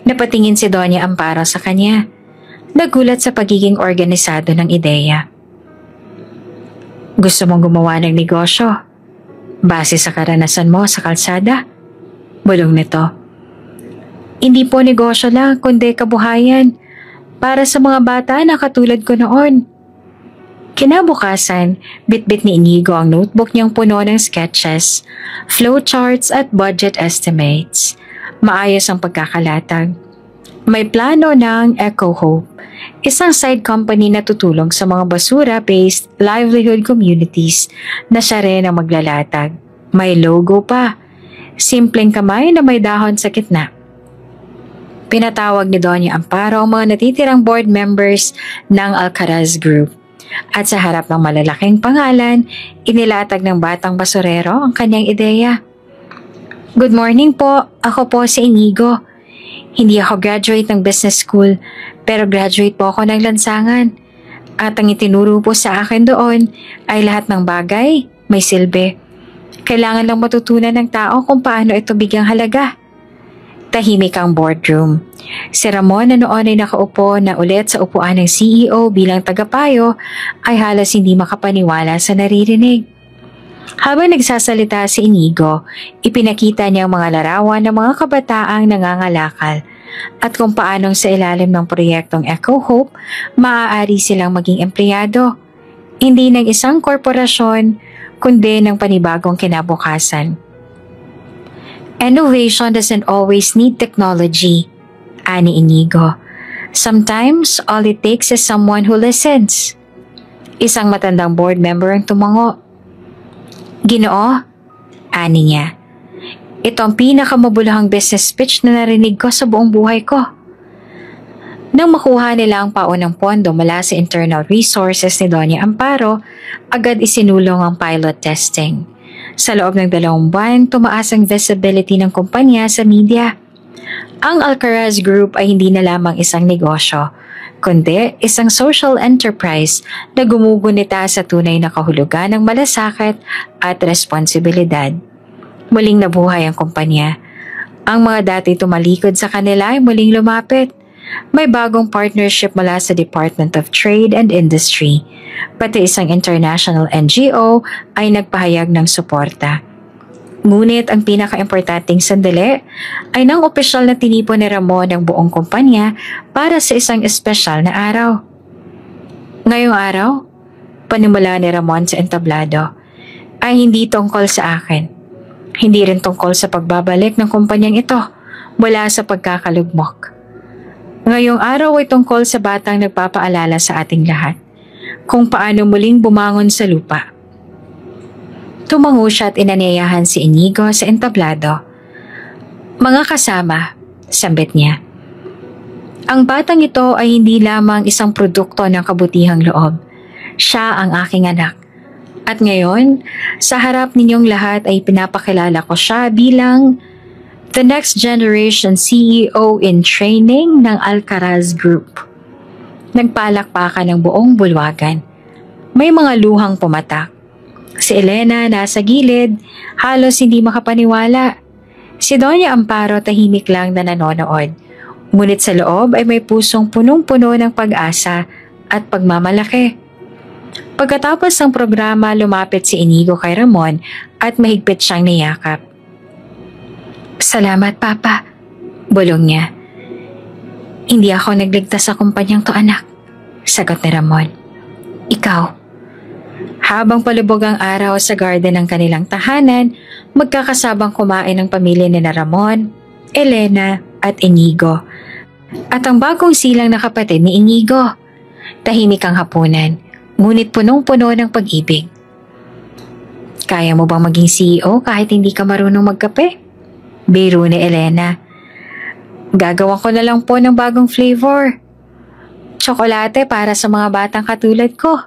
Napatingin si Doña Amparo sa kanya. Nagulat sa pagiging organisado ng ideya. Gusto mong gumawa ng negosyo? Base sa karanasan mo sa kalsada? Bulong nito. Hindi po negosyo lang, kundi kabuhayan. Para sa mga bata na katulad ko noon. Kinabukasan, bitbit ni Inigo ang notebook niyang puno ng sketches, flowcharts at budget estimates. Maayos ang pagkakalatag. May plano ng Eco Hope, isang side company na tutulong sa mga basura-based livelihood communities na siya rin ang maglalatag. May logo pa. Simpleng kamay na may dahon sa gitna. Pinatawag ni Doña Amparo ang mga natitirang board members ng Alcaraz Group. At sa harap ng malalaking pangalan, inilatag ng batang basurero ang kanyang ideya. Good morning po, ako po si Inigo. Hindi ako graduate ng business school, pero graduate po ako ng lansangan. At ang itinuro po sa akin doon ay lahat ng bagay may silbi. Kailangan lang matutunan ng tao kung paano ito bigyang halaga. Tahimik ang boardroom. Si Ramon na noon ay nakaupo na ulit sa upuan ng CEO bilang tagapayo ay halos hindi makapaniwala sa naririnig. Habang nagsasalita si Inigo, ipinakita niya ang mga larawan ng mga kabataang nangangalakal at kung paanong sa ilalim ng proyektong Eco Hope, maaari silang maging empleyado. Hindi ng isang korporasyon, kundi ng panibagong kinabukasan. Innovation doesn't always need technology, ani Inigo. Sometimes, all it takes is someone who listens. Isang matandang board member ang tumango. Ginoo, ani niya. Ito ang pinakamabulahang business pitch na narinig ko sa buong buhay ko. Nang makuha nila ang paunang pondo mula sa internal resources ni Doña Amparo, agad isinulong ang pilot testing. Sa loob ng 2 buwan, tumaas ang visibility ng kumpanya sa media. Ang Alcaraz Group ay hindi na lamang isang negosyo, kundi isang social enterprise na gumugunita sa tunay na kahulugan ng malasakit at responsibilidad. Muling nabuhay ang kumpanya. Ang mga dati tumalikod sa kanila ay muling lumapit. May bagong partnership mula sa Department of Trade and Industry. Pati isang international NGO ay nagpahayag ng suporta. Ngunit ang pinaka-importanting sandali ay nang opisyal na tinipon ni Ramon ang buong kumpanya para sa isang espesyal na araw. Ngayong araw, panimula ni Ramon sa entablado, ay hindi tungkol sa akin. Hindi rin tungkol sa pagbabalik ng kumpanyang ito mula sa pagkakalugmok. Ngayong araw ay tungkol sa batang nagpapaalala sa ating lahat kung paano muling bumangon sa lupa. Tumango siya at inanyayahan si Inigo sa entablado. Mga kasama, sambit niya. Ang batang ito ay hindi lamang isang produkto ng kabutihang loob. Siya ang aking anak. At ngayon, sa harap ninyong lahat ay pinapakilala ko siya bilang the next generation CEO in training ng Alcaraz Group. Nagpalakpakan ng buong bulwagan. May mga luhang pumatak. Si Elena nasa gilid, halos hindi makapaniwala. Si Doña Amparo tahimik lang na nanonood. Ngunit sa loob ay may pusong punong-puno ng pag-asa at pagmamalaki. Pagkatapos ng programa, lumapit si Inigo kay Ramon at mahigpit siyang niyakap. Salamat, Papa, bulong niya. Hindi ako nagligtas sa kumpanyang to, anak, sagot ni Ramon. Ikaw. Habang palubog ang araw sa garden ng kanilang tahanan, magkakasabang kumain ng pamilya ni Ramon, Elena at Inigo. At ang bagong silang na kapatid ni Inigo. Tahimik ang hapunan, ngunit punong-puno ng pag-ibig. Kaya mo bang maging CEO kahit hindi ka marunong magkape? Biro ni Elena. Gagawa ko na lang po ng bagong flavor. Tsokolate para sa mga batang katulad ko.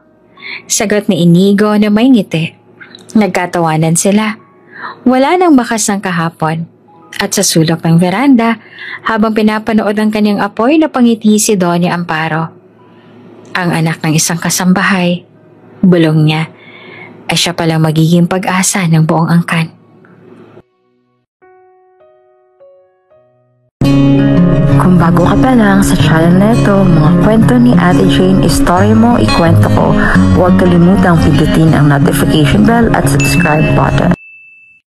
Sagot ni Inigo na may ngiti. Nagkatawanan sila. Wala nang bakas ng kahapon. At sa sulok ng veranda, habang pinapanood ang kanyang apoy na pangiti si Doña Amparo. Ang anak ng isang kasambahay, bulong niya, ay siya palang magiging pag-asa ng buong angkan. Kung bago ka pa lang sa channel na ito, mga kwento ni Ate Jane, Story Mo, Ikwento Ko, huwag kalimutang pindutin ang notification bell at subscribe button.